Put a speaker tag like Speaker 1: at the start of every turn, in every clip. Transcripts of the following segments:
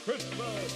Speaker 1: Christmas.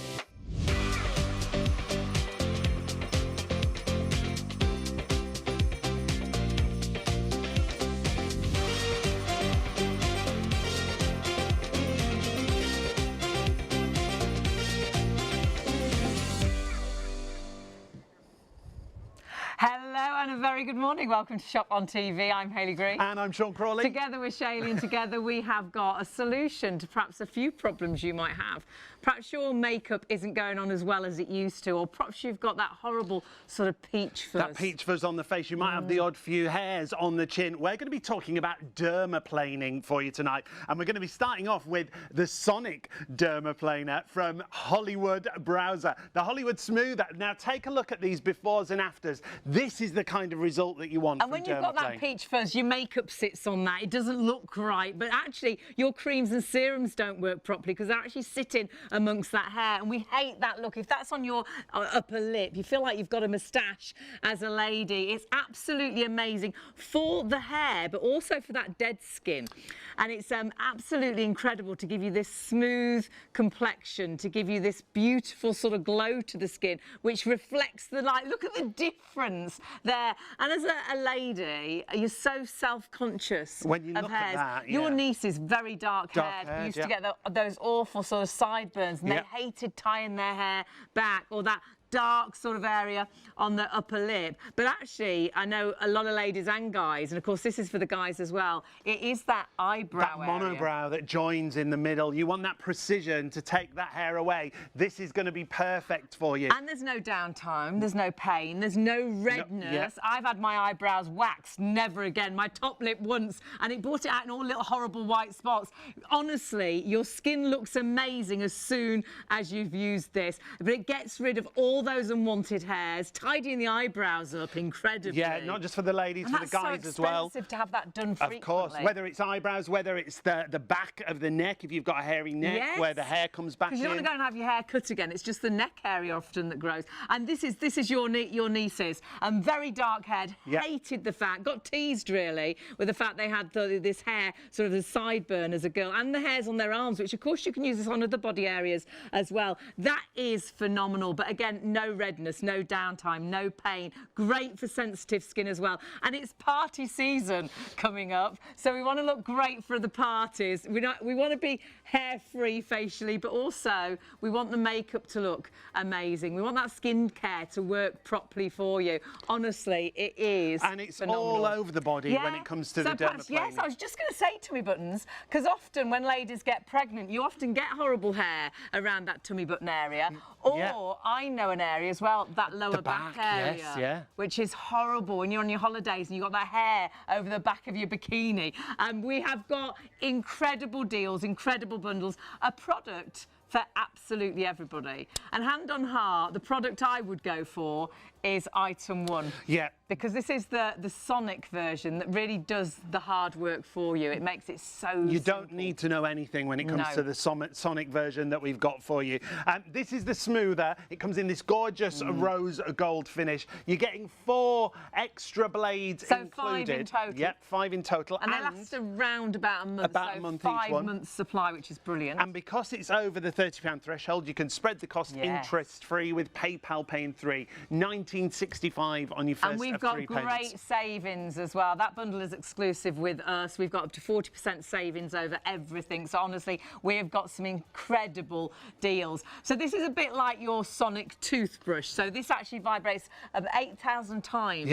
Speaker 2: Hello and a very good morning. Welcome to Shop on TV. I'm Hayley Green.
Speaker 3: And I'm Sean Crawley.
Speaker 2: Together with Shailene, and together we have got a solution to perhaps a few problems you might have. Perhaps your makeup isn't going on as well as it used to, or perhaps you've got that horrible sort of peach fuzz.
Speaker 3: That peach fuzz on the face. You might have the odd few hairs on the chin. We're going to be talking about dermaplaning for you tonight. And we're going to be starting off with the Sonic Dermaplaner from Hollywood Browser. The Hollywood Smoother. Now take a look at these befores and afters. This is the kind of result that you want
Speaker 2: and
Speaker 3: from
Speaker 2: when you've got that peach fuzz, your makeup sits on that. It doesn't look right, but actually your creams and serums don't work properly because they're actually sitting amongst that hair, and we hate that look. If that's on your upper lip, you feel like you've got a moustache as a lady. It's absolutely amazing for the hair, but also for that dead skin. And it's absolutely incredible to give you this smooth complexion, to give you this beautiful sort of glow to the skin, which reflects the light. Look at the difference there. And as a lady, you're so self-conscious
Speaker 3: when you
Speaker 2: of
Speaker 3: look
Speaker 2: hairs.
Speaker 3: at that,
Speaker 2: Your niece is very dark-haired. Used to get those awful sort of sideburns, and they hated tying their hair back, or that dark sort of area on the upper lip. But actually, I know a lot of ladies and guys, and of course this is for the guys as well, it is that eyebrow
Speaker 3: that monobrow that joins in the middle. You want that precision to take that hair away. This is going to be perfect for you.
Speaker 2: And there's no downtime, there's no pain, there's no redness. I've had my eyebrows waxed, never again. My top lip once, and it brought it out in all little horrible white spots. Honestly, your skin looks amazing as soon as you've used this, but it gets rid of all those unwanted hairs, tidying the eyebrows up incredibly.
Speaker 3: Yeah, not just for the ladies,
Speaker 2: and
Speaker 3: for the guys as well.
Speaker 2: It's so expensive to have that done frequently.
Speaker 3: Of course, whether it's eyebrows, whether it's the back of the neck, if you've got a hairy neck, where the hair comes back in.
Speaker 2: Because you don't want to go and have your hair cut again. It's just the neck area often that grows. And this is your nieces. Very dark-haired, hated the fact, got teased really with the fact they had this hair, sort of the sideburn as a girl, and the hairs on their arms, which of course you can use this on other body areas as well. That is phenomenal. But again, no redness, no downtime, no pain. Great for sensitive skin as well. And it's party season coming up, so we want to look great for the parties. We want to be hair-free facially, but also we want the makeup to look amazing. We want that skincare to work properly for you. Honestly, it is.
Speaker 3: And it's
Speaker 2: phenomenal.
Speaker 3: All over the body when it comes to the dermaplaning.
Speaker 2: Yes, I was just going to say tummy buttons, because often when ladies get pregnant, you often get horrible hair around that tummy button area. Or I know an area as well, that lower back area, which is horrible when you're on your holidays and you've got that hair over the back of your bikini. And we have got incredible deals, incredible bundles, a product for absolutely everybody. And hand on heart, the product I would go for is item 1. Yeah. Because this is the Sonic version that really does the hard work for you. It makes it so simple.
Speaker 3: You don't need to know anything when it comes to the Sonic version that we've got for you. This is the Smoother. It comes in this gorgeous rose gold finish. You're getting 4 extra blades included.
Speaker 2: 5 in total.
Speaker 3: Yep, 5 in total.
Speaker 2: And they last around about a month.
Speaker 3: About a month
Speaker 2: 5
Speaker 3: each one.
Speaker 2: months supply, which is brilliant.
Speaker 3: And because it's over the £30 threshold, you can spread the cost interest-free with PayPal paying 3. $19.65 on your first
Speaker 2: And we've
Speaker 3: of
Speaker 2: got
Speaker 3: 3
Speaker 2: great
Speaker 3: payments.
Speaker 2: savings as well. That bundle is exclusive with us. We've got up to 40% savings over everything. So honestly, we have got some incredible deals. So this is a bit like your Sonic toothbrush. So this actually vibrates 8,000 times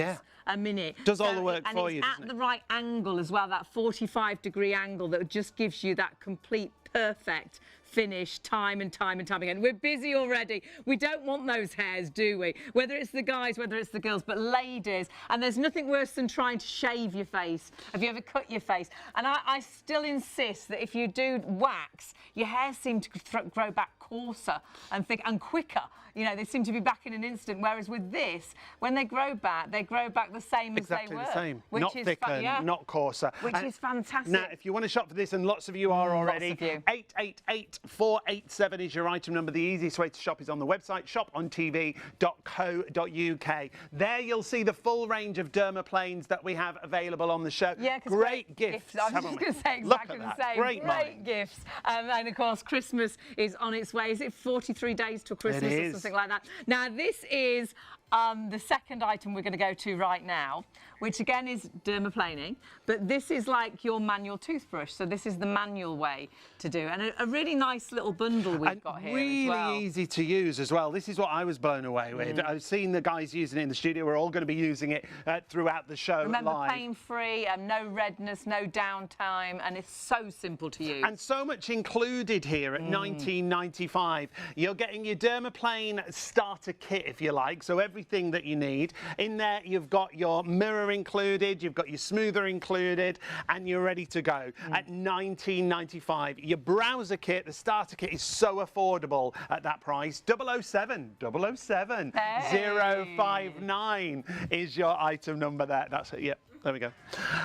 Speaker 2: a minute.
Speaker 3: Does all the work for you,
Speaker 2: and it's at the right angle as well, that 45-degree angle that just gives you that complete perfect finish time and time and time again. We're busy already. We don't want those hairs, do we? Whether it's the guys, whether it's the girls, but ladies. And there's nothing worse than trying to shave your face. Have you ever cut your face? And I still insist that if you do wax, your hair seems to grow back coarser and thick and quicker. You know, they seem to be back in an instant. Whereas with this, when they grow back the same as they were.
Speaker 3: Exactly the same.
Speaker 2: Which
Speaker 3: not
Speaker 2: is
Speaker 3: thicker, not coarser.
Speaker 2: Which is fantastic.
Speaker 3: Now, if you want to shop for this, and lots of you are already, 888 8487 is your item number. The easiest way to shop is on the website, ShopOnTV.co.uk. There you'll see the full range of dermaplanes that we have available on the show.
Speaker 2: Yeah,
Speaker 3: great gifts.
Speaker 2: I was just going to say exactly the same. Great gifts. And of course, Christmas is on its way. Is it 43 days till Christmas or something like that? Now, this is the second item we're going to go to right now, which again is dermaplaning, but this is like your manual toothbrush. So this is the manual way to do, and a really nice little bundle we've got here
Speaker 3: really
Speaker 2: as well.
Speaker 3: Easy to use as well. This is what I was blown away with. I've seen the guys using it in the studio. We're all going to be using it throughout the show.
Speaker 2: Remember,
Speaker 3: live.
Speaker 2: pain-free, no redness, no downtime, and it's so simple to use.
Speaker 3: And so much included here at $19.95. You're getting your dermaplane starter kit, if you like, so everything that you need. In there, you've got your mirror included, you've got your smoother included, and you're ready to go at $19.95. Your browser kit, the starter kit, is so affordable at that price. 007 059 is your item number there. That's it, yep. There we go.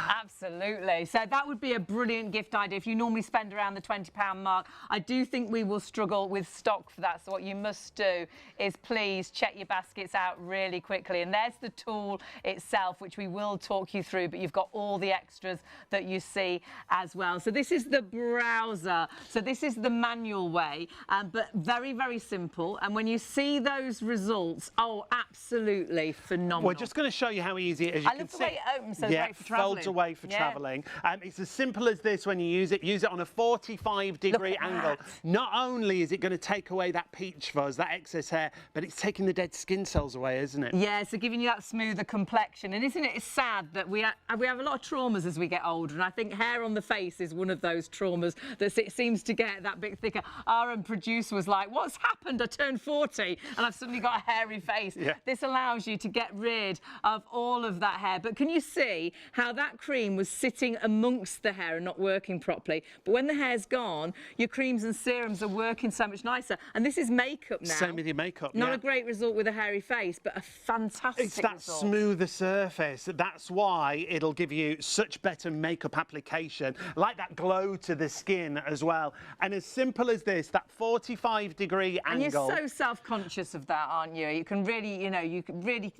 Speaker 2: Absolutely. So that would be a brilliant gift idea if you normally spend around the £20 mark. I do think we will struggle with stock for that. So what you must do is please check your baskets out really quickly. And there's the tool itself, which we will talk you through, but you've got all the extras that you see as well. So this is the browser. So this is the manual way, but very, very simple. And when you see those results, oh, absolutely phenomenal.
Speaker 3: We're just going to show you how easy it is. You
Speaker 2: I love the way it opens. So great for travelling.
Speaker 3: Folds away for travelling. It's as simple as this when you use it. Use it on a 45-degree angle. Not only is it going to take away that peach fuzz, that excess hair, but it's taking the dead skin cells away, isn't it?
Speaker 2: Yeah, so giving you that smoother complexion. And isn't it sad that we have a lot of traumas as we get older, and I think hair on the face is one of those traumas that it seems to get that bit thicker. Our producer was like, what's happened? I turned 40 and I've suddenly got a hairy face. Yeah. This allows you to get rid of all of that hair. But can you see how that cream was sitting amongst the hair and not working properly? But when the hair's gone, your creams and serums are working so much nicer. And this is makeup now.
Speaker 3: Same with your makeup.
Speaker 2: Not a great result with a hairy face, but a fantastic
Speaker 3: It's that
Speaker 2: result.
Speaker 3: Smoother surface. That's why it'll give you such better makeup application, like that glow to the skin as well. And as simple as this, that 45-degree angle.
Speaker 2: And you're so self-conscious of that, aren't you? You can really,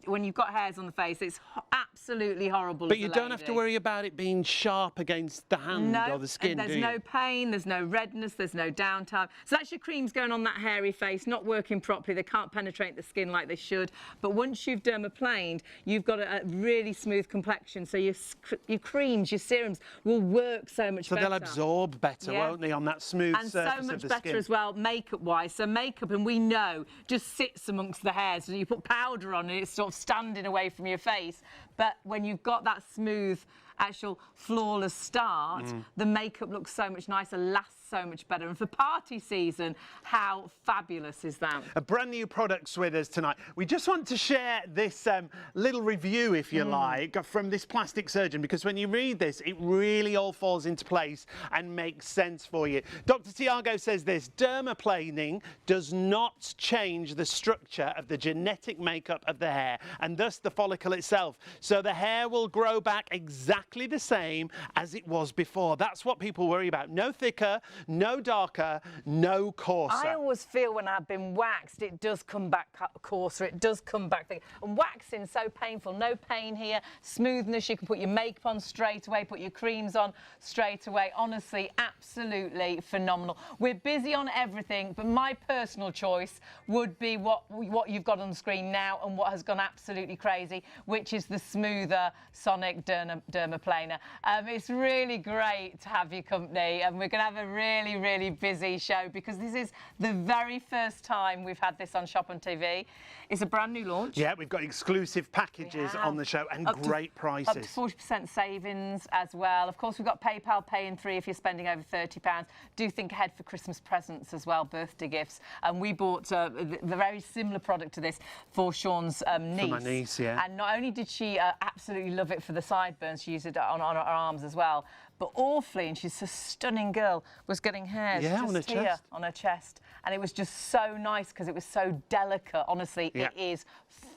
Speaker 2: when you've got hairs on the face, it's absolutely horrible.
Speaker 3: But you don't have to worry about it being sharp against the hand or the skin,
Speaker 2: and there's no pain, there's no redness, there's no downtime. So that's your creams going on that hairy face, not working properly. They can't penetrate the skin like they should. But once you've dermaplaned, you've got a really smooth complexion. So your creams, your serums will work so much better.
Speaker 3: So they'll absorb better, won't they, on that smooth surface of the skin?
Speaker 2: And so much better as well, makeup-wise. So makeup, and we know, just sits amongst the hairs. So you put powder on and it's sort of standing away from your face. But when you've got that smooth, actual flawless start, the makeup looks so much nicer, lasts so much better. And for party season, how fabulous is that?
Speaker 3: A brand new products with us tonight. We just want to share this little review, if you like, from this plastic surgeon, because when you read this, it really all falls into place and makes sense for you. Dr. Tiago says this: dermaplaning does not change the structure of the genetic makeup of the hair and thus the follicle itself. So the hair will grow back exactly the same as it was before. That's what people worry about. No thicker, no darker, no coarser.
Speaker 2: I always feel when I've been waxed, it does come back coarser, it does come back thick. And waxing, so painful. No pain here, smoothness, you can put your makeup on straight away, put your creams on straight away. Honestly, absolutely phenomenal. We're busy on everything, but my personal choice would be what you've got on the screen now and what has gone absolutely crazy, which is the smoother Sonic dermaplaner. It's really great to have your company, and we're going to have a really, really busy show because this is the very first time we've had this on ShopOnTV. It's a brand new launch.
Speaker 3: Yeah, we've got exclusive packages on the show and great prices.
Speaker 2: Up to 40% savings as well. Of course, we've got PayPal Pay in 3 if you're spending over £30. Do think ahead for Christmas presents as well, birthday gifts. And we bought the very similar product to this for Sean's niece.
Speaker 3: For my niece, yeah.
Speaker 2: And not only did she absolutely love it for the sideburns, she used it on her arms as well, but awfully, and she's a stunning girl, was getting hairs just
Speaker 3: on her
Speaker 2: here
Speaker 3: chest.
Speaker 2: On her chest. And it was just so nice because it was so delicate. Honestly, it is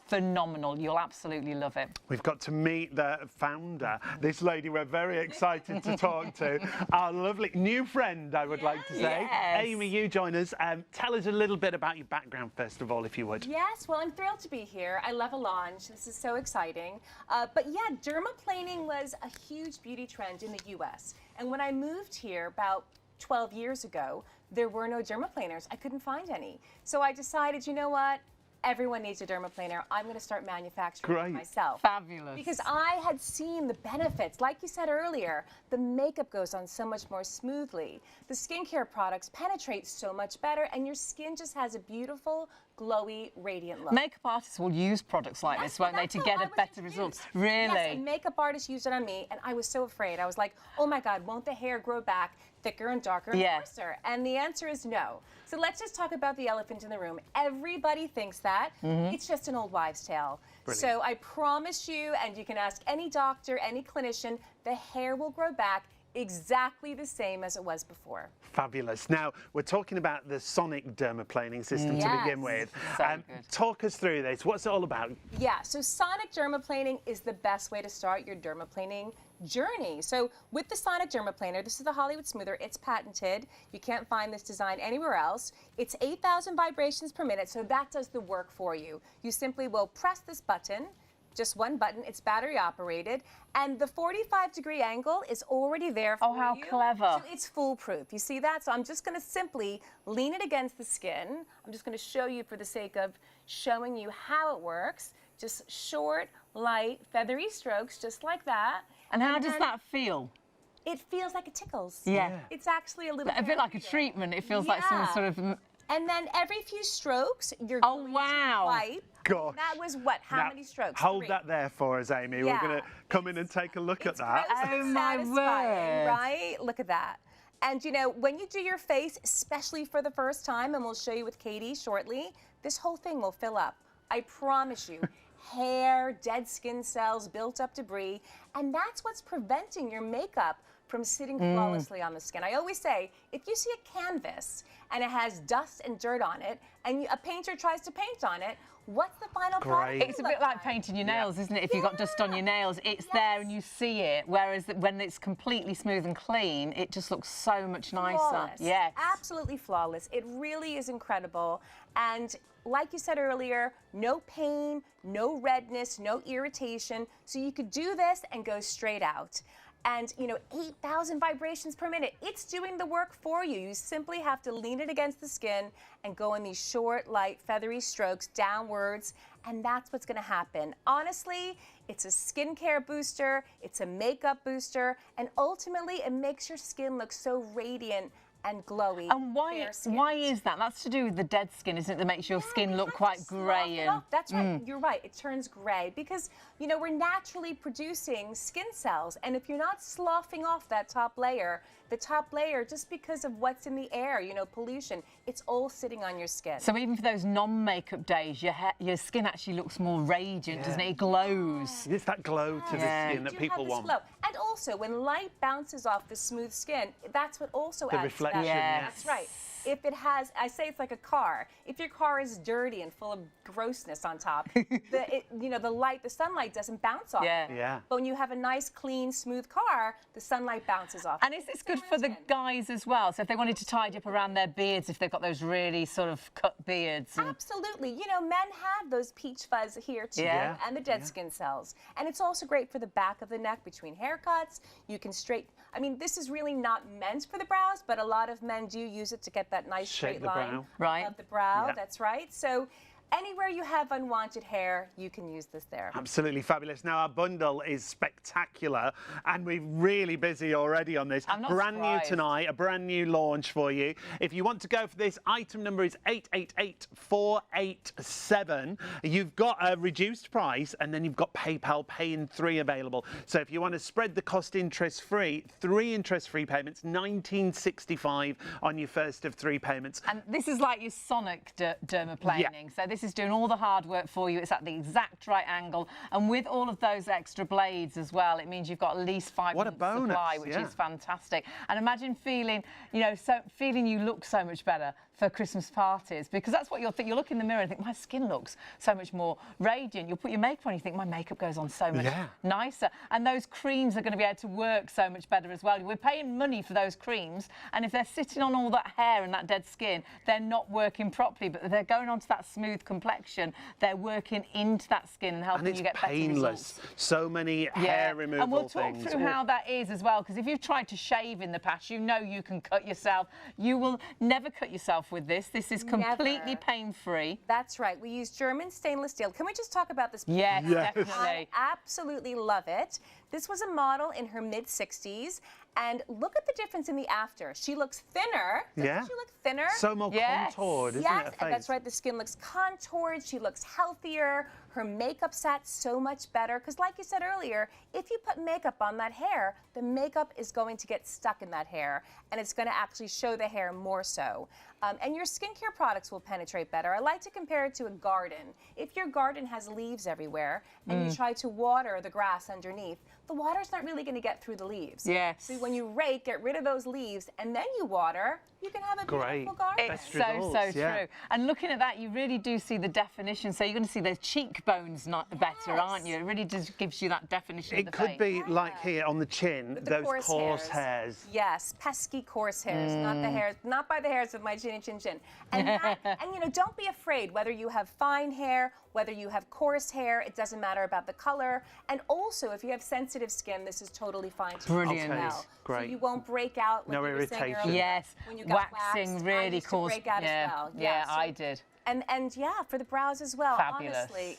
Speaker 2: phenomenal. You'll absolutely love it.
Speaker 3: We've got to meet the founder, this lady we're very excited to talk to. Our lovely new friend, I would like to say.
Speaker 2: Yes.
Speaker 3: Amy, you join us. Tell us a little bit about your background, first of all, if you would.
Speaker 1: Yes, well, I'm thrilled to be here. I love Allonge. This is so exciting. But yeah, dermaplaning was a huge beauty trend in the US. And when I moved here about 12 years ago, there were no dermaplaners. I couldn't find any. So I decided, you know what? Everyone needs a dermaplaner. I'm going to start manufacturing it myself.
Speaker 2: Fabulous.
Speaker 1: Because I had seen the benefits. Like you said earlier, the makeup goes on so much more smoothly. The skincare products penetrate so much better, and your skin just has a beautiful, glowy, radiant look.
Speaker 2: Makeup artists will use products like this, won't they, to get a better result? Really?
Speaker 1: Yes, and makeup artists used it on me, and I was so afraid. I was like, oh my God, won't the hair grow back thicker and darker and coarser? And the answer is no. So let's just talk about the elephant in the room. Everybody thinks that. It's just an old wives' tale.
Speaker 3: Brilliant.
Speaker 1: So I promise you, and you can ask any doctor, any clinician, the hair will grow back exactly the same as it was before.
Speaker 3: Fabulous. Now, we're talking about the sonic dermaplaning system to begin with.
Speaker 2: So good.
Speaker 3: Talk us through this. What's it all about?
Speaker 1: Yeah, so sonic dermaplaning is the best way to start your dermaplaning journey. So with the sonic dermaplaner, this is the Hollywood Smoother. It's patented. You can't find this design anywhere else. It's 8,000 vibrations per minute, so that does the work for you. You simply will press this button, just one button. It's battery operated, and the 45-degree angle is already there for you.
Speaker 2: Oh, how clever.
Speaker 1: So it's foolproof. You see that? So I'm just going to simply lean it against the skin. I'm just going to show you for the sake of showing you how it works. Just short, light, feathery strokes, just like that.
Speaker 2: And how does that feel?
Speaker 1: It feels like it tickles.
Speaker 2: Yeah.
Speaker 1: It's actually a little
Speaker 2: A bit like a treatment. It feels like some sort of...
Speaker 1: And then every few strokes, you're
Speaker 2: Oh,
Speaker 1: going
Speaker 2: wow.
Speaker 1: to wipe.
Speaker 3: Gosh.
Speaker 1: That was what? How
Speaker 3: Now,
Speaker 1: many strokes?
Speaker 3: Hold
Speaker 1: 3.
Speaker 3: that there for us, Amy. We're going to come in and take a look at that.
Speaker 1: Gross and
Speaker 2: my
Speaker 1: satisfying,
Speaker 2: word.
Speaker 1: right? Look at that. And you know, when you do your face, especially for the first time, and we'll show you with Katie shortly, this whole thing will fill up. I promise you. Hair, dead skin cells, built up debris, and that's what's preventing your makeup from sitting flawlessly on the skin. I always say, if you see a canvas and it has dust and dirt on it, and a painter tries to paint on it, what's the final product?
Speaker 2: It's a bit like painting your nails, isn't it? If you've got dust on your nails, it's there and you see it, whereas when it's completely smooth and clean, it just looks so much nicer.
Speaker 1: Flawless.
Speaker 2: Yes.
Speaker 1: Absolutely flawless. It really is incredible. And like you said earlier, no pain, no redness, no irritation. So you could do this and go straight out. And, you know, 8,000 vibrations per minute. It's doing the work for you. You simply have to lean it against the skin and go in these short, light, feathery strokes downwards, and that's what's going to happen. Honestly, it's a skincare booster, it's a makeup booster, and ultimately it makes your skin look so radiant and glowy.
Speaker 2: And why is that? That's to do with the dead skin, isn't it, that makes your skin look quite grey and...
Speaker 1: That's right, you're right, it turns grey because, you know, we're naturally producing skin cells, and if you're not sloughing off that top layer, the top layer, just because of what's in the air, you know, pollution, it's all sitting on your skin.
Speaker 2: So even for those non-makeup days, your skin actually looks more radiant, doesn't it? It glows.
Speaker 3: It's that glow to the skin that people want.
Speaker 1: Glow. And also, when light bounces off the smooth skin, that's what also adds
Speaker 3: reflection,
Speaker 1: to that.
Speaker 3: yes.
Speaker 1: That's right. If it has, I say it's like a car. If your car is dirty and full of grossness on top, the sunlight doesn't bounce off.
Speaker 3: Yeah.
Speaker 1: But when you have a nice, clean, smooth car, the sunlight bounces off.
Speaker 2: And is this good for the guys as well? So if they wanted to tidy up around their beards, if they've got those really sort of cut beards?
Speaker 1: Absolutely. You know, men have those peach fuzz here too, and the dead skin cells. And it's also great for the back of the neck between haircuts. You can I mean, this is really not meant for the brows, but a lot of men do use it to get that nice straight line of the brow. That's right. So anywhere you have unwanted hair, you can use this there.
Speaker 3: Absolutely fabulous. Now, our bundle is spectacular, and we're really busy already on this.
Speaker 2: I'm not
Speaker 3: brand
Speaker 2: surprised.
Speaker 3: new tonight, a brand new launch for you. If you want to go for this, item number is 888487. You've got a reduced price, and then you've got PayPal Pay in 3 available. So if you want to spread the cost interest-free, 3 interest-free payments, $19.65 on your first of 3 payments.
Speaker 2: And this is like your sonic dermaplaning. So this is doing all the hard work for you. It's at the exact right angle, and with all of those extra blades as well, it means you've got at least 5 months supply, which is fantastic. And imagine feeling, you know, feeling you look so much better for Christmas parties, because that's what you'll think. You'll look in the mirror and think, my skin looks so much more radiant. You'll put your makeup on and you think, my makeup goes on so much nicer. And those creams are going to be able to work so much better as well. We're paying money for those creams, and if they're sitting on all that hair and that dead skin, they're not working properly, but they're going onto that smooth complexion. They're working into that skin and helping you get better results.
Speaker 3: So many hair removal
Speaker 2: and we'll talk through how that is as well, because if you've tried to shave in the past, you know you can cut yourself. You will never cut yourself with this. This is completely pain-free.
Speaker 1: That's right. We use German stainless steel. Can we just talk about this?
Speaker 2: Yes, definitely.
Speaker 1: I absolutely love it. This was a model in her mid-60s, and look at the difference in the after. She looks thinner. Doesn't she look thinner?
Speaker 3: So more contoured, isn't it?
Speaker 1: Yes, that's right. The skin looks contoured. She looks healthier. Her makeup sat so much better, because like you said earlier, if you put makeup on that hair, the makeup is going to get stuck in that hair, and it's going to actually show the hair more so. And your skincare products will penetrate better. I like to compare it to a garden. If your garden has leaves everywhere and you try to water the grass underneath, the water's not really going to get through the leaves.
Speaker 2: Yes.
Speaker 1: So when you rake, get rid of those leaves, and then you water, you can have a beautiful garden.
Speaker 2: It's so true. And looking at that, you really do see the definition. So you're going to see those cheekbones better, aren't you? It really just gives you that definition of the face.
Speaker 3: It could be like here on the chin, those coarse hairs.
Speaker 1: Yes, pesky coarse hairs, not the hairs, not by the hairs of my chin. And you know, don't be afraid whether you have fine hair, whether you have coarse hair. It doesn't matter about the color. And also, if you have sensitive skin, this is totally fine to use as well.
Speaker 3: Great.
Speaker 1: So you won't break out. Like
Speaker 3: no irritation.
Speaker 2: Yes,
Speaker 1: when you got
Speaker 2: waxing really causes.
Speaker 1: Break out as well.
Speaker 2: Yeah, I did.
Speaker 1: And yeah, for the brows as well.
Speaker 2: Fabulous.
Speaker 1: Honestly,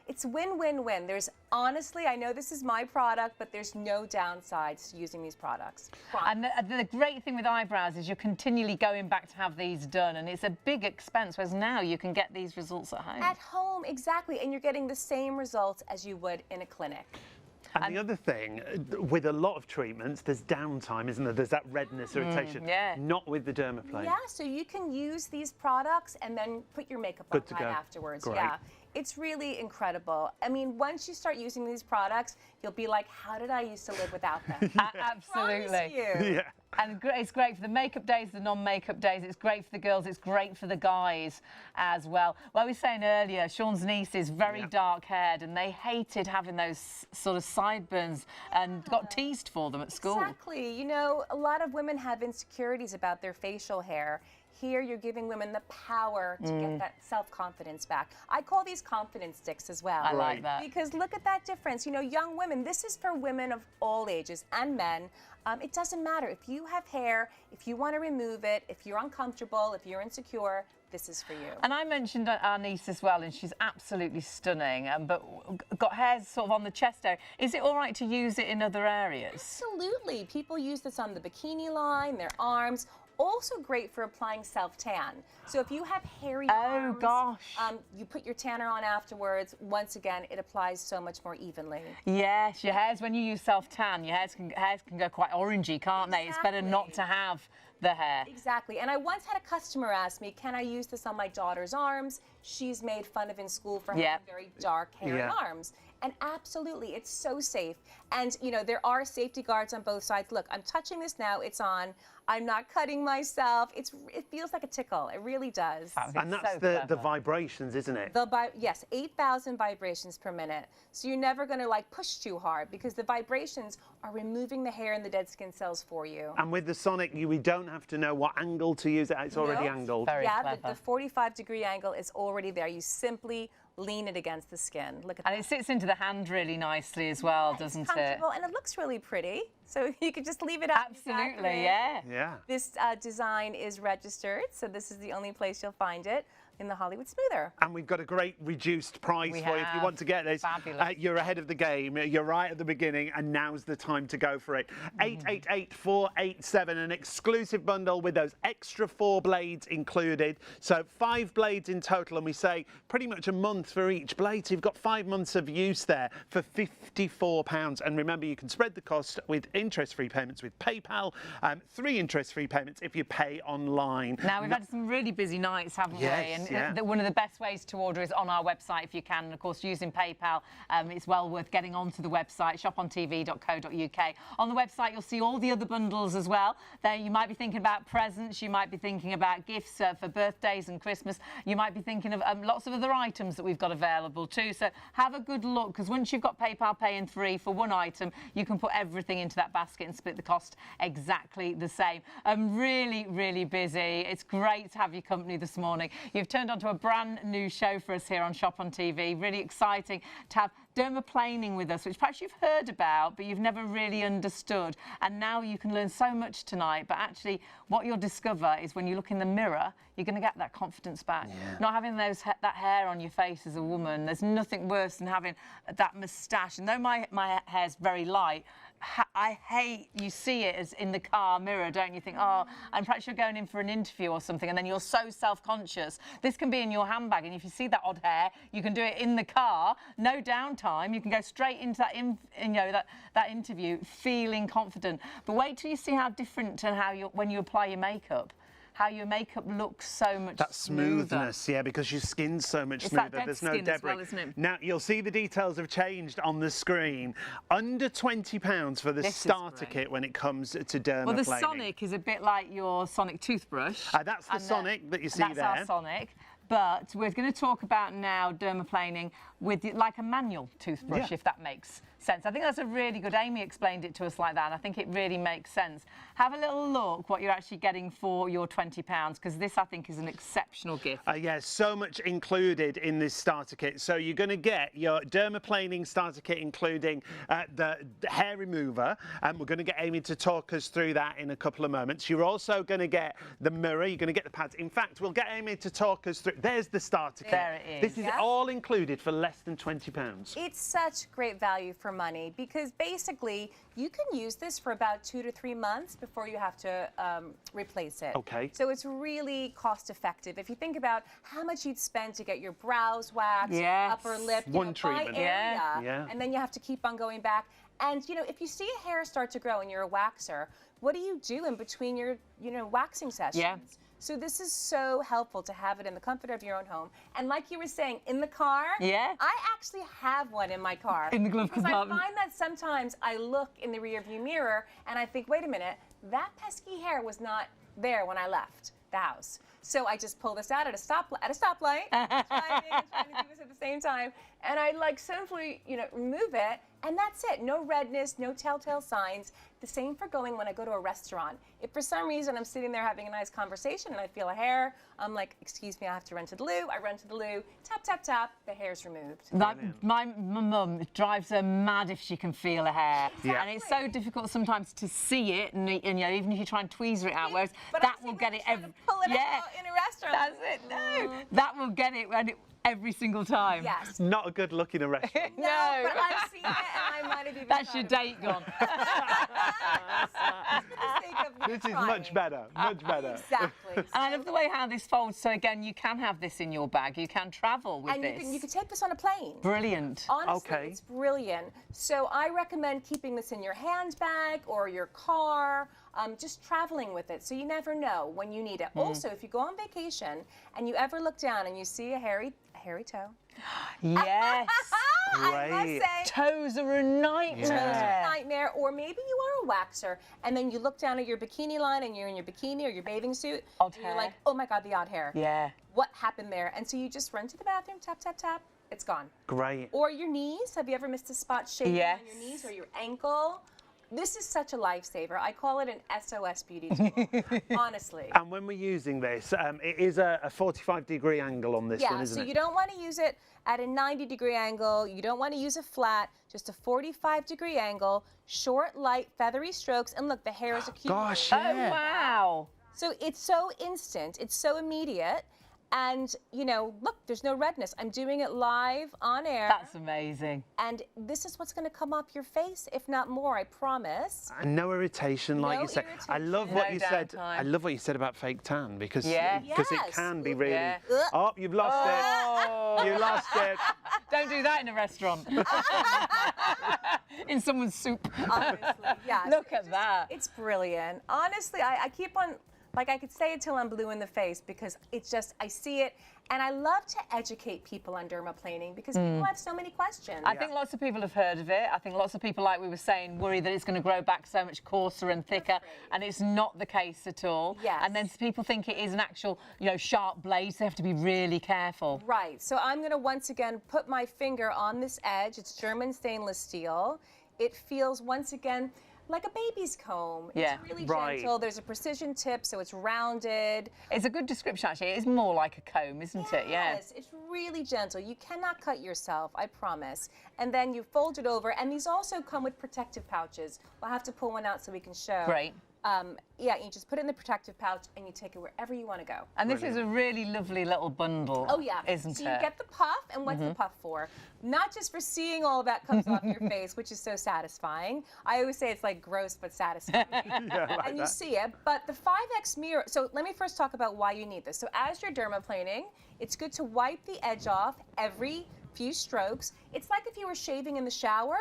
Speaker 1: it's win-win-win. There's honestly, I know this is my product, but there's no downsides to using these products.
Speaker 2: And the great thing with eyebrows is you're continually going back to have these done, and it's a big expense, whereas now you can get these results at home.
Speaker 1: At home, exactly, and you're getting the same results as you would in a clinic.
Speaker 3: And the other thing, with a lot of treatments, there's downtime, isn't there? There's that redness, irritation. Not with the dermaplane.
Speaker 1: Yeah, so you can use these products and then put your makeup on right afterwards.
Speaker 3: Great.
Speaker 1: Yeah, it's really incredible. I mean, once you start using these products, you'll be like, how did I used to live without them?
Speaker 2: Absolutely.
Speaker 1: You.
Speaker 2: And it's great for the makeup days, the non-makeup days. It's great for the girls. It's great for the guys as well. Well, we were saying earlier, Sean's niece is very dark-haired, and they hated having those sort of sideburns and got teased for them at school.
Speaker 1: Exactly. You know, a lot of women have insecurities about their facial hair. Here, you're giving women the power to get that self-confidence back. I call these confidence sticks as well.
Speaker 2: I like that.
Speaker 1: Because look at that difference. You know, young women, this is for women of all ages and men. It doesn't matter. If you have hair, if you want to remove it, if you're uncomfortable, if you're insecure, this is for you.
Speaker 2: And I mentioned our niece as well, and she's absolutely stunning, but got hairs sort of on the chest area. Is it all right to use it in other areas?
Speaker 1: Absolutely. People use this on the bikini line, their arms. Also great for applying self-tan. So if you have hairy arms, you put your tanner on afterwards. Once again, it applies so much more evenly.
Speaker 2: Yes, your hairs, when you use self-tan, your hairs can go quite orangey, can't they? It's better not to have the hair.
Speaker 1: Exactly. And I once had a customer ask me, can I use this on my daughter's arms? She's made fun of in school for having very dark hairy arms. And absolutely, it's so safe. And, you know, there are safety guards on both sides. Look, I'm touching this now. It's on. I'm not cutting myself. It feels like a tickle. It really does.
Speaker 3: And that's the vibrations, isn't it?
Speaker 1: Yes, 8,000 vibrations per minute. So you're never going to, like, push too hard, because the vibrations are removing the hair and the dead skin cells for you.
Speaker 3: And with the Sonic, we don't have to know what angle to use it. It's already angled.
Speaker 2: Very clever.
Speaker 1: The 45-degree angle is already there. You simply lean it against the skin. Look at that.
Speaker 2: And it sits into the hand really nicely as well, doesn't it?
Speaker 1: And it looks really pretty. So you could just leave it up.
Speaker 2: Absolutely,
Speaker 3: yeah.
Speaker 1: This design is registered, so this is the only place you'll find it in the Hollywood Smoother.
Speaker 3: And we've got a great reduced price for you. If you want to get this, you're ahead of the game. You're right at the beginning, and now's the time to go for it. 888-487, an exclusive bundle with those extra 4 blades included. So 5 blades in total, and we say pretty much a month for each blade. So you've got 5 months of use there for £54. And remember, you can spread the cost with interest-free payments with PayPal, 3 interest-free payments if you pay online.
Speaker 2: Now, we've had some really busy nights, haven't we?
Speaker 3: Yes,
Speaker 2: And one of the best ways to order is on our website if you can. And of course, using PayPal, it's well worth getting onto the website, ShopOnTV.co.uk. On the website, you'll see all the other bundles as well. There, you might be thinking about presents, you might be thinking about gifts for birthdays and Christmas. You might be thinking of lots of other items that we've got available too. So have a good look, because once you've got PayPal Pay in 3 for one item, you can put everything into that basket and split the cost exactly the same. I'm really, really busy. It's great to have your company this morning. You've turned onto a brand new show for us here on Shop on TV. Really exciting to have dermaplaning with us, which perhaps you've heard about, but you've never really understood. And now you can learn so much tonight. But actually, what you'll discover is when you look in the mirror, you're going to get that confidence back.
Speaker 3: Yeah.
Speaker 2: Not having that hair on your face as a woman, there's nothing worse than having that moustache. And though my hair's very light, I hate, you see it as in the car mirror, don't you? Think, oh, and perhaps you're going in for an interview or something, and then you're so self-conscious. This can be in your handbag, and if you see that odd hair, you can do it in the car, no downtime. You can go straight into that interview feeling confident. But wait till you see how different and how when you apply your makeup. How your makeup looks so much
Speaker 3: that smoothness, yeah, because your skin's so much smoother. There's no debris.
Speaker 2: As well, isn't it?
Speaker 3: Now you'll see the details have changed on the screen. Under £20 for the starter kit when it comes to dermaplaning.
Speaker 2: Well, the Sonic is a bit like your Sonic toothbrush.
Speaker 3: That's the Sonic that you see there.
Speaker 2: That's our Sonic. But we're going to talk about now dermaplaning with like a manual toothbrush, if that makes sense. I think that's a really good. Amy explained it to us like that, and I think it really makes sense. Have a little look what you're actually getting for your £20, because this, I think, is an exceptional gift.
Speaker 3: Yeah, so much included in this starter kit. So you're going to get your dermaplaning starter kit, including the hair remover, and we're going to get Amy to talk us through that in a couple of moments. You're also going to get the mirror, you're going to get the pads. In fact, we'll get Amy to talk us through. There's the starter kit.
Speaker 2: There it is.
Speaker 3: This is all included for less than £20.
Speaker 1: It's such great value for money, because basically you can use this for about 2 to 3 months before you have to replace it.
Speaker 3: Okay.
Speaker 1: So it's really cost effective. If you think about how much you'd spend to get your brows waxed, upper lip,
Speaker 3: one treatment,
Speaker 1: and then you have to keep on going back. And if you see a hair start to grow and you're a waxer, what do you do in between your waxing sessions?
Speaker 2: Yeah.
Speaker 1: So this is so helpful to have it in the comfort of your own home. And like you were saying, in the car, I actually have one in my car.
Speaker 2: In the glove compartment.
Speaker 1: Because I find that sometimes I look in the rearview mirror and I think, wait a minute, that pesky hair was not there when I left the house. So I just pull this out at a stoplight, trying to do this at the same time, and I simply, remove it, and that's it. No redness, no telltale signs. The same for going when I go to a restaurant. If for some reason I'm sitting there having a nice conversation and I feel a hair, I'm like, excuse me, I have to run to the loo. I run to the loo, tap, tap, tap, the hair's removed.
Speaker 2: My mum drives her mad if she can feel a hair. Exactly. And it's so difficult sometimes to see it, and even if you try and tweezer it out, whereas that will get it every...
Speaker 1: Pull it out in a restaurant.
Speaker 2: That's it, no. That will get it every single time.
Speaker 1: Yes.
Speaker 3: Not a good look in a restaurant.
Speaker 1: No, but I've seen it and I might have even
Speaker 2: That's your date gone.
Speaker 3: This is much better, much better.
Speaker 1: Exactly.
Speaker 2: And I love the way how this folds. So again, you can have this in your bag. You can travel with this.
Speaker 1: And you can take this on a plane.
Speaker 2: Brilliant.
Speaker 1: Honestly, it's brilliant. So I recommend keeping this in your handbag or your car, just traveling with it, so you never know when you need it. Also, if you go on vacation and you ever look down and you see a hairy toe.
Speaker 2: Yes.
Speaker 1: I must say,
Speaker 2: toes are a nightmare.
Speaker 1: Toes are a nightmare. Or maybe you are a waxer and then you look down at your bikini line and you're in your bikini or your bathing suit.
Speaker 2: Odd
Speaker 1: and
Speaker 2: hair.
Speaker 1: You're like, oh my God, the odd hair.
Speaker 2: Yeah.
Speaker 1: What happened there? And so you just run to the bathroom, tap, tap, tap. It's gone.
Speaker 3: Great.
Speaker 1: Or your knees. Have you ever missed a spot shaking on your knees or your ankle? This is such a lifesaver. I call it an SOS beauty tool, honestly.
Speaker 3: And when we're using this, it is a 45-degree angle on this one, isn't it?
Speaker 1: So you don't want to use it at a 90-degree angle. You don't want to use it flat, just a 45-degree angle, short, light, feathery strokes. And look, the hair is accumulating.
Speaker 3: Gosh, yeah.
Speaker 2: Oh, wow.
Speaker 1: So it's so instant. It's so immediate. And, look, there's no redness. I'm doing it live on air.
Speaker 2: That's amazing.
Speaker 1: And this is what's going to come off your face, if not more, I promise.
Speaker 3: And no irritation, like you said. I love what you said.
Speaker 2: downtime.
Speaker 3: I love what you said about fake tan, because it
Speaker 1: Yes.
Speaker 3: can be really...
Speaker 2: Yeah.
Speaker 3: Oh, you've lost it. You lost it.
Speaker 2: Don't do that in a restaurant. In someone's soup.
Speaker 1: Honestly, yes.
Speaker 2: Look at that.
Speaker 1: It's brilliant. Honestly, I keep on, like, I could say it till I'm blue in the face because it's just, I see it, and I love to educate people on dermaplaning because people have so many questions.
Speaker 2: I think lots of people have heard of it. I think lots of people, like we were saying, worry that it's going to grow back so much coarser and thicker, and it's not the case at all.
Speaker 1: Yes.
Speaker 2: And then people think it is an actual, you know, sharp blade, so they have to be really careful.
Speaker 1: Right, so I'm going to once again put my finger on this edge. It's German stainless steel. It feels, once again, like a baby's comb.
Speaker 2: Yeah.
Speaker 1: It's really gentle. There's a precision tip, so it's rounded.
Speaker 2: It's a good description, actually. It's more like a comb, isn't it? Yeah.
Speaker 1: Yes, it's really gentle. You cannot cut yourself, I promise. And then you fold it over, and these also come with protective pouches. We'll have to pull one out so we can show.
Speaker 2: Great.
Speaker 1: Yeah, you just put it in the protective pouch and you take it wherever you want to go.
Speaker 2: And this is a really lovely little bundle.
Speaker 1: Oh yeah,
Speaker 2: isn't it?
Speaker 1: So you get the puff, and what's the puff for? Not just for seeing all that comes off your face, which is so satisfying. I always say it's like gross but satisfying. And you see it, but the 5X mirror, so let me first talk about why you need this. So as you're dermaplaning, it's good to wipe the edge off every few strokes. It's like if you were shaving in the shower,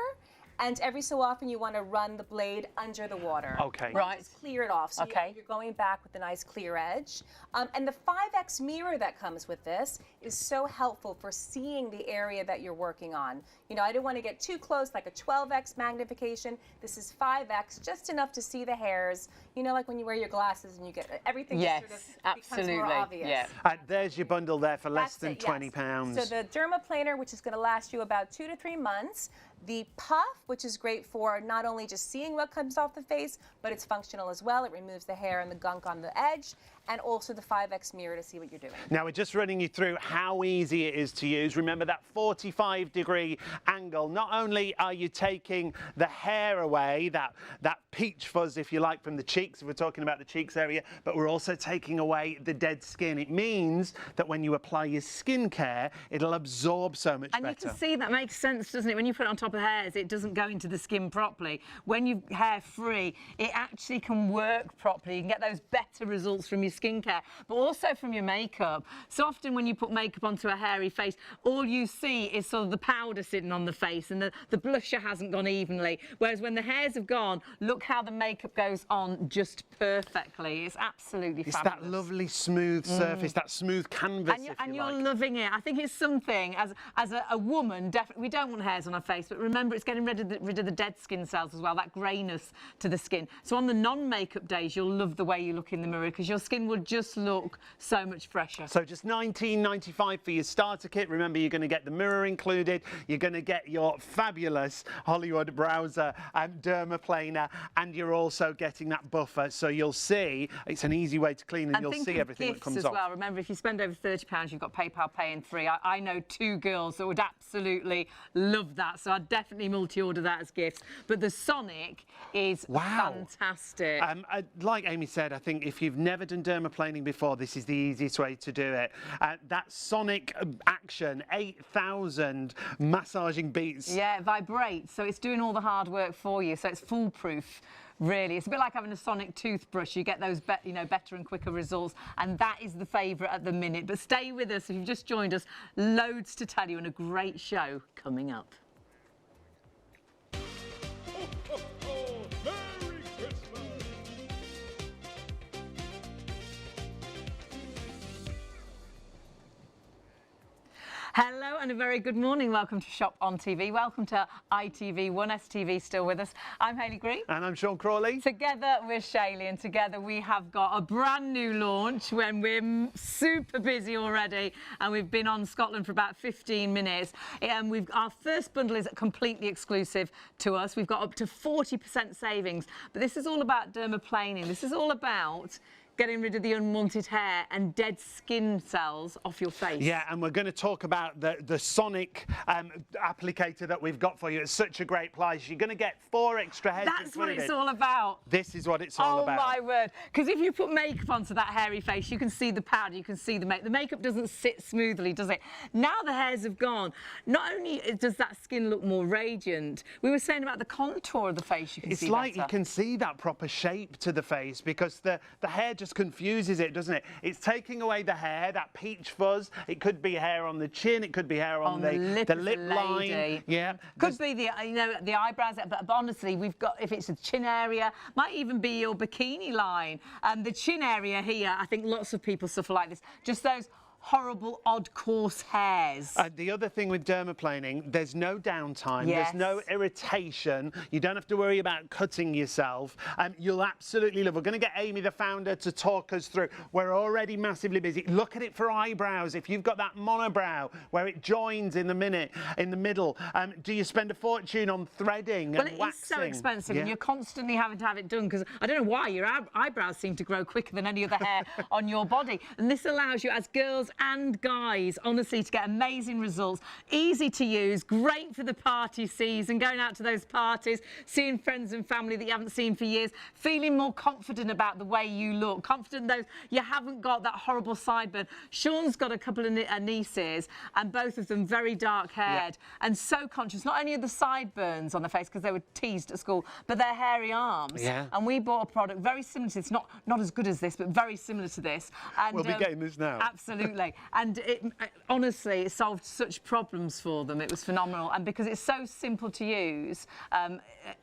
Speaker 1: and every so often you want to run the blade under the water.
Speaker 3: Okay.
Speaker 2: Right.
Speaker 1: Just clear it off. So you're going back with a nice clear edge. And the 5X mirror that comes with this is so helpful for seeing the area that you're working on. You know, I didn't want to get too close, like a 12X magnification. This is 5X, just enough to see the hairs. You know, like when you wear your glasses and you get everything sort of becomes more obvious.
Speaker 2: Yeah.
Speaker 3: There's your bundle there for less than
Speaker 1: That's it,
Speaker 3: £20.
Speaker 1: So the dermaplaner, which is going to last you about 2 to 3 months. The puff, which is great for not only just seeing what comes off the face, but it's functional as well. It removes the hair and the gunk on the edge, and also the 5X mirror to see what you're doing.
Speaker 3: Now we're just running you through how easy it is to use. Remember that 45-degree angle. Not only are you taking the hair away, that peach fuzz, if you like, from the cheeks, if we're talking about the cheeks area, but we're also taking away the dead skin. It means that when you apply your skincare, it'll absorb so much better.
Speaker 2: And you can see that makes sense, doesn't it? When you put it on top of hairs, it doesn't go into the skin properly. When you're hair free, it actually can work properly. You can get those better results from your skincare, but also from your makeup. So often when you put makeup onto a hairy face, all you see is sort of the powder sitting on the face, and the blusher hasn't gone evenly. Whereas when the hairs have gone, look how the makeup goes on just perfectly. It's absolutely fabulous.
Speaker 3: It's that lovely smooth surface, that smooth canvas,
Speaker 2: and you're loving it. I think it's something, as a woman, definitely, we don't want hairs on our face, but remember, it's getting rid of the dead skin cells as well, that greyness to the skin. So on the non-makeup days, you'll love the way you look in the mirror because your skin will just look so much fresher.
Speaker 3: So just $19.95 for your starter kit. Remember, you're going to get the mirror included. You're going to get your fabulous Hollywood browser and dermaplaner, and you're also getting that buffer. So you'll see it's an easy way to clean, and you'll see everything that comes
Speaker 2: as
Speaker 3: off.
Speaker 2: Well. Remember, if you spend over £30, you've got PayPal Pay in 3. I know 2 girls that would absolutely love that. So I'd definitely multi-order that as gifts. But the Sonic is fantastic.
Speaker 3: Like Amy said, I think if you've never done dermaplaning before, this is the easiest way to do it. That Sonic action, 8,000 massaging beats.
Speaker 2: Yeah, it vibrates, so it's doing all the hard work for you. So it's foolproof. Really, it's a bit like having a Sonic toothbrush. You get those better and quicker results, and that is the favourite at the minute. But stay with us if you've just joined us. Loads to tell you and a great show coming up.
Speaker 4: Merry Christmas!
Speaker 2: Hello and a very good morning. Welcome to Shop on TV. Welcome to ITV1 STV, still with us. I'm Hayley Green.
Speaker 3: And I'm Sean Crawley.
Speaker 2: Together we're Shaylee, and together we have got a brand new launch when we're super busy already, and we've been on Scotland for about 15 minutes. And our first bundle is completely exclusive to us. We've got up to 40% savings, but this is all about dermaplaning. This is all about getting rid of the unwanted hair and dead skin cells off your face.
Speaker 3: Yeah, and we're going to talk about the Sonic applicator that we've got for you. It's such a great price. You're going to get 4 extra heads
Speaker 2: That's
Speaker 3: included.
Speaker 2: what it's all about.
Speaker 3: This is what it's all about.
Speaker 2: Oh my word. Because if you put makeup onto that hairy face, you can see the powder, you can see the makeup. The makeup doesn't sit smoothly, does it? Now the hairs have gone, not only does that skin look more radiant, we were saying about the contour of the face, you can see
Speaker 3: It's like
Speaker 2: better.
Speaker 3: you can see that proper shape to the face because the hair just confuses it, doesn't it? It's taking away the hair, that peach fuzz. It could be hair on the chin, it could be hair on the lip line. Yeah.
Speaker 2: Could be the the eyebrows, but honestly, we've got, if it's the chin area, might even be your bikini line. The chin area here, I think lots of people suffer like this. Just those horrible, odd, coarse hairs.
Speaker 3: The other thing with dermaplaning, there's no downtime,
Speaker 2: Yes.
Speaker 3: there's no irritation, you don't have to worry about cutting yourself. You'll absolutely love. We're going to get Amy, the founder, to talk us through. We're already massively busy. Look at it for eyebrows. If you've got that monobrow where it joins in the middle, do you spend a fortune on threading and waxing?
Speaker 2: Well, it is so expensive, and you're constantly having to have it done, because I don't know why your eyebrows seem to grow quicker than any other hair on your body. And this allows you, as girls and guys, honestly, to get amazing results. Easy to use, great for the party season, going out to those parties, seeing friends and family that you haven't seen for years, feeling more confident about the way you look, confident that you haven't got that horrible sideburn. Sean's got a couple of nieces, and both of them very dark-haired, and so conscious, not only of the sideburns on their face, because they were teased at school, but their hairy arms.
Speaker 3: Yeah.
Speaker 2: And we bought a product very similar to this, not as good as this, but very similar to this. And,
Speaker 3: we'll be getting this now.
Speaker 2: Absolutely. And honestly, it solved such problems for them. It was phenomenal. And because it's so simple to use,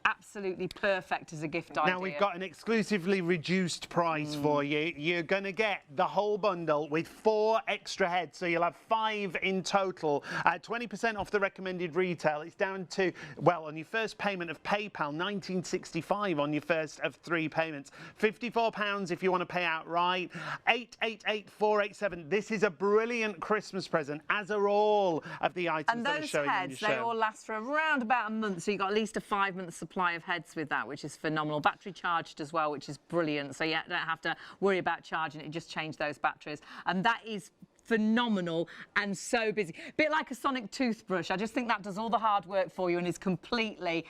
Speaker 2: absolutely perfect as a gift idea.
Speaker 3: Now, we've got an exclusively reduced price for you. You're going to get the whole bundle with 4 extra heads, so you'll have 5 in total. 20% off the recommended retail. It's down to, well, on your first payment of PayPal, $19.65 on your first of 3 payments. £54 if you want to pay outright. 888-487. This is a brilliant Christmas present, as are all of the items that we're showing you in the show.
Speaker 2: They all last for around about a month, so you've got at least a 5-month supply of heads with that, which is phenomenal. Battery charged as well, which is brilliant, so you don't have to worry about charging it, just change those batteries. And that is phenomenal and so busy. A bit like a sonic toothbrush. I just think that does all the hard work for you and is completely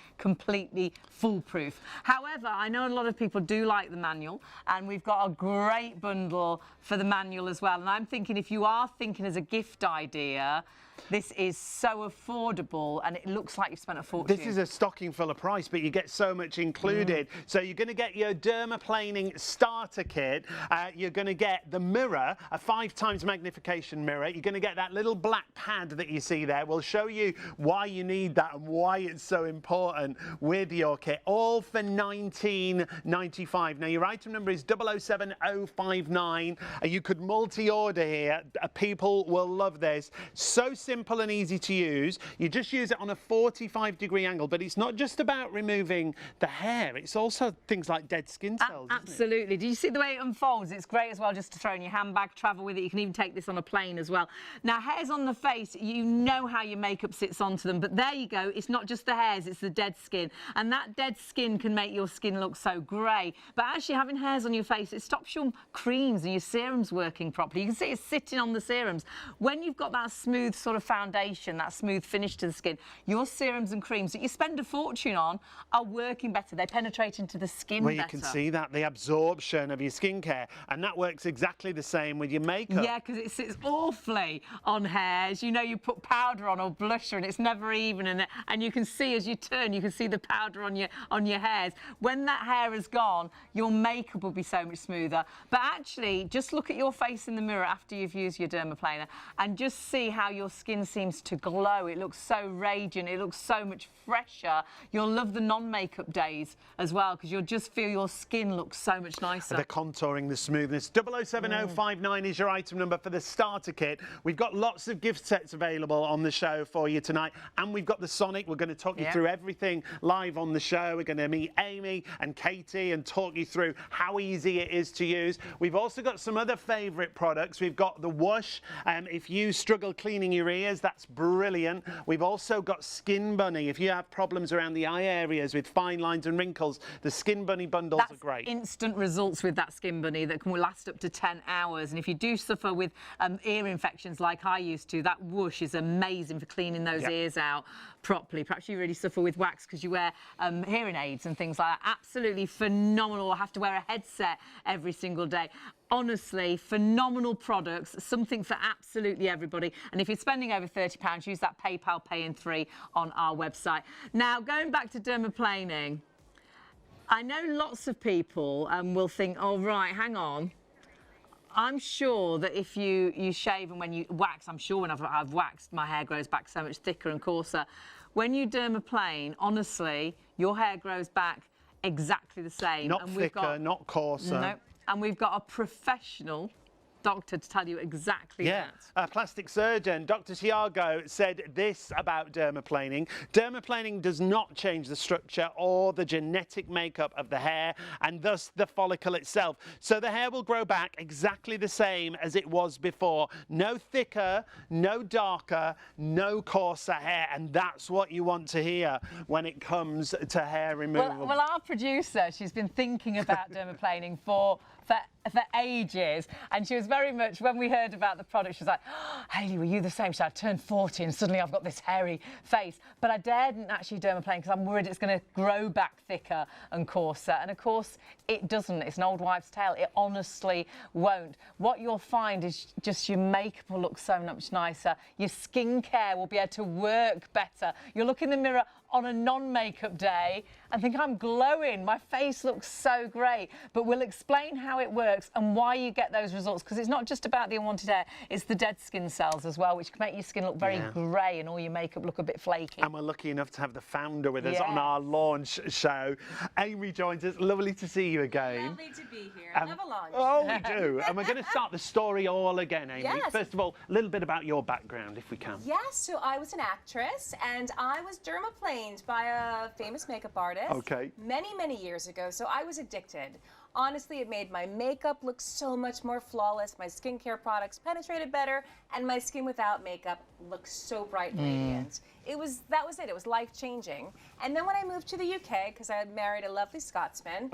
Speaker 2: foolproof. However, I know a lot of people do like the manual, and we've got a great bundle for the manual as well. And I'm thinking, if you are thinking as a gift idea, this is so affordable, and it looks like you've spent a fortune.
Speaker 3: This is a stocking full of price, but you get so much included. So you're going to get your dermaplaning starter kit. You're going to get the mirror, a 5x magnification mirror. You're going to get that little black pad that you see there. We'll show you why you need that and why it's so important with your kit. All for $19.95. Now, your item number is 007059. You could multi-order here. People will love this. So simple and easy to use. You just use it on a 45-degree angle, but it's not just about removing the hair. It's also things like dead skin cells.
Speaker 2: Absolutely. Do you see the way it unfolds? It's great as well just to throw in your handbag, travel with it. You can even take this on a plane as well. Now, hairs on the face, you know how your makeup sits onto them, but there you go. It's not just the hairs, it's the dead skin. And that dead skin can make your skin look so grey. But actually having hairs on your face, it stops your creams and your serums working properly. You can see it sitting on the serums. When you've got that smooth sort of foundation, that smooth finish to the skin, your serums and creams that you spend a fortune on are working better. They penetrate into the skin better.
Speaker 3: You can see that, the absorption of your skincare, and that works exactly the same with your makeup.
Speaker 2: Yeah, because it sits awfully on hairs. You know, you put powder on or blusher and it's never even, and you can see as you turn, you can see the powder on your hairs. When that hair is gone, your makeup will be so much smoother. But actually, just look at your face in the mirror after you've used your dermaplaner and just see how your skin seems to glow. It looks so radiant. It looks so much fresher. You'll love the non-makeup days as well, because you'll just feel your skin looks so much nicer.
Speaker 3: The contouring, the smoothness. 007059 is your item number for the starter kit. We've got lots of gift sets available on the show for you tonight, and we've got the Sonic. We're going to talk you through everything live on the show. We're going to meet Amy and Katie and talk you through how easy it is to use. We've also got some other favourite products. We've got the Whoosh. If you struggle cleaning your ears, that's brilliant. We've also got Skin Bunny. If you have problems around the eye areas with fine lines and wrinkles, the Skin Bunny bundles are great.
Speaker 2: Instant results with that Skin Bunny that can last up to 10 hours. And if you do suffer with ear infections like I used to, that Whoosh is amazing for cleaning those ears out properly. Perhaps you really suffer with wax because you wear hearing aids and things like that. Absolutely phenomenal. I have to wear a headset every single day. Honestly, phenomenal products, something for absolutely everybody. And if you're spending over £30, use that PayPal Pay in 3 on our website. Now, going back to dermaplaning, I know lots of people will think, oh, right, hang on. I'm sure that if you shave and when you wax, I'm sure when I've waxed, my hair grows back so much thicker and coarser. When you dermaplane, honestly, your hair grows back exactly the same.
Speaker 3: Not thicker, not coarser.
Speaker 2: No, and we've got a professional doctor to tell you exactly that.
Speaker 3: A plastic surgeon, Dr. Tiago, said this about dermaplaning. Dermaplaning does not change the structure or the genetic makeup of the hair and thus the follicle itself. So the hair will grow back exactly the same as it was before. No thicker, no darker, no coarser hair. And that's what you want to hear when it comes to hair removal.
Speaker 2: Well, our producer, she's been thinking about dermaplaning for ages, and she was very much, when we heard about the product, she was like, oh, Hayley, were you the same? She said, I turned 40 and suddenly I've got this hairy face. But I daredn't actually dermaplane because I'm worried it's going to grow back thicker and coarser. And of course, it doesn't. It's an old wives' tale. It honestly won't. What you'll find is just your makeup will look so much nicer. Your skincare will be able to work better. You'll look in the mirror on a non-makeup day and think, I'm glowing, my face looks so great. But we'll explain how it works and why you get those results, because it's not just about the unwanted hair, it's the dead skin cells as well, which can make your skin look very grey and all your makeup look a bit flaky.
Speaker 3: And we're lucky enough to have the founder with us on our launch show. Amy joins us. Lovely to see you again.
Speaker 1: Lovely to be here. I love a launch.
Speaker 3: Oh, we do. And we're going to start the story all again, Amy.
Speaker 1: Yes.
Speaker 3: First of all, a little bit about your background, if we can.
Speaker 1: Yes, so I was an actress, and I was dermaplaned by a famous makeup artist many years ago, so I was addicted. Honestly, it made my makeup look so much more flawless, my skincare products penetrated better, and my skin without makeup looked so bright and radiant. That was it. It was life-changing. And then when I moved to the UK, because I had married a lovely Scotsman,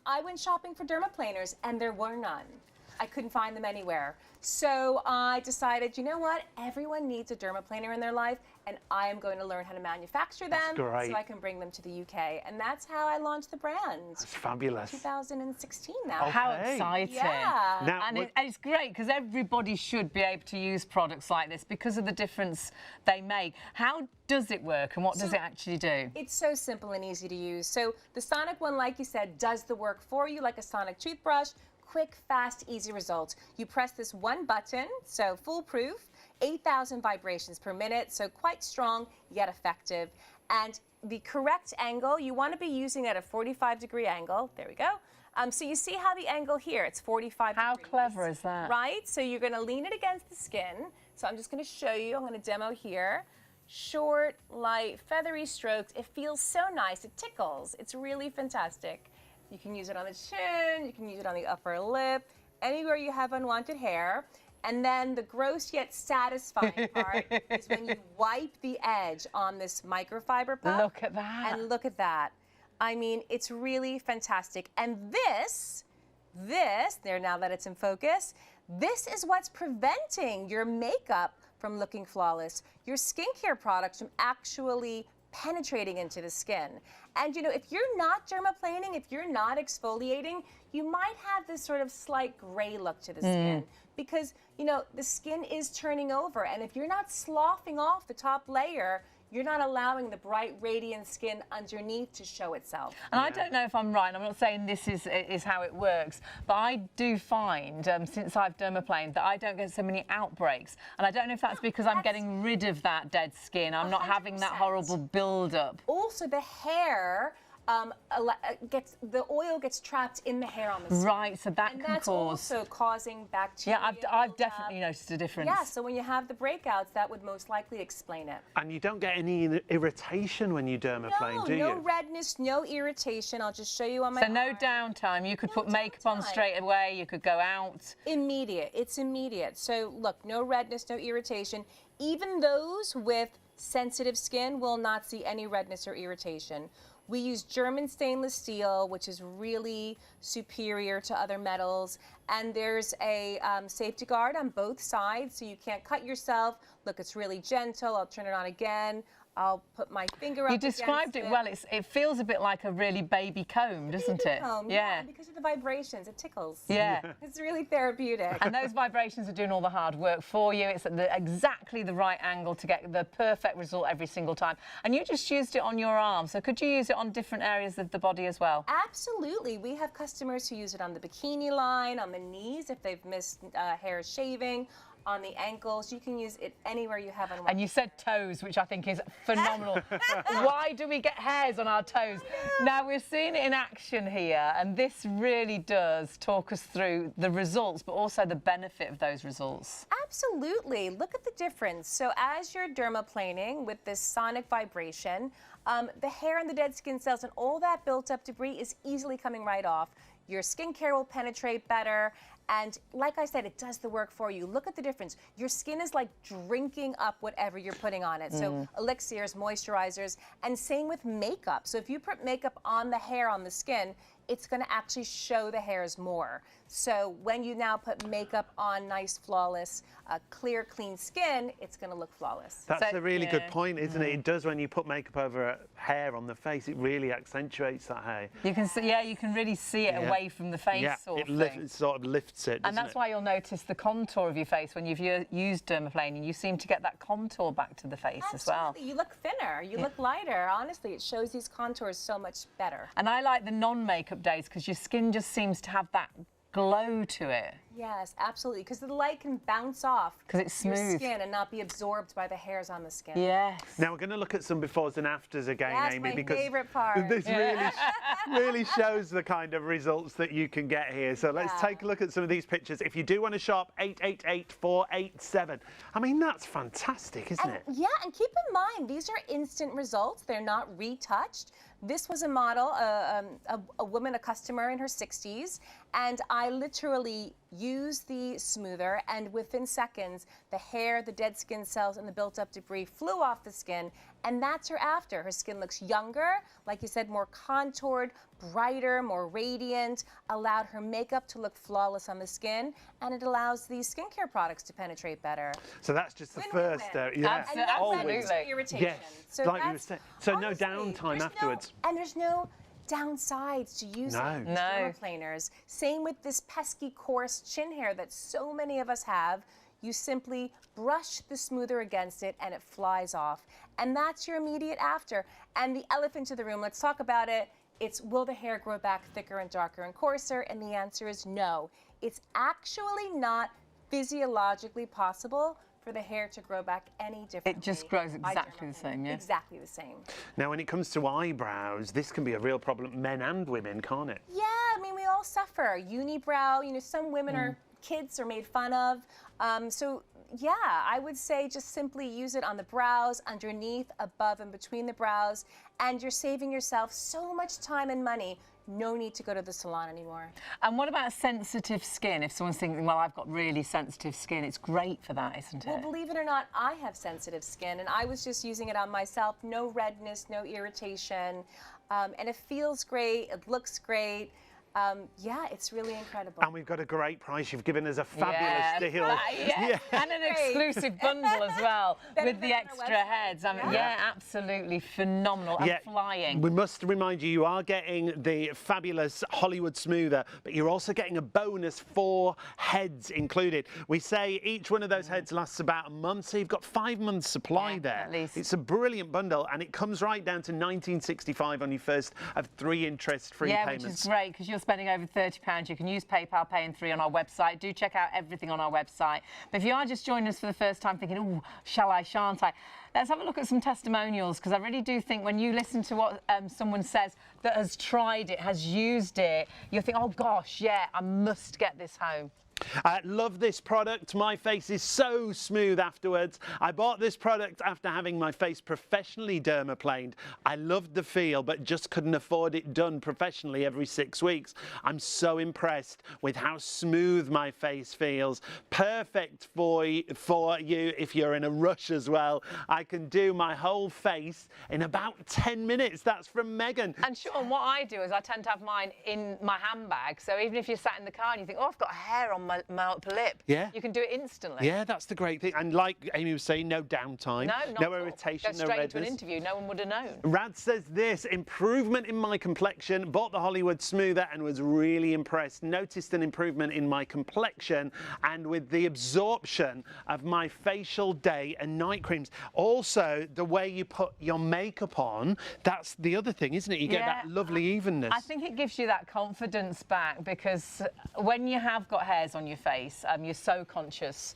Speaker 1: I went shopping for dermaplaners, and there were none. I couldn't find them anywhere. So I decided, you know what? Everyone needs a dermaplaner in their life, and I am going to learn how to manufacture them so I can bring them to the UK. And that's how I launched the brand.
Speaker 3: That's fabulous.
Speaker 1: 2016 now.
Speaker 2: How exciting.
Speaker 1: Yeah.
Speaker 3: Now,
Speaker 2: and it's great because everybody should be able to use products like this because of the difference they make. How does it work and what does it actually do?
Speaker 1: It's so simple and easy to use. So the Sonic one, like you said, does the work for you like a sonic toothbrush. Quick, fast, easy results. You press this one button, so foolproof, 8,000 vibrations per minute, so quite strong yet effective. And the correct angle, you want to be using at a 45-degree angle. There we go. So you see how the angle here, it's 45
Speaker 2: How
Speaker 1: degrees.
Speaker 2: clever is that?
Speaker 1: Right? So you're going to lean it against the skin. So I'm just going to show you. I'm going to demo here. Short, light, feathery strokes. It feels so nice. It tickles. It's really fantastic. You can use it on the chin, you can use it on the upper lip, anywhere you have unwanted hair. And then the gross yet satisfying part is when you wipe the edge on this microfiber puff.
Speaker 2: Look at that.
Speaker 1: And look at that. I mean, it's really fantastic. And this, there, now that it's in focus, this is what's preventing your makeup from looking flawless, your skincare products from actually penetrating into the skin. And you know, if you're not dermaplaning, if you're not exfoliating, you might have this sort of slight gray look to the skin because, you know, the skin is turning over. And if you're not sloughing off the top layer, you're not allowing the bright, radiant skin underneath to show itself.
Speaker 2: And I don't know if I'm right, I'm not saying this is how it works, but I do find, since I've dermaplaned, that I don't get so many outbreaks. And I don't know if that's because I'm getting rid of that dead skin. I'm not having that horrible build-up.
Speaker 1: Also, the hair, the oil gets trapped in the hair on the skin.
Speaker 2: Right, so that
Speaker 1: and
Speaker 2: can
Speaker 1: that's
Speaker 2: cause...
Speaker 1: also causing bacteria.
Speaker 2: Yeah, I've definitely noticed a difference.
Speaker 1: Yeah, so when you have the breakouts, that would most likely explain it.
Speaker 3: And you don't get any irritation when you dermaplane, do you?
Speaker 1: No redness, no irritation. I'll just show you on my
Speaker 2: So no downtime. You could put makeup on straight away. You could go out.
Speaker 1: Immediate. It's immediate. So look, no redness, no irritation. Even those with sensitive skin will not see any redness or irritation. We use German stainless steel, which is really superior to other metals. And there's a safety guard on both sides, so you can't cut yourself. Look, it's really gentle. I'll turn it on again. I'll put my finger up
Speaker 2: You described it well. It feels a bit like a really baby comb, doesn't it?
Speaker 1: Comb, yeah, because of the vibrations, it tickles.
Speaker 2: Yeah.
Speaker 1: It's really therapeutic.
Speaker 2: And those vibrations are doing all the hard work for you. It's at exactly the right angle to get the perfect result every single time. And you just used it on your arm, so could you use it on different areas of the body as well?
Speaker 1: Absolutely. We have customers who use it on the bikini line, on the knees if they've missed hair shaving, on the ankles. You can use it anywhere you have on one.
Speaker 2: And you said toes, which I think is phenomenal. Why do we get hairs on our toes? Now, we're seeing it in action here, and this really does talk us through the results, but also the benefit of those results.
Speaker 1: Absolutely. Look at the difference. So as you're dermaplaning with this sonic vibration, the hair and the dead skin cells and all that built up debris is easily coming right off. Your skincare will penetrate better. And like I said, it does the work for you. Look at the difference. Your skin is like drinking up whatever you're putting on it. So elixirs, moisturizers, and same with makeup. So if you put makeup on the hair, on the skin, it's going to actually show the hairs more. So when you now put makeup on nice, flawless, clear, clean skin, it's going to look flawless.
Speaker 3: That's a really good point, isn't it? It does when you put makeup over hair on the face. It really accentuates that hair.
Speaker 2: You can see, you can really see it away from the face.
Speaker 3: Yeah, it sort of lifts it,
Speaker 2: and that's why you'll notice the contour of your face when you've used dermaplaning. You seem to get that contour back to the face as well.
Speaker 1: You look thinner. You look lighter. Honestly, it shows these contours so much better.
Speaker 2: And I like the non-makeup days because your skin just seems to have that glow to it.
Speaker 1: Yes, absolutely, because the light can bounce off
Speaker 2: it's smooth.
Speaker 1: your skin and not be absorbed by the hairs on the skin.
Speaker 2: Yes.
Speaker 3: Now we're going to look at some befores and afters again,
Speaker 1: That's
Speaker 3: Amy,
Speaker 1: my
Speaker 3: because
Speaker 1: favorite part.
Speaker 3: this really shows the kind of results that you can get here. So let's take a look at some of these pictures. If you do want to shop, 888-487. I mean, that's fantastic, isn't it?
Speaker 1: Yeah, and keep in mind, these are instant results. They're not retouched. This was a model, a woman, a customer in her 60s, and I literally used the smoother, and within seconds, the hair, the dead skin cells, and the built-up debris flew off the skin, and that's her after. Her skin looks younger, like you said, more contoured, brighter, more radiant, allowed her makeup to look flawless on the skin, and it allows these skincare products to penetrate better.
Speaker 3: So that's just the first area. Yeah,
Speaker 1: and
Speaker 2: always.
Speaker 1: Irritation.
Speaker 3: Yes,
Speaker 1: so
Speaker 3: like you were saying. So
Speaker 1: honestly,
Speaker 3: no downtime afterwards.
Speaker 1: And there's no downsides to using dermaplaners. Same with this pesky coarse chin hair that so many of us have. You simply brush the smoother against it and it flies off. And that's your immediate after. And the elephant in the room, let's talk about it. It's, will the hair grow back thicker and darker and coarser? And the answer is no. It's actually not physiologically possible for the hair to grow back any differently.
Speaker 2: It just grows exactly the same, yeah?
Speaker 1: Exactly the same.
Speaker 3: Now, when it comes to eyebrows, this can be a real problem, men and women, can't it?
Speaker 1: Yeah, I mean, we all suffer. Unibrow, you know, some women are kids are made fun of. So yeah, I would say just simply use it on the brows, underneath, above, and between the brows, and you're saving yourself so much time and money. No need to go to the salon anymore.
Speaker 2: And what about sensitive skin? If someone's thinking, well, I've got really sensitive skin, it's great for that, isn't it?
Speaker 1: Well, believe it or not, I have sensitive skin, and I was just using it on myself. No redness, no irritation, and it feels great, it looks great. Yeah, it's really incredible.
Speaker 3: And we've got a great price. You've given us a fabulous deal.
Speaker 2: And an exclusive bundle as well with the extra heads. I mean, yeah, absolutely phenomenal and flying.
Speaker 3: We must remind you, you are getting the fabulous Hollywood Smoother, but you're also getting a bonus 4 heads included. We say each one of those heads lasts about a month, so you've got 5 months supply there.
Speaker 2: At least.
Speaker 3: It's a brilliant bundle, and it comes right down to $19.65 on your first of 3 interest-free payments.
Speaker 2: Which is great because you're spending over £30. You can use PayPal Pay in 3 on our website. Do check out everything on our website. But if you are just joining us for the first time thinking, oh, shall I, shan't I? Let's have a look at some testimonials, because I really do think when you listen to what someone says that has tried it, has used it, you'll think, oh gosh, yeah, I must get this home.
Speaker 3: I love this product. My face is so smooth afterwards. I bought this product after having my face professionally dermaplaned. I loved the feel, but just couldn't afford it done professionally every 6 weeks. I'm so impressed with how smooth my face feels. Perfect for you if you're in a rush as well. I can do my whole face in about 10 minutes. That's from Megan.
Speaker 2: And Sean, what I do is I tend to have mine in my handbag. So even if you're sat in the car and you think, oh, I've got hair on my my upper lip.
Speaker 3: Yeah.
Speaker 2: You can do it instantly.
Speaker 3: Yeah, that's the great thing. And like Amy was saying, no downtime, no irritation,
Speaker 2: Go
Speaker 3: no
Speaker 2: straight
Speaker 3: redness.
Speaker 2: into an interview, no one would have known.
Speaker 3: Rad says this, improvement in my complexion, bought the Hollywood Smoother and was really impressed. Noticed an improvement in my complexion and with the absorption of my facial day and night creams. Also, the way you put your makeup on, that's the other thing, isn't it? You get that lovely evenness.
Speaker 2: I think it gives you that confidence back, because when you have got hairs on your face, you're so conscious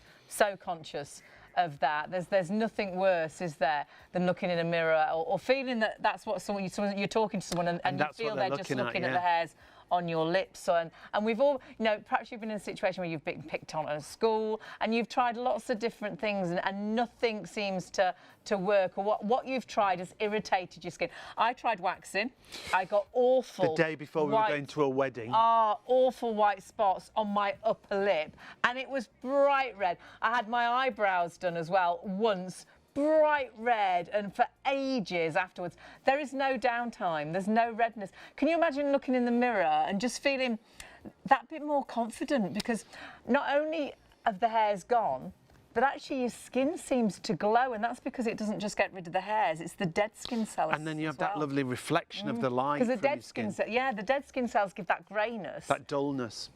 Speaker 2: of that. There's nothing worse, is there, than looking in a mirror or feeling that that's what you're talking to someone and you feel they're just looking at the hairs on your lips. And we've all, you know, perhaps you've been in a situation where you've been picked on at school and you've tried lots of different things and nothing seems to work, or what you've tried has irritated your skin. I tried waxing. I got awful
Speaker 3: the day before we were going to a wedding.
Speaker 2: Awful white spots on my upper lip, and it was bright red. I had my eyebrows done as well once, bright red, and for ages afterwards. There is no downtime, there's no redness. Can you imagine looking in the mirror and just feeling that bit more confident, because not only have the hairs gone, but actually your skin seems to glow, and that's because it doesn't just get rid of the hairs, it's the dead skin cells.
Speaker 3: And then you have that lovely reflection of the light from
Speaker 2: the dead
Speaker 3: your skin.
Speaker 2: the dead skin cells give that greyness.
Speaker 3: That dullness.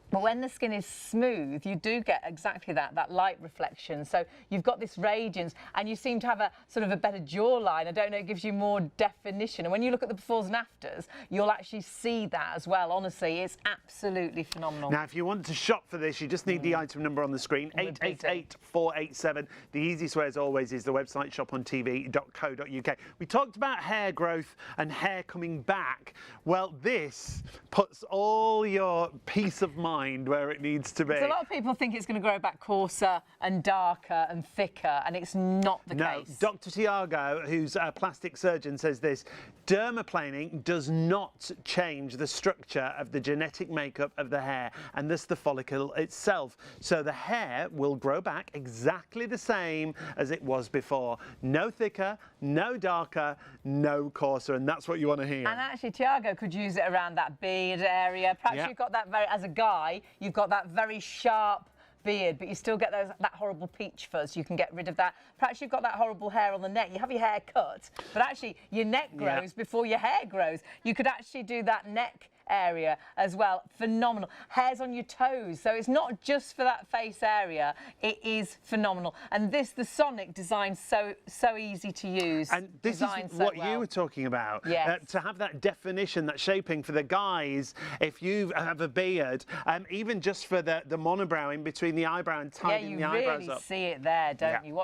Speaker 2: But when the skin is smooth, you do get exactly that light reflection. So you've got this radiance, and you seem to have a sort of a better jawline. I don't know, it gives you more definition. And when you look at the befores and afters, you'll actually see that as well. Honestly, it's absolutely phenomenal.
Speaker 3: Now, if you want to shop for this, you just need the item number on the screen, 888-487. The easiest way, as always, is the website, ShopOnTV.co.uk. We talked about hair growth and hair coming back. Well, this puts all your peace of mind where it needs to be.
Speaker 2: So a lot of people think it's going to grow back coarser and darker and thicker, and it's not the case.
Speaker 3: Dr. Tiago, who's a plastic surgeon, says this: dermaplaning does not change the structure of the genetic makeup of the hair and thus the follicle itself. So the hair will grow back exactly the same as it was before. No thicker, no darker, no coarser, and that's what you want to hear.
Speaker 2: And actually, Tiago could use it around that beard area. Perhaps you've got that as a guy, you've got that very sharp beard, but you still get that horrible peach fuzz. You can get rid of that. Perhaps you've got that horrible hair on the neck. You have your hair cut, but actually your neck grows before your hair grows. You could actually do that neck area as well. Phenomenal. Hairs on your toes, so it's not just for that face area, it is phenomenal. And the Sonic designed so easy to use,
Speaker 3: and this is what you were talking about. To have that definition, that shaping for the guys, if you have a beard, even just for the monobrow in between the eyebrow and tidying the eyebrows up.
Speaker 2: You really see it there, don't you?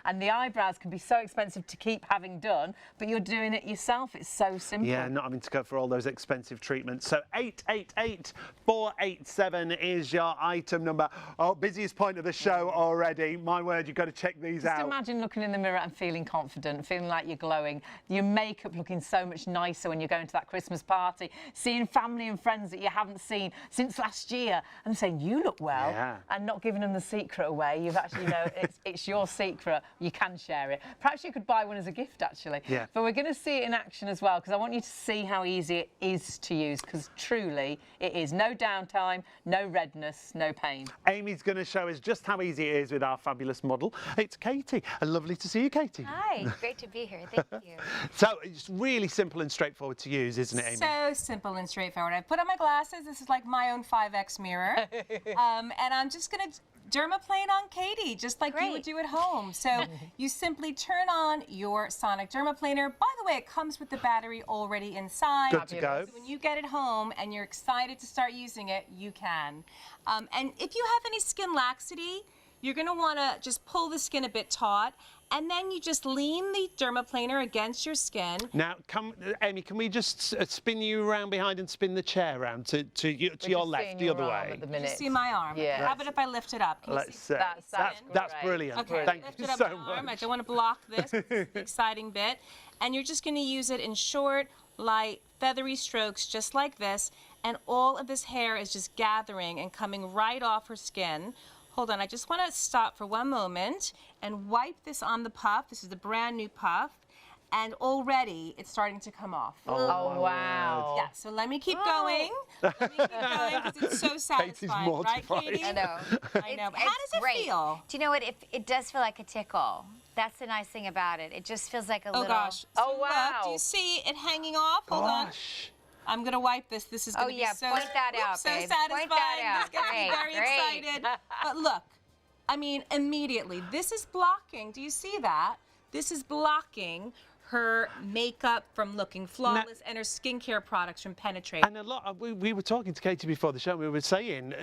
Speaker 2: And the eyebrows can be so expensive to keep having done, but you're doing it yourself. It's so simple.
Speaker 3: Yeah, not having to go for all those expensive treatments. So 888-487 is your item number. Oh, busiest point of the show already. My word, you've got to check these out.
Speaker 2: Just imagine looking in the mirror and feeling confident, feeling like you're glowing. Your makeup looking so much nicer when you're going to that Christmas party, seeing family and friends that you haven't seen since last year and saying, you look well, and not giving them the secret away. You've actually, it's your secret. You can share it. Perhaps you could buy one as a gift, actually.
Speaker 3: Yeah.
Speaker 2: But we're going to see it in action as well, because I want you to see how easy it is to use, because truly it is. No downtime, no redness, no pain.
Speaker 3: Amy's going to show us just how easy it is with our fabulous model. It's Katie. Lovely to see you, Katie.
Speaker 4: Hi, great to be here. Thank you.
Speaker 3: So it's really simple and straightforward to use, isn't it, Amy?
Speaker 1: So simple and straightforward. I put on my glasses. This is like my own 5X mirror. And I'm just going to dermaplane on Katie, just like you would do at home. So you simply turn on your Sonic dermaplaner. By the way, it comes with the battery already inside.
Speaker 3: Good to go.
Speaker 1: So when you get it home and you're excited to start using it, you can. And if you have any skin laxity, you're going to want to just pull the skin a bit taut, and then you just lean the dermaplaner against your skin.
Speaker 3: Now, Amy, can we just spin you around behind and spin the chair around to your left, the other way?
Speaker 1: You see my arm.
Speaker 2: Yeah.
Speaker 1: How about if I lift it up? Can you see?
Speaker 3: That's brilliant.
Speaker 1: Okay,
Speaker 3: Thank
Speaker 1: lift
Speaker 3: you
Speaker 1: it up
Speaker 3: so
Speaker 1: my arm.
Speaker 3: much.
Speaker 1: I don't want to block this. It's the exciting bit. And you're just going to use it in short, light, feathery strokes, just like this. And all of this hair is just gathering and coming right off her skin. Hold on, I just want to stop for one moment and wipe this on the puff. This is the brand new puff. and already it's starting to come off.
Speaker 2: Oh, wow.
Speaker 1: Yeah, so let me keep going. Let me keep going because it's so satisfying, right,
Speaker 3: mortified.
Speaker 1: Katie?
Speaker 4: I know.
Speaker 1: I know. But how does it feel?
Speaker 4: Do you know what? It does feel like a tickle. That's the nice thing about it. It just feels like a
Speaker 1: Oh
Speaker 4: little.
Speaker 1: gosh. So
Speaker 2: Oh, wow.
Speaker 1: Look, do you see it hanging off? Hold on.
Speaker 3: Gosh.
Speaker 1: I'm gonna wipe this. This is gonna be so.
Speaker 4: Point that out,
Speaker 1: so
Speaker 4: babe.
Speaker 1: satisfying.
Speaker 4: Point that out.
Speaker 1: This gets me very excited. But look, I mean, immediately, this is blocking. Do you see that? This is blocking her makeup from looking flawless and her skincare products from penetrating.
Speaker 3: And a lot of, we were talking to Katie before the show, and we were saying,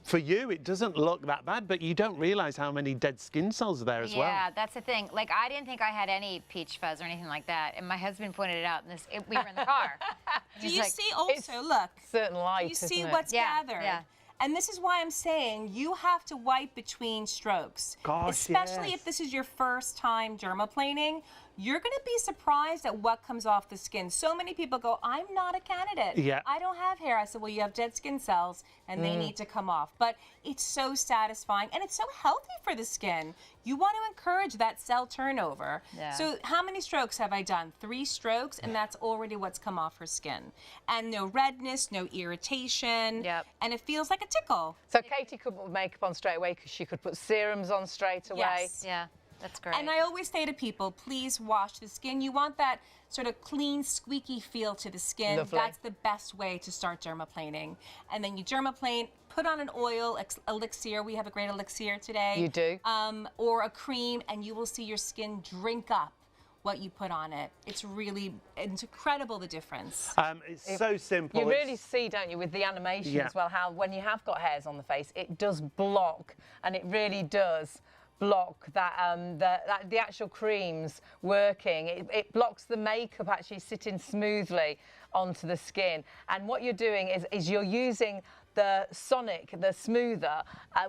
Speaker 3: for you, it doesn't look that bad, but you don't realise how many dead skin cells are there as well.
Speaker 4: Yeah, that's the thing. Like, I didn't think I had any peach fuzz or anything like that, and my husband pointed it out. We were in the car.
Speaker 1: Do you see also, look,
Speaker 2: Certain light,
Speaker 1: do you see
Speaker 2: isn't it?
Speaker 1: what's
Speaker 4: Yeah,
Speaker 1: gathered?
Speaker 4: yeah.
Speaker 1: And this is why I'm saying you have to wipe between strokes.
Speaker 3: Gosh,
Speaker 1: especially
Speaker 3: yes.
Speaker 1: if this is your first time dermaplaning. You're going to be surprised at what comes off the skin. So many people go, I'm not a candidate.
Speaker 3: Yeah.
Speaker 1: I don't have hair. I said, well, you have dead skin cells and they need to come off. But it's so satisfying and it's so healthy for the skin. You want to encourage that cell turnover.
Speaker 4: Yeah.
Speaker 1: So how many strokes have I done? 3 strokes, and that's already what's come off her skin. And no redness, no irritation.
Speaker 4: Yep.
Speaker 1: And it feels like a tickle.
Speaker 2: So Katie could put makeup on straight away because she could put serums on straight away.
Speaker 1: Yes.
Speaker 4: Yeah, that's great.
Speaker 1: And I always say to people, please wash the skin. You want that sort of clean, squeaky feel to the skin.
Speaker 2: Lovely.
Speaker 1: That's the best way to start dermaplaning. And then you dermaplane, put on an oil, elixir. We have a great elixir today.
Speaker 2: You do.
Speaker 1: Or a cream, and you will see your skin drink up what you put on it. It's incredible, the difference.
Speaker 3: It's so simple.
Speaker 2: You really see, don't you, with the animation
Speaker 3: Yeah.
Speaker 2: as well, how when you have got hairs on the face, it does block, and it really does block that the actual creams working. It blocks the makeup actually sitting smoothly onto the skin. And what you're doing is you're using the Sonic, the smoother,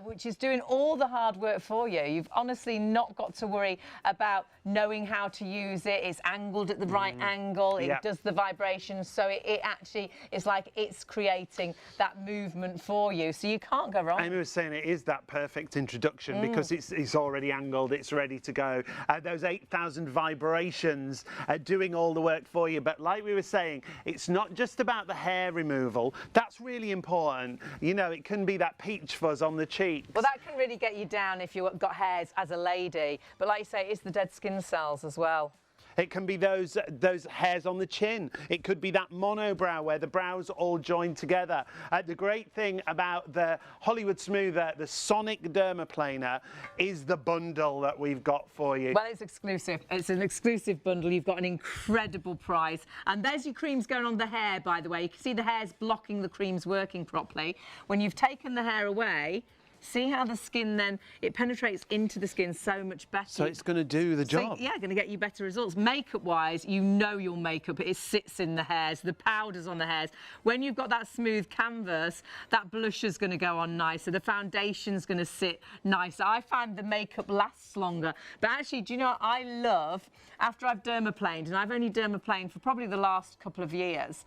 Speaker 2: which is doing all the hard work for you. You've honestly not got to worry about knowing how to use it. It's angled at the right angle. It does the vibrations. So it actually is like it's creating that movement for you. So you can't go wrong.
Speaker 3: Amy was saying it is that perfect introduction because it's already angled, it's ready to go. Those 8,000 vibrations are doing all the work for you. But like we were saying, it's not just about the hair removal. That's really important. You know, it can be that peach fuzz on the cheeks.
Speaker 2: Well, that can really get you down if you've got hairs as a lady. But like you say, it's the dead skin cells as well.
Speaker 3: It can be those hairs on the chin. It could be that monobrow where the brows all join together. The great thing about the Hollywood Smoother, the Sonic Dermaplaner, is the bundle that we've got for you.
Speaker 2: Well, it's exclusive. It's an exclusive bundle. You've got an incredible price. And there's your creams going on the hair, by the way. You can see the hair's blocking the creams working properly. When you've taken the hair away, see how the skin then, it penetrates into the skin so much better.
Speaker 3: So it's going to do the job.
Speaker 2: So, yeah, going to get you better results. Makeup-wise, you know your makeup, it sits in the hairs, the powder's on the hairs. When you've got that smooth canvas, that blusher's going to go on nicer, the foundation's going to sit nicer. I find the makeup lasts longer. But actually, do you know what I love? After I've dermaplaned, and I've only dermaplaned for probably the last couple of years,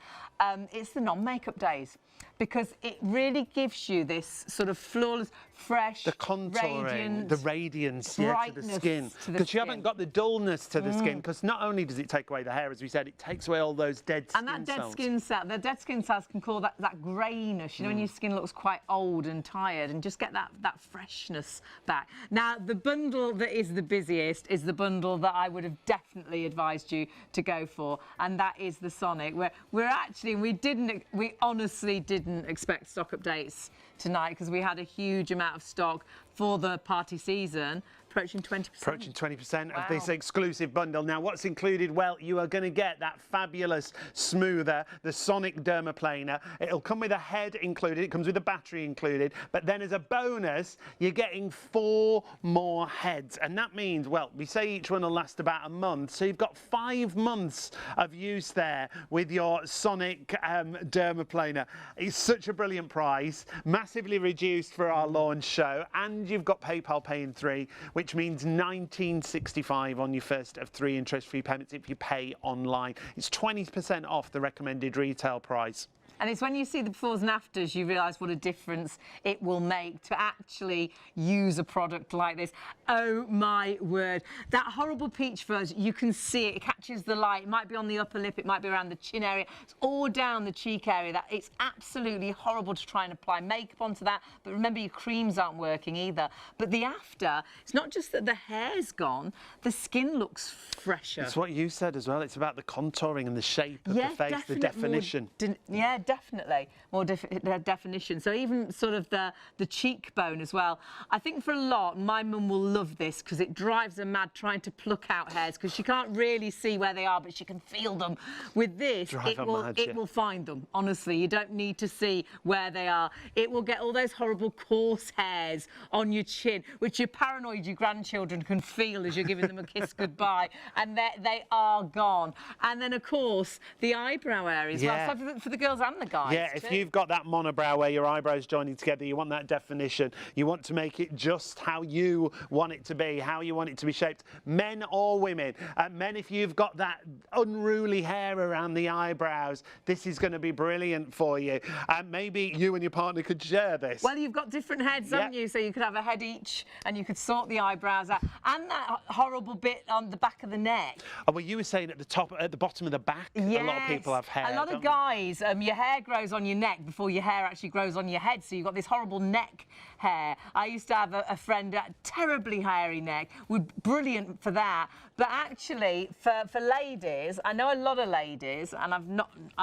Speaker 2: it's the non-makeup days. Because it really gives you this sort of flawless, fresh,
Speaker 3: the contouring,
Speaker 2: radiant,
Speaker 3: the radiance to the skin. Because you haven't got the dullness to the skin. Because not only does it take away the hair, as we said, it takes away all those dead skin cells.
Speaker 2: And that dead skin cell, the dead skin cells can cause that greyness, you know, when your skin looks quite old and tired, and just get that freshness back. Now, the bundle that is the busiest is the bundle that I would have definitely advised you to go for, and that is the Sonic. We honestly didn't expect stock updates tonight because we had a huge amount of stock for the party season, approaching 20%.
Speaker 3: Approaching 20% of this exclusive bundle. Now, what's included? Well, you are going to get that fabulous smoother, the Sonic Dermaplaner. It'll come with a head included. It comes with a battery included. But then as a bonus, you're getting 4 more heads. And that means, well, we say each one will last about a month. So you've got 5 months of use there with your Sonic Dermaplaner. It's such a brilliant price, massively reduced for our launch show. And you've got PayPal Pay in 3, which means $19.65 on your first of 3 interest-free payments if you pay online. It's 20% off the recommended retail price.
Speaker 2: And it's when you see the befores and afters, you realise what a difference it will make to actually use a product like this. Oh my word. That horrible peach fuzz, you can see it. It catches the light. It might be on the upper lip. It might be around the chin area. It's all down the cheek area. It's absolutely horrible to try and apply makeup onto that. But remember, your creams aren't working either. But the after, it's not just that the hair's gone, the skin looks fresher.
Speaker 3: It's what you said as well. It's about the contouring and the shape of the face, the definition.
Speaker 2: Yeah, definitely. More definition. So even sort of the cheekbone as well. I think for a lot, my mum will love this because it drives her mad trying to pluck out hairs because she can't really see where they are, but she can feel them. With this, it will find them. Honestly, you don't need to see where they are. It will get all those horrible coarse hairs on your chin, which you're paranoid your grandchildren can feel as you're giving them a kiss goodbye, and they are gone. And then, of course, the eyebrow area as well. So for the girls and the guys.
Speaker 3: Yeah, if you've got that monobrow where your eyebrows joining together, you want that definition. You want to make it just how you want it to be, how you want it to be shaped. Men or women. Men, if you've got that unruly hair around the eyebrows, this is going to be brilliant for you. Maybe you and your partner could share this.
Speaker 2: Well, you've got different heads, haven't you? So you could have a head each, and you could sort the eyebrows out, and that horrible bit on the back of the neck.
Speaker 3: Oh, well, you were saying at the bottom of the back,
Speaker 2: yes.
Speaker 3: A lot of people have hair.
Speaker 2: A lot of guys, your hair grows on your neck before your hair actually grows on your head, so you've got this horrible neck hair. I used to have a friend, a terribly hairy neck, brilliant for that. But actually, for ladies, I know a lot of ladies, and I've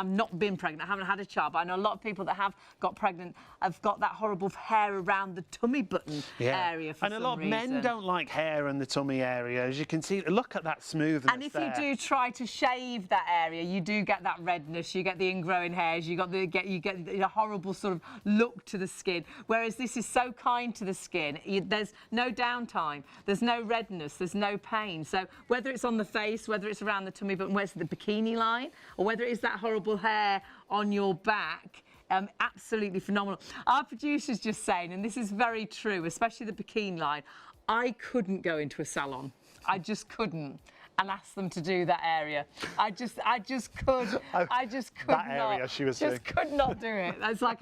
Speaker 2: not been pregnant, I haven't had a child, but I know a lot of people that have got pregnant have got that horrible hair around the tummy button area for some reason.
Speaker 3: And a lot of men don't like hair in the tummy area. As you can see, look at that smoothness.
Speaker 2: And if you do try to shave that area, you do get that redness, you get the ingrowing hairs, you get the horrible sort of look to the skin. Whereas this is so kind to the skin, there's no downtime, there's no redness, there's no pain. So whether it's on the face, whether it's around the tummy button, whether it's the bikini line, or whether it is that horrible hair on your back, absolutely phenomenal. Our producer's just saying, and this is very true, especially the bikini line, I couldn't go into a salon. I just couldn't. And ask them to do that area. I just could
Speaker 3: that
Speaker 2: not.
Speaker 3: Area, she was saying.
Speaker 2: Could not do it.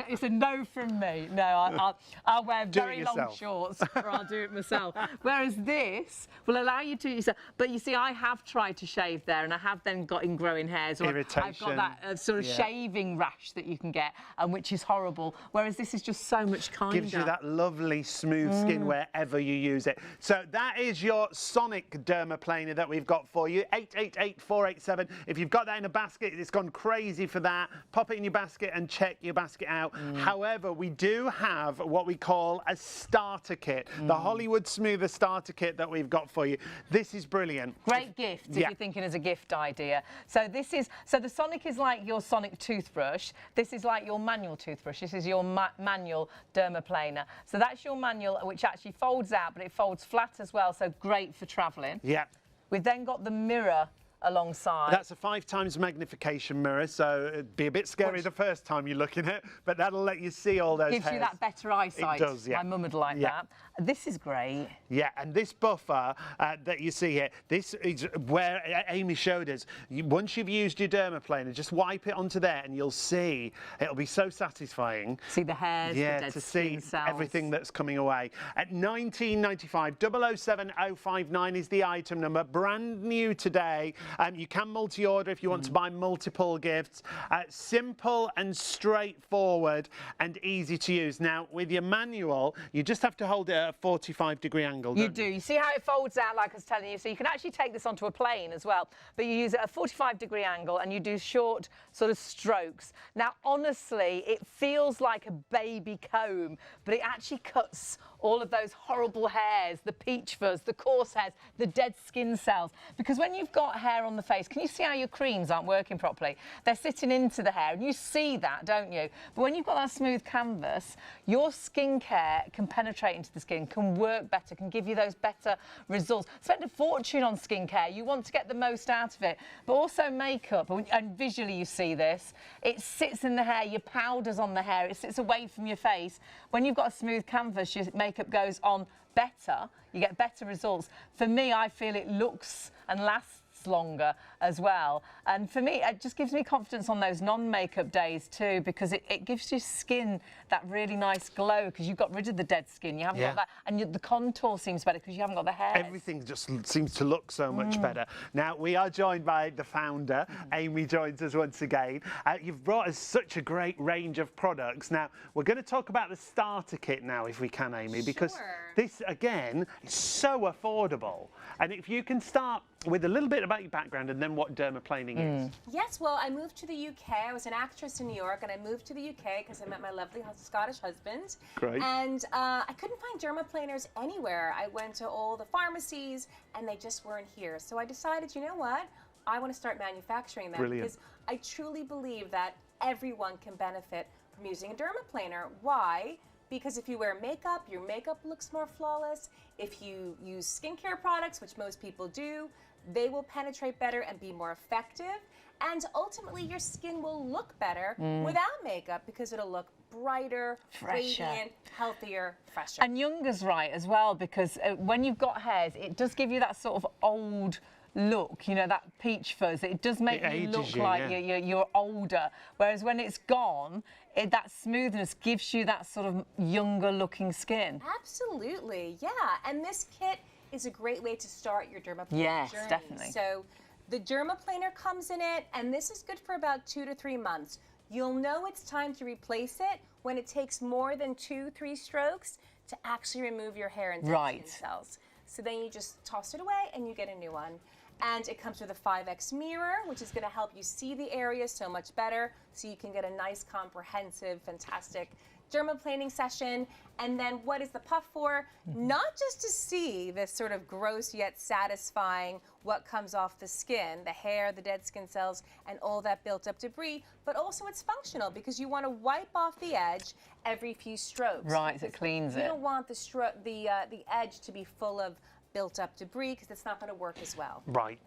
Speaker 2: It's a no from me. No, I'll wear very long shorts, or I'll do it myself. Whereas this will allow you to yourself. But you see, I have tried to shave there, and I have then got ingrowing hairs. Or
Speaker 3: irritation.
Speaker 2: I've got that sort of shaving rash that you can get, which is horrible. Whereas this is just so much kinder.
Speaker 3: Gives you that lovely smooth skin wherever you use it. So that is your Sonic dermaplaner that we've got for you. 888-487. If you've got that in a basket, it's gone crazy for that. Pop it in your basket and check your basket out. However, we do have what we call a starter kit, the Hollywood Smoother starter kit that we've got for you. This is brilliant.
Speaker 2: Great gift if you're thinking as a gift idea. So the Sonic is like your Sonic toothbrush. This is like your manual toothbrush. This is your manual dermaplaner. So that's your manual, which actually folds out, but it folds flat as well. So great for travelling.
Speaker 3: Yeah.
Speaker 2: We've then got the mirror alongside.
Speaker 3: That's a 5 times magnification mirror, so it'd be a bit scary the first time you look in it, but that'll let you see all those
Speaker 2: Gives
Speaker 3: hairs.
Speaker 2: you that better eyesight.
Speaker 3: It does, yeah.
Speaker 2: My mum would like that. This is great.
Speaker 3: Yeah, and this buffer that you see here, this is where Amy showed us. Once you've used your dermaplaner, just wipe it onto there and you'll see it'll be so satisfying.
Speaker 2: See the hairs, the dead
Speaker 3: to
Speaker 2: skin
Speaker 3: see
Speaker 2: cells.
Speaker 3: everything that's coming away. At £19.95, 007059 is the item number. Brand new today. You can multi-order if you want to buy multiple gifts. Simple and straightforward and easy to use. Now, with your manual, you just have to hold it at a 45-degree angle.
Speaker 2: You do. You see how it folds out, like I was telling you? So you can actually take this onto a plane as well, but you use it at a 45-degree angle and you do short sort of strokes. Now, honestly, it feels like a baby comb, but it actually cuts all of those horrible hairs, the peach fuzz, the coarse hairs, the dead skin cells. Because when you've got hair on the face, can you see how your creams aren't working properly? They're sitting into the hair, and you see that, don't you? But when you've got that smooth canvas, your skincare can penetrate into the skin, can work better, can give you those better results. Spend a fortune on skincare. You want to get the most out of it. But also makeup, and visually you see this. It sits in the hair, your powder's on the hair, it sits away from your face. When you've got a smooth canvas, your makeup goes on better, you get better results. For me, I feel it looks and lasts lasts longer as well. And for me, it just gives me confidence on those non-makeup days too, because it gives your skin that really nice glow, because you've got rid of the dead skin. You haven't got that, and the contour seems better because you haven't got the hair.
Speaker 3: Everything just seems to look so much better. Now, we are joined by the founder. Amy joins us once again. You've brought us such a great range of products. Now, we're going to talk about the starter kit now, if we can, Amy, because this, again, is so affordable. And if you can start with a little bit about your background and then what dermaplaning is.
Speaker 1: Yes, well, I moved to the UK. I was an actress in New York, and I moved to the UK because I met my lovely Scottish husband.
Speaker 3: Great.
Speaker 1: And I couldn't find dermaplaners anywhere. I went to all the pharmacies, and they just weren't here. So I decided, you know what? I want to start manufacturing them.
Speaker 3: Brilliant.
Speaker 1: Because I truly believe that everyone can benefit from using a dermaplaner. Why? Because if you wear makeup, your makeup looks more flawless. If you use skincare products, which most people do, they will penetrate better and be more effective. And ultimately, your skin will look better without makeup, because it'll look brighter,
Speaker 2: Fresher.
Speaker 1: radiant, healthier, fresher.
Speaker 2: And younger's right as well, because when you've got hairs, it does give you that sort of old look, you know, that peach fuzz. It does make you look like you're older. Whereas when it's gone, that smoothness gives you that sort of younger looking skin.
Speaker 1: Absolutely, yeah. And this kit is a great way to start your dermaplaner journey.
Speaker 2: Definitely.
Speaker 1: So the dermaplaner comes in it, and this is good for about 2 to 3 months. You'll know it's time to replace it when it takes more than 2-3 strokes to actually remove your hair and dead skin cells. So then you just toss it away and you get a new one. And it comes with a 5x mirror, which is going to help you see the area so much better, so you can get a nice, comprehensive, fantastic dermaplaning session. And then what is the puff for? Not just to see this sort of gross yet satisfying what comes off the skin, the hair, the dead skin cells, and all that built up debris, but also it's functional, because you want to wipe off the edge every few strokes.
Speaker 2: Right, so it cleans it.
Speaker 1: You don't want the edge to be full of built up debris, because it's not going to work as well.
Speaker 3: Right.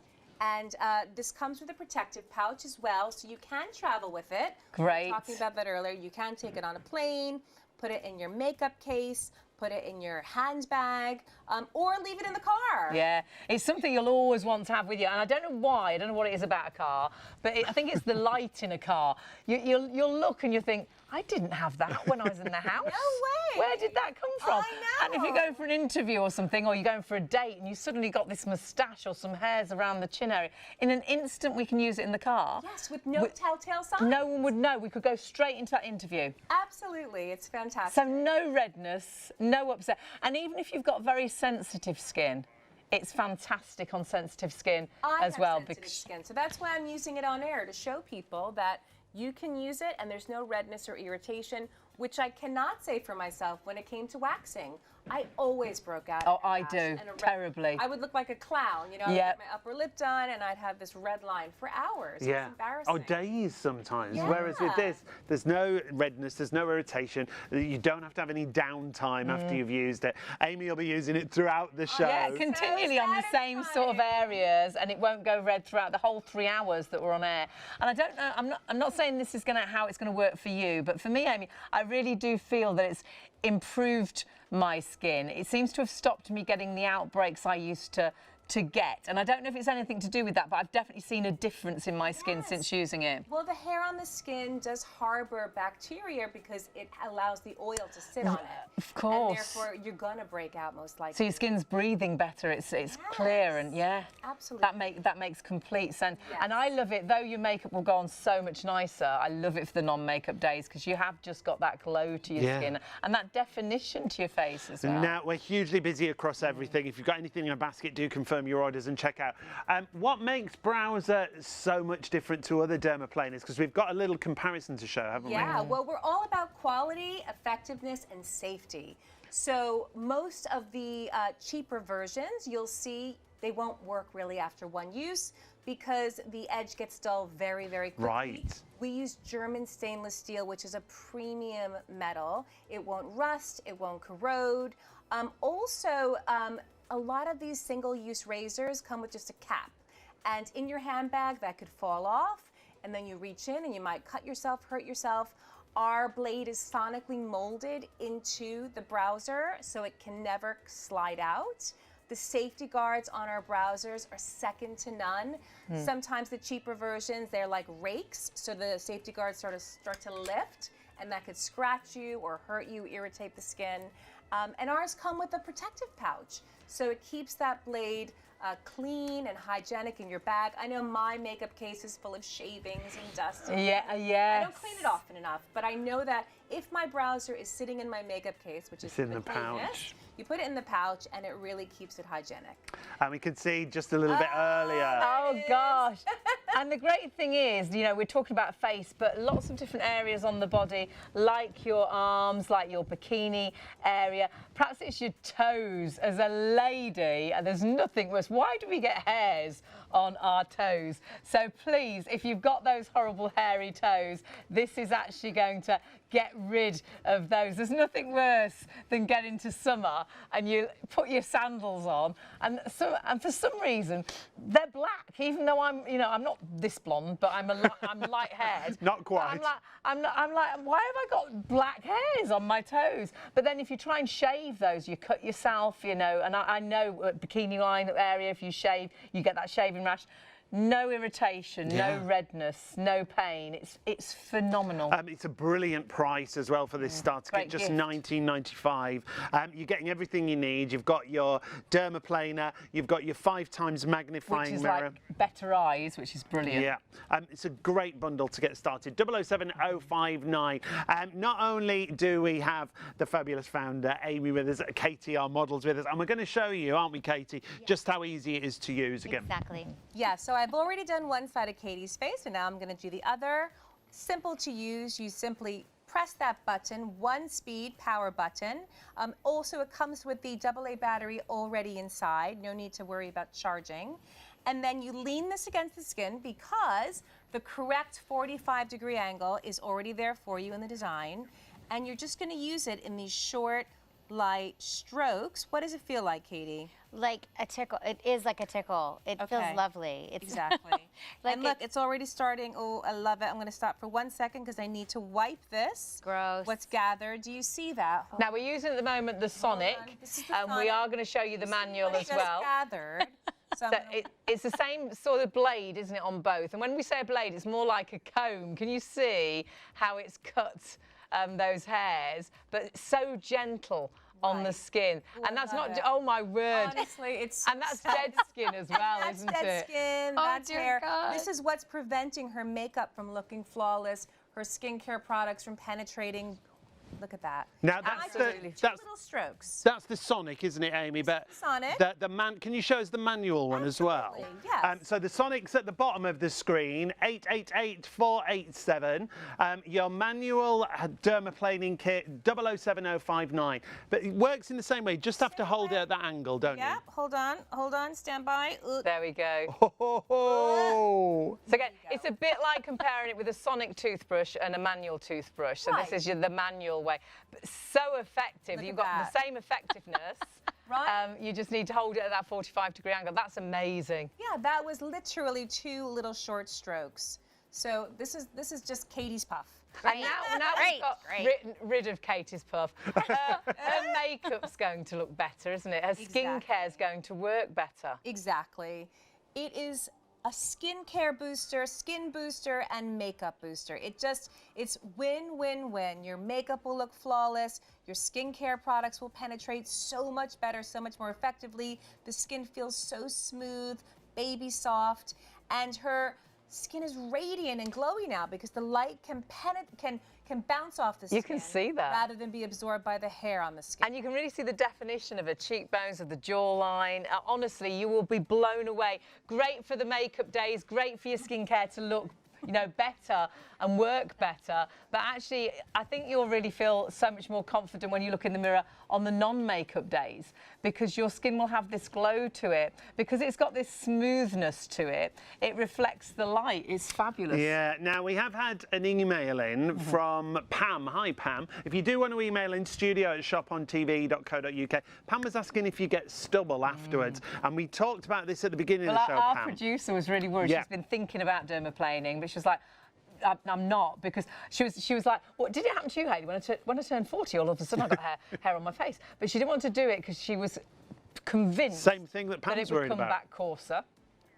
Speaker 1: And this comes with a protective pouch as well, so you can travel with it.
Speaker 2: Great.
Speaker 1: We were talking about that earlier. You can take it on a plane, put it in your makeup case, put it in your handbag, or leave it in the car.
Speaker 2: Yeah, it's something you'll always want to have with you. And I don't know why, I don't know what it is about a car, but I think it's the light in a car. You'll look and you think, I didn't have that when I was in the house.
Speaker 1: No way.
Speaker 2: Where did that come from?
Speaker 1: I know.
Speaker 2: And if you go for an interview or something, or you're going for a date and you suddenly got this moustache or some hairs around the chin area, in an instant we can use it in the car.
Speaker 1: Yes, with no telltale signs.
Speaker 2: No one would know. We could go straight into that interview.
Speaker 1: Absolutely, it's fantastic.
Speaker 2: So no redness, no upset. And even if you've got very sensitive skin, it's fantastic on sensitive skin as well.
Speaker 1: Sensitive skin, so that's why I'm using it on air, to show people that you can use it and there's no redness or irritation, which I cannot say for myself when it came to waxing. I always broke out.
Speaker 2: Oh, I do, terribly.
Speaker 1: I would look like a clown, you know, I'd get my upper lip done and I'd have this red line for hours.
Speaker 3: Yeah.
Speaker 1: It's embarrassing.
Speaker 3: Oh, days sometimes.
Speaker 1: Yeah.
Speaker 3: Whereas with this, there's no redness, there's no irritation. You don't have to have any downtime after you've used it. Amy will be using it throughout the show.
Speaker 2: Yeah, continually on the same sort of areas, and it won't go red throughout the whole 3 hours that we're on air. And I don't know, I'm not saying this is how it's going to work for you, but for me, Amy, I really do feel that it's improved my skin. It seems to have stopped me getting the outbreaks I used to get, and I don't know if it's anything to do with that, but I've definitely seen a difference in my skin since using it.
Speaker 1: Well, the hair on the skin does harbor bacteria because it allows the oil to sit on it.
Speaker 2: Of course.
Speaker 1: And therefore, you're gonna break out most likely.
Speaker 2: So your skin's breathing better. It's clear, and
Speaker 1: absolutely.
Speaker 2: that makes complete sense.
Speaker 1: Yes.
Speaker 2: And I love it. Though your makeup will go on so much nicer, I love it for the non-makeup days, because you have just got that glow to your skin and that definition to your face as well.
Speaker 3: Now, we're hugely busy across everything. If you've got anything in your basket, do confirm your orders and check out. What makes Browser so much different to other dermaplaners? Because we've got a little comparison to show, haven't we?
Speaker 1: Yeah, well, we're all about quality, effectiveness, and safety. So most of the cheaper versions, you'll see they won't work really after one use, because the edge gets dull very, very quickly.
Speaker 3: Right.
Speaker 1: We use German stainless steel, which is a premium metal. It won't rust, it won't corrode. Also, a lot of these single-use razors come with just a cap. And in your handbag, that could fall off, and then you reach in and you might cut yourself, hurt yourself. Our blade is sonically molded into the Browser, so it can never slide out. The safety guards on our browsers are second to none. Sometimes the cheaper versions, they're like rakes, so the safety guards sort of start to lift, and that could scratch you or hurt you, irritate the skin. And ours come with a protective pouch, so it keeps that blade clean and hygienic in your bag. I know my makeup case is full of shavings and dust.
Speaker 2: Yeah,
Speaker 1: I don't clean it often enough, but I know that if my browser is sitting in my makeup case, which is
Speaker 3: in the
Speaker 1: cleanness,
Speaker 3: pouch.
Speaker 1: you put it in the pouch and it really keeps it hygienic.
Speaker 3: And we could see just a little bit earlier.
Speaker 2: Oh gosh. And the great thing is, you know, we're talking about face, but lots of different areas on the body, like your arms, like your bikini area. Perhaps it's your toes. As a lady, and there's nothing worse. Why do we get hairs on our toes? So please, if you've got those horrible hairy toes, this is actually going to get rid of those. There's nothing worse than getting to summer and you put your sandals on, and for some reason they're black. Even though I'm not this blonde, but I'm light haired.
Speaker 3: Not quite.
Speaker 2: I'm like, why have I got black hairs on my toes? But then if you try and shave those, you cut yourself, you know. And I know at bikini line area, if you shave, you get that shaving rash. No irritation, no redness, no pain. It's phenomenal.
Speaker 3: It's a brilliant price as well for this starter kit, just $19.95. You're getting everything you need. You've got your dermaplaner, you've got your 5x magnifying
Speaker 2: which is
Speaker 3: mirror.
Speaker 2: Like better eyes, which is brilliant.
Speaker 3: Yeah, it's a great bundle to get started. 007059. Not only do we have the fabulous founder, Amy, with us, Katie, our models with us, and we're going to show you, aren't we, Katie, just how easy it is to use again.
Speaker 4: Exactly.
Speaker 1: Yeah, so I've already done one side of Katie's face, and now I'm going to do the other. Simple to use. You simply press that button, one speed power button. Also, it comes with the AA battery already inside. No need to worry about charging. And then you lean this against the skin because the correct 45-degree angle is already there for you in the design. And you're just going to use it in these short, light strokes. What does it feel like, Katie?
Speaker 4: Like a tickle. It is like a tickle. It feels lovely. It's
Speaker 1: exactly. And look, it's already starting. Oh, I love it. I'm going to stop for 1 second because I need to wipe this.
Speaker 4: Gross.
Speaker 1: What's gathered. Do you see that?
Speaker 2: Now, we're using at the moment the Sonic, and we are going to show you the manual as well.
Speaker 1: Gathered. So
Speaker 2: it's the same sort of blade, isn't it, on both? And when we say a blade, it's more like a comb. Can you see how it's cut those hairs, but it's so gentle on the skin?
Speaker 1: Ooh,
Speaker 2: and that's not, oh my word.
Speaker 1: Honestly, it's
Speaker 2: and that's dead skin as well, isn't it?
Speaker 1: That's dead skin,
Speaker 4: Oh,
Speaker 1: that's
Speaker 4: dear
Speaker 1: hair.
Speaker 4: God.
Speaker 1: This is what's preventing her makeup from looking flawless, her skincare products from penetrating. Look at that.
Speaker 3: Now that's
Speaker 1: two little strokes.
Speaker 3: That's the Sonic, isn't it, Amy? But
Speaker 1: Sonic.
Speaker 3: Can you show us the manual one as well?
Speaker 1: Yes.
Speaker 3: So the Sonic's at the bottom of the screen, 888487. Your manual dermaplaning kit 007059. But it works in the same way. Just have to hold it at that angle, don't you?
Speaker 1: Yep. Hold on, stand by.
Speaker 2: There we go.
Speaker 3: Oh.
Speaker 2: So again, it's a bit like comparing it with a Sonic toothbrush and a manual toothbrush. So this is the manual way, but so effective. You've got the same effectiveness.
Speaker 1: Right.
Speaker 2: You just need to hold it at that 45-degree angle. That's amazing.
Speaker 1: Yeah, that was literally 2 little short strokes. So this is just Katie's puff.
Speaker 2: And now we've got rid of Katie's puff. Her makeup's going to look better, isn't it? Her skincare's going to work better.
Speaker 1: Exactly. It is a skincare booster, skin booster, and makeup booster. It's win-win-win. Your makeup will look flawless. Your skincare products will penetrate so much better, so much more effectively. The skin feels so smooth, baby soft, and her skin is radiant and glowy now because the light can bounce off the skin.
Speaker 2: You can see that.
Speaker 1: Rather than be absorbed by the hair on the skin.
Speaker 2: And you can really see the definition of her cheekbones, of the jawline. Honestly, you will be blown away. Great for the makeup days, great for your skincare to look, you know, better and work better. But actually, I think you'll really feel so much more confident when you look in the mirror on the non-makeup days, because your skin will have this glow to it, because it's got this smoothness to it. It reflects the light. It's fabulous.
Speaker 3: Yeah. Now, we have had an email in from Pam. Hi, Pam. If you do want to email in, studio@shopontv.co.uk. Pam was asking if you get stubble afterwards. And we talked about this at the beginning of the show,
Speaker 2: our
Speaker 3: Pam.
Speaker 2: producer was really worried.
Speaker 3: Yeah.
Speaker 2: She's been thinking about dermaplaning, but she was like, I'm not, because she was like, what did it happen to you, Hayley? When I turned 40, all of a sudden I got hair on my face. But she didn't want to do it because she was convinced
Speaker 3: Same thing that
Speaker 2: that
Speaker 3: Pam's
Speaker 2: it would
Speaker 3: worried
Speaker 2: come
Speaker 3: about.
Speaker 2: back coarser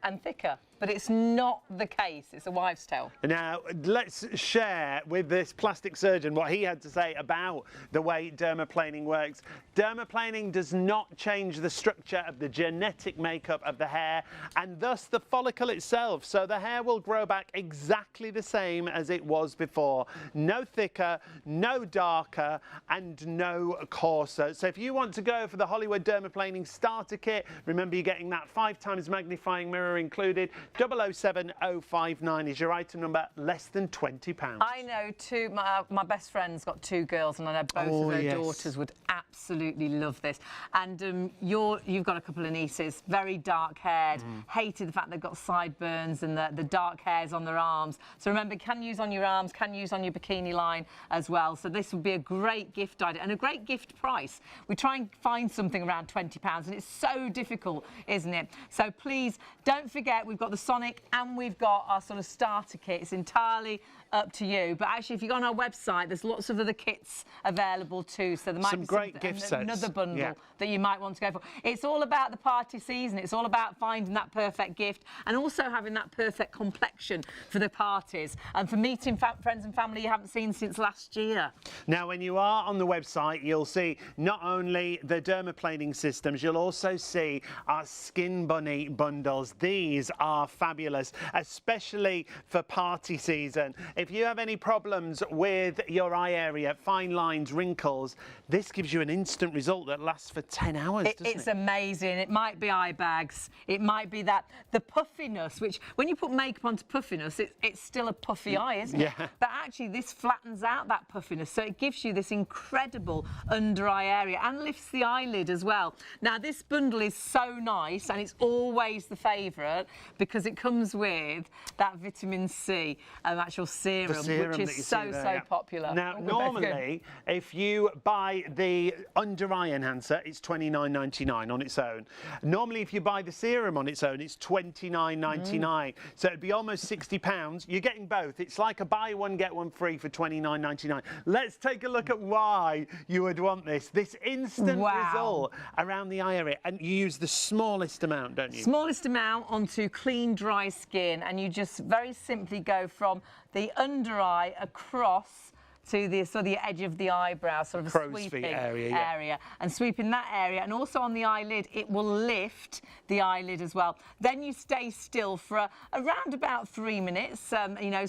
Speaker 2: and thicker. But it's not the case. It's a wives' tale.
Speaker 3: Now, let's share with this plastic surgeon what he had to say about the way dermaplaning works. Dermaplaning does not change the structure of the genetic makeup of the hair and thus the follicle itself. So the hair will grow back exactly the same as it was before. No thicker, no darker, and no coarser. So if you want to go for the Hollywood Dermaplaning Starter Kit, remember you're getting that 5x magnifying mirror included. 007059 is your item number, less than £20.
Speaker 2: I know my best friend's got 2 girls, and I know both of her daughters would absolutely love this. And you've got a couple of nieces, very dark haired, hated the fact they've got sideburns and the dark hairs on their arms. So remember, can use on your arms, can use on your bikini line as well. So this would be a great gift idea and a great gift price. We try and find something around £20, and it's so difficult, isn't it? So please don't forget, we've got the Sonic and we've got our sort of starter kit. It's entirely up to you. But actually, if you go on our website, there's lots of other kits available too. So there might be
Speaker 3: great gift sets.
Speaker 2: Another bundle that you might want to go for. It's all about the party season. It's all about finding that perfect gift and also having that perfect complexion for the parties and for meeting friends and family you haven't seen since last year.
Speaker 3: Now, when you are on the website, you'll see not only the dermaplaning systems, you'll also see our Skin Bunny bundles. These are fabulous, especially for party season. If you have any problems with your eye area, fine lines, wrinkles, this gives you an instant result that lasts for 10 hours, doesn't it?
Speaker 2: It's amazing. It might be eye bags. It might be the puffiness, which when you put makeup onto puffiness, it's still a puffy eye, isn't it?
Speaker 3: Yeah.
Speaker 2: But actually, this flattens out that puffiness, so it gives you this incredible under eye area and lifts the eyelid as well. Now, this bundle is so nice, and it's always the favourite because it comes with that vitamin C, actual serum, which is so popular.
Speaker 3: Now, normally, if you buy the under eye enhancer, it's $29.99 on its own. Normally, if you buy the serum on its own, it's $29.99. So it'd be almost £60. You're getting both. It's like a buy one, get one free for $29.99. Let's take a look at why you would want this. This instant result around the eye area. And you use the smallest amount, don't you?
Speaker 2: Smallest amount onto clean, dry skin, and you just very simply go from the under eye across to the edge of the eyebrow, sort of a sweeping area, and sweeping that area, and also on the eyelid, it will lift the eyelid as well. Then you stay still for around about 3 minutes. You know,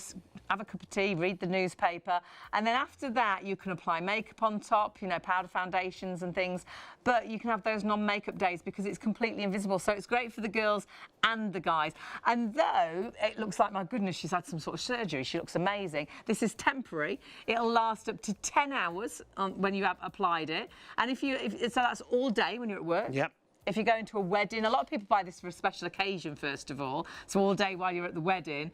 Speaker 2: have a cup of tea, read the newspaper, and then after that, you can apply makeup on top. You know, powder foundations and things. But you can have those non-makeup days because it's completely invisible. So it's great for the girls and the guys. And though it looks like, my goodness, she's had some sort of surgery, she looks amazing. This is temporary. It'll last up to 10 hours when you have applied it. And so that's all day when you're at work.
Speaker 3: Yep.
Speaker 2: If you're going to a wedding, a lot of people buy this for a special occasion, first of all. So all day while you're at the wedding.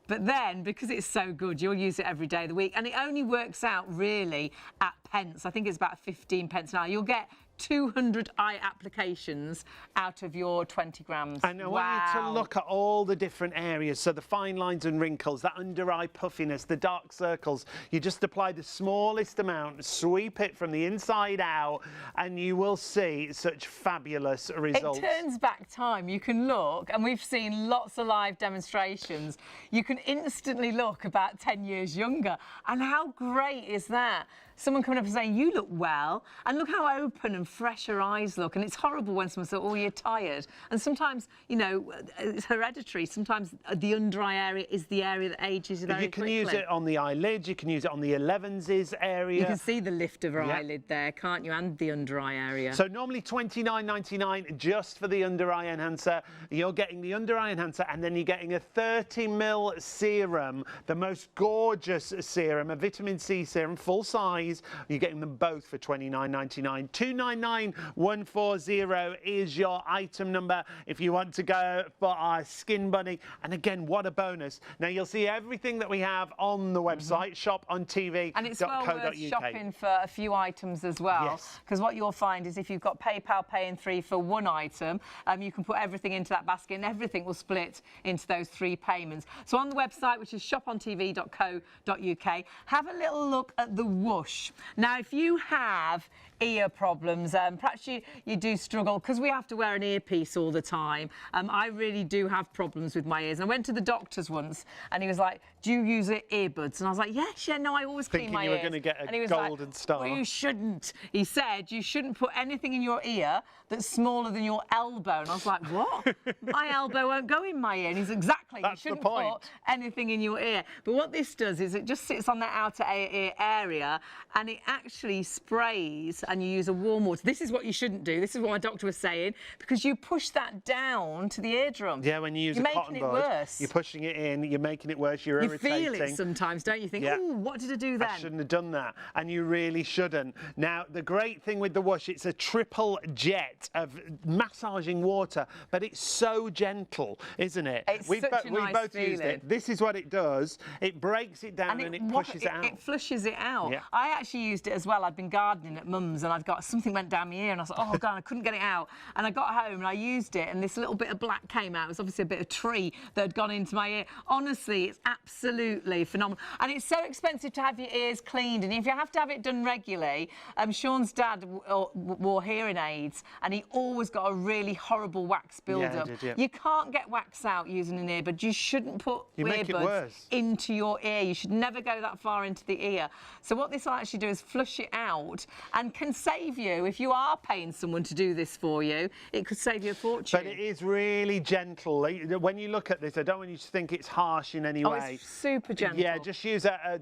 Speaker 2: But then, because it's so good, you'll use it every day of the week. And it only works out, really, at pence. I think it's about 15 pence an hour. You'll get 200 eye applications out of your 20 grams.
Speaker 3: And I want you to look at all the different areas. So the fine lines and wrinkles, that under eye puffiness, the dark circles. You just apply the smallest amount, sweep it from the inside out, and you will see such fabulous results.
Speaker 2: It turns back time. You can look, and we've seen lots of live demonstrations. You can instantly look about 10 years younger. And how great is that? Someone coming up and saying, you look well, and look how open and fresh her eyes look. And it's horrible when someone says, oh, you're tired. And sometimes, you know, it's hereditary. Sometimes the under eye area is the area that ages very quickly.
Speaker 3: You can use it on the eyelids, you can use it on the 11s area.
Speaker 2: You can see the lift of her eyelid there, can't you? And the under eye area.
Speaker 3: So normally $29.99 just for the under eye enhancer. You're getting the under eye enhancer, and then you're getting a 30ml serum, the most gorgeous serum, a vitamin C serum, full size. You're getting them both for $29.99. 299140 is your item number if you want to go for our Skin Bunny. And again, what a bonus. Now, you'll see everything that we have on the website, ShopOnTV.co.uk.
Speaker 2: And it's well worth shopping for a few items as well. Because what you'll find is if you've got PayPal Pay in 3 for one item, you can put everything into that basket and everything will split into those 3 payments. So on the website, which is ShopOnTV.co.uk, have a little look at the whoosh. Now, if you have ear problems, perhaps you do struggle because we have to wear an earpiece all the time. I really do have problems with my ears. And I went to the doctor's once and he was like, do you use earbuds? And I was like, yes, no, I always clean my ears.
Speaker 3: Thinking you were going to get a golden star.
Speaker 2: Well, you shouldn't. He said you shouldn't put anything in your ear that's smaller than your elbow. And I was like, what? My elbow won't go in my ear. And he's exactly,
Speaker 3: That's
Speaker 2: you shouldn't
Speaker 3: the point.
Speaker 2: put anything in your ear. But what this does is it just sits on the outer ear area and it actually sprays, and you use a warm water. This is what you shouldn't do. This is what my doctor was saying, because you push that down to the eardrum.
Speaker 3: Yeah, when you use a cotton bud,
Speaker 2: worse.
Speaker 3: you're pushing it in, you're making it worse, you're irritating.
Speaker 2: You feel it sometimes, don't you? Think, oh, what did I do then?
Speaker 3: I shouldn't have done that, and you really shouldn't. Now, the great thing with the Whoosh, it's a triple jet of massaging water, but it's so gentle, isn't it?
Speaker 2: It's
Speaker 3: we
Speaker 2: such a nice
Speaker 3: both
Speaker 2: feeling.
Speaker 3: used it. This is what it does. It breaks it down and it pushes it out.
Speaker 2: It flushes it out.
Speaker 3: Yeah.
Speaker 2: I actually used it as well. I'd been gardening at Mum's and I'd got something went down my ear and I was like, oh God, I couldn't get it out. And I got home and I used it and this little bit of black came out. It was obviously a bit of tree that had gone into my ear. Honestly, it's absolutely phenomenal. And it's so expensive to have your ears cleaned. And if you have to have it done regularly, Sean's dad wore hearing aids and he always got a really horrible wax build-up.
Speaker 3: Yeah.
Speaker 2: You can't get wax out using an earbud. You shouldn't put earbuds into your ear. You should never go that far into the ear. So what this will actually do is flush it out and can save you. If you are paying someone to do this for you, it could save you a fortune.
Speaker 3: But it is really gentle. When you look at this, I don't want you to think it's harsh in any way.
Speaker 2: It's super gentle.
Speaker 3: Yeah, just use a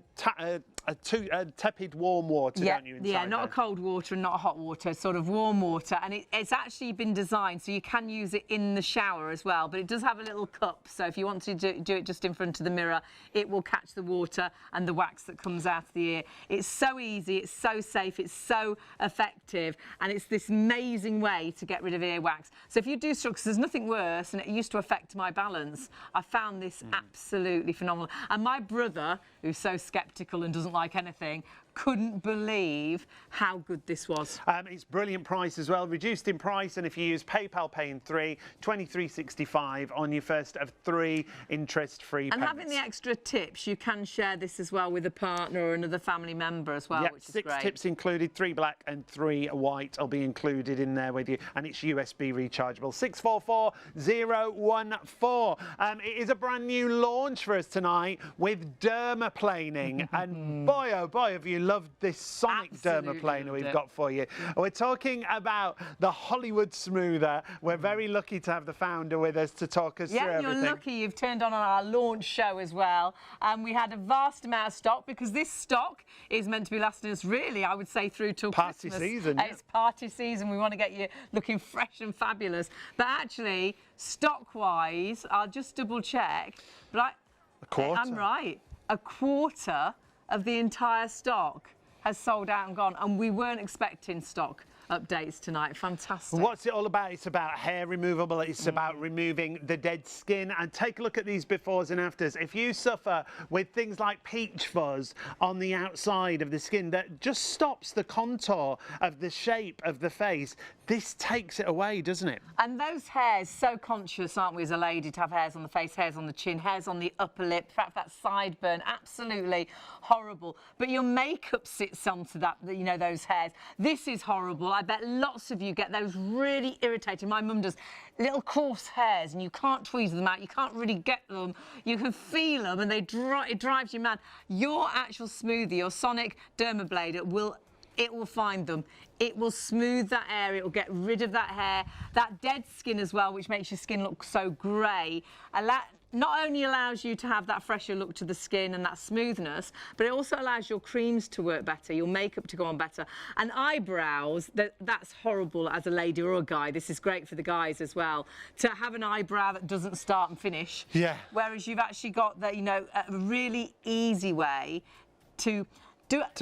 Speaker 3: tepid warm water, don't you?
Speaker 2: Yeah, not a cold water and not a hot water, sort of warm water. And it's actually been designed so you can use it in the shower as well, but it does have a little cup. So if you want to do it just in front of the mirror, it will catch the water and the wax that comes out of the ear. It's so easy, it's so safe, it's so effective, and it's this amazing way to get rid of earwax. So if you do struggle, 'cause there's nothing worse, and it used to affect my balance, I found this absolutely phenomenal. And my brother, who's so sceptical and doesn't like anything, couldn't believe how good this was.
Speaker 3: It's brilliant price as well, reduced in price, and if you use PayPal Pay in 3, $23.65 on your first of 3 interest-free payments.
Speaker 2: And having the extra tips, you can share this as well with a partner or another family member as well, which is great.
Speaker 3: 6 tips included, 3 black and 3 white will be included in there with you, and it's USB rechargeable. 644014. It is a brand new launch for us tonight with dermaplaning, and boy, oh boy, have you loved this sonic dermaplaner we've got for you. We're talking about the Hollywood Smoother. We're very lucky to have the founder with us to talk us through everything.
Speaker 2: Yeah, you're lucky you've turned on our launch show as well. We had a vast amount of stock because this stock is meant to be lasting us really, I would say, through till
Speaker 3: Party
Speaker 2: Christmas.
Speaker 3: season.
Speaker 2: It's party season. We want to get you looking fresh and fabulous. But actually, stock-wise, I'll just double check. But
Speaker 3: a quarter.
Speaker 2: I'm right. A quarter of the entire stock has sold out and gone, and we weren't expecting stock updates tonight. Fantastic.
Speaker 3: What's it all about? It's about hair removable. It's about removing the dead skin. And take a look at these befores and afters. If you suffer with things like peach fuzz on the outside of the skin that just stops the contour of the shape of the face, this takes it away, doesn't it?
Speaker 2: And those hairs, so conscious, aren't we, as a lady, to have hairs on the face, hairs on the chin, hairs on the upper lip, perhaps that sideburn, absolutely horrible. But your makeup sits onto that, you know, those hairs. This is horrible. I bet lots of you get those really irritating. My mum does little coarse hairs and you can't tweeze them out. You can't really get them. You can feel them and it drives you mad. Your actual smoothie, your Sonic Dermablade, it will find them. It will smooth that area. It will get rid of that hair, that dead skin as well, which makes your skin look so grey. And that not only allows you to have that fresher look to the skin and that smoothness, but it also allows your creams to work better, your makeup to go on better. And eyebrows, that's horrible as a lady or a guy. This is great for the guys as well, to have an eyebrow that doesn't start and finish.
Speaker 3: Yeah.
Speaker 2: Whereas you've actually got that, you know, a really easy way to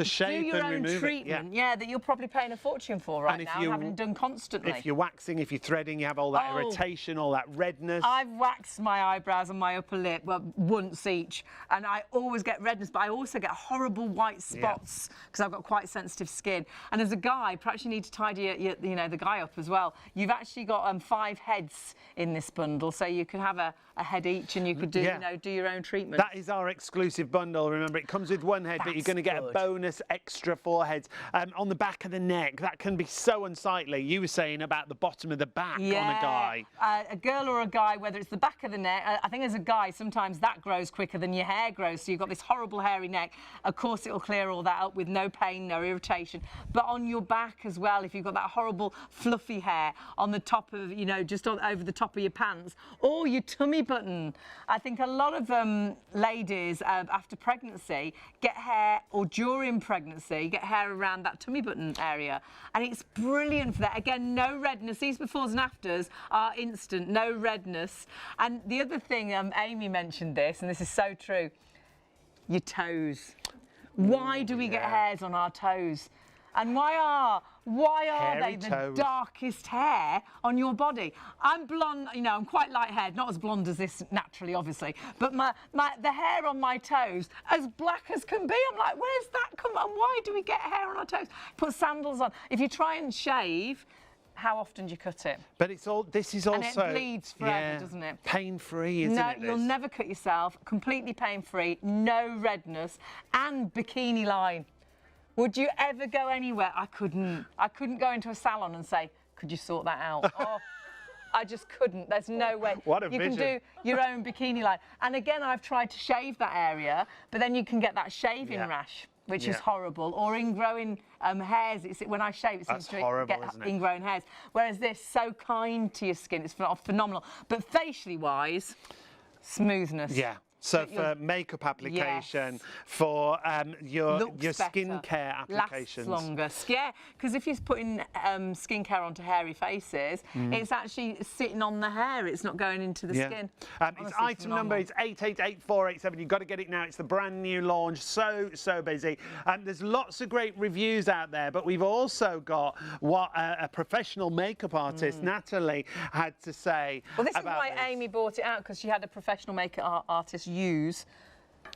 Speaker 3: shape
Speaker 2: your
Speaker 3: and
Speaker 2: own
Speaker 3: remove
Speaker 2: treatment,
Speaker 3: it,
Speaker 2: that you're probably paying a fortune for right now, having it done constantly.
Speaker 3: If you're waxing, if you're threading, you have all that irritation, all that redness.
Speaker 2: I've waxed my eyebrows and my upper lip once each, and I always get redness, but I also get horrible white spots because I've got quite sensitive skin. And as a guy, perhaps you need to tidy the guy up as well. You've actually got 5 heads in this bundle, so you can have a head each, and you could do do your own treatment.
Speaker 3: That is our exclusive bundle. Remember, it comes with 1 head, but you're going to get a bonus extra foreheads on the back of the neck. That can be so unsightly. You were saying about the bottom of the back on a guy.
Speaker 2: A girl or a guy, whether it's the back of the neck, I think as a guy, sometimes that grows quicker than your hair grows. So you've got this horrible hairy neck. Of course, it'll clear all that up with no pain, no irritation. But on your back as well, if you've got that horrible fluffy hair on the top of, you know, just over the top of your pants or your tummy button. I think a lot of ladies after pregnancy get hair, or during pregnancy, get hair around that tummy button area. And it's brilliant for that. Again, no redness. These befores and afters are instant, no redness. And the other thing, Amy mentioned this, and this is so true, your toes. Why do we get hairs on our toes? And why are they the darkest hair on your body? I'm blonde, you know, I'm quite light-haired, not as blonde as this naturally, obviously, but the hair on my toes, as black as can be. I'm like, where's that come from? Why do we get hair on our toes? Put sandals on. If you try and shave, how often do you cut it?
Speaker 3: But this is also...
Speaker 2: And it bleeds forever, doesn't it?
Speaker 3: Pain-free, isn't it?
Speaker 2: No, you'll never cut yourself. Completely pain-free, no redness, and bikini line. Would you ever go anywhere? I couldn't. I couldn't go into a salon and say, could you sort that out? Oh, I just couldn't. There's no way.
Speaker 3: What a vision.
Speaker 2: You can do your own bikini line. And again, I've tried to shave that area, but then you can get that shaving rash, which is horrible, or ingrowing hairs. When I shave, it seems to get ingrown hairs. Whereas this, so kind to your skin, it's phenomenal. But facially wise, smoothness.
Speaker 3: Yeah. So for makeup application, for your skincare applications.
Speaker 2: Lasts longer. Yeah, because if you're putting skincare onto hairy faces, it's actually sitting on the hair. It's not going into the skin.
Speaker 3: Its item number is 888487. You've got to get it now. It's the brand new launch. So busy. There's lots of great reviews out there, but we've also got what a professional makeup artist, Natalie, had to say.
Speaker 2: Well, this is why Amy bought it out, because she had a professional makeup artist use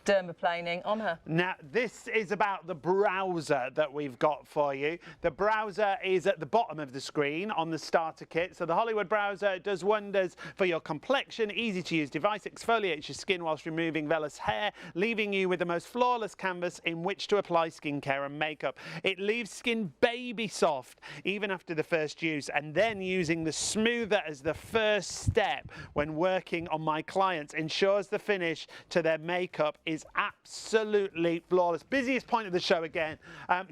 Speaker 2: dermaplaning on her.
Speaker 3: Now, this is about the browser that we've got for you. The browser is at the bottom of the screen on the starter kit. So the Hollywood browser does wonders for your complexion. Easy to use device, exfoliates your skin whilst removing vellus hair, leaving you with the most flawless canvas in which to apply skincare and makeup. It leaves skin baby soft even after the first use, and then using the smoother as the first step when working on my clients ensures the finish to their makeup is absolutely flawless. Busiest point of the show again,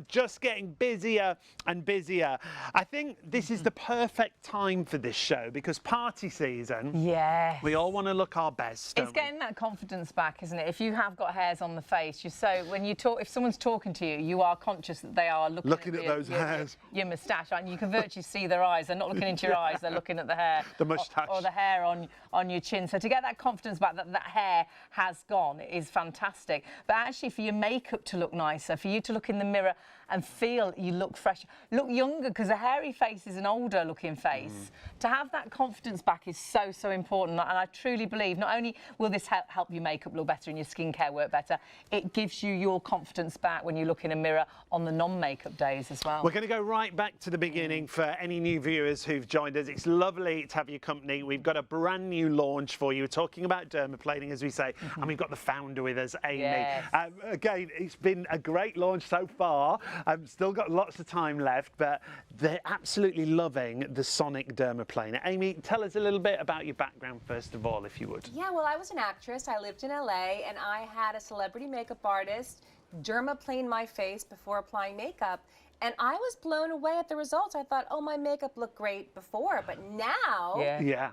Speaker 3: just getting busier and busier. I think this is the perfect time for this show because party season.
Speaker 2: Yeah.
Speaker 3: We all want to look our best.
Speaker 2: It's getting that confidence back, isn't it? If you have got hairs on the face, when you talk, if someone's talking to you, you are conscious that they are looking at those hairs, your moustache, and you can virtually see their eyes. They're not looking into your eyes; they're looking at the hair,
Speaker 3: the moustache,
Speaker 2: or the hair on your chin. So to get that confidence back that hair has gone is fantastic. But actually, for your makeup to look nicer, for you to look in the mirror and feel you look fresh, look younger, because a hairy face is an older looking face. To have that confidence back is so important, and I truly believe not only will this help your makeup look better and your skincare work better, it gives you your confidence back when you look in a mirror on the non-makeup days as well.
Speaker 3: We're going to go right back to the beginning for any new viewers who've joined us. It's lovely to have your company. We've got a brand new launch for you. We're talking about dermaplaning, as we say, and we've got the founder with us, Amy.
Speaker 2: Yes.
Speaker 3: Again, it's been a great launch so far. I've still got lots of time left, but they're absolutely loving the Sonic dermaplaner. Amy, tell us a little bit about your background, first of all, if you would.
Speaker 1: Yeah, well, I was an actress. I lived in LA, and I had a celebrity makeup artist dermaplane my face before applying makeup. And I was blown away at the results. I thought, oh, my makeup looked great before, but now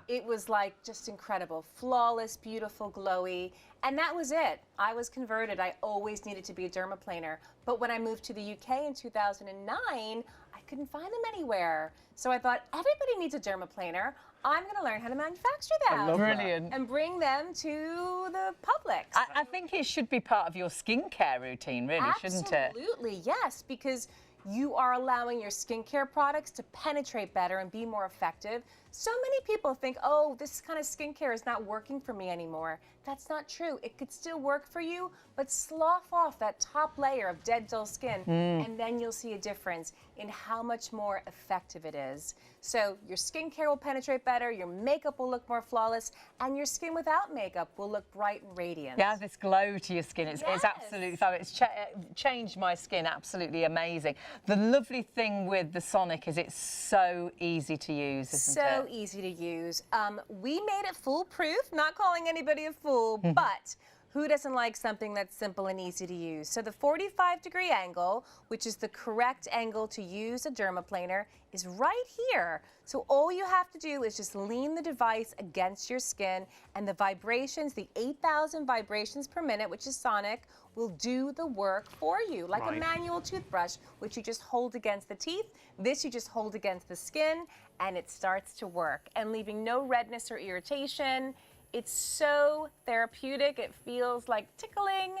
Speaker 1: it was like just incredible. Flawless, beautiful, glowy. And that was it. I was converted. I always needed to be a dermaplaner. But when I moved to the UK in 2009, I couldn't find them anywhere. So I thought, everybody needs a dermaplaner. I'm going to learn how to manufacture them.
Speaker 2: Brilliant.
Speaker 1: And bring them to the public.
Speaker 2: I think it should be part of your skincare routine, really, shouldn't it?
Speaker 1: Absolutely, yes, because you are allowing your skincare products to penetrate better and be more effective. So many people think, oh, this kind of skincare is not working for me anymore. That's not true. It could still work for you, but slough off that top layer of dead, dull skin, and then you'll see a difference in how much more effective it is. So your skincare will penetrate better, your makeup will look more flawless, and your skin without makeup will look bright and radiant.
Speaker 2: Yeah, this glow to your skin. It's
Speaker 1: Yes.
Speaker 2: absolutely fabulous. It's changed my skin. Absolutely amazing. The lovely thing with the Sonic is it's so easy to use, isn't it?
Speaker 1: So easy to use. We made it foolproof, not calling anybody a fool, but who doesn't like something that's simple and easy to use? So the 45-degree angle, which is the correct angle to use a dermaplaner, is right here. So all you have to do is just lean the device against your skin, and the vibrations, the 8,000 vibrations per minute, which is sonic, will do the work for you, like a manual toothbrush, which you just hold against the teeth. This you just hold against the skin, and it starts to work, and leaving no redness or irritation. It's so therapeutic. It feels like tickling,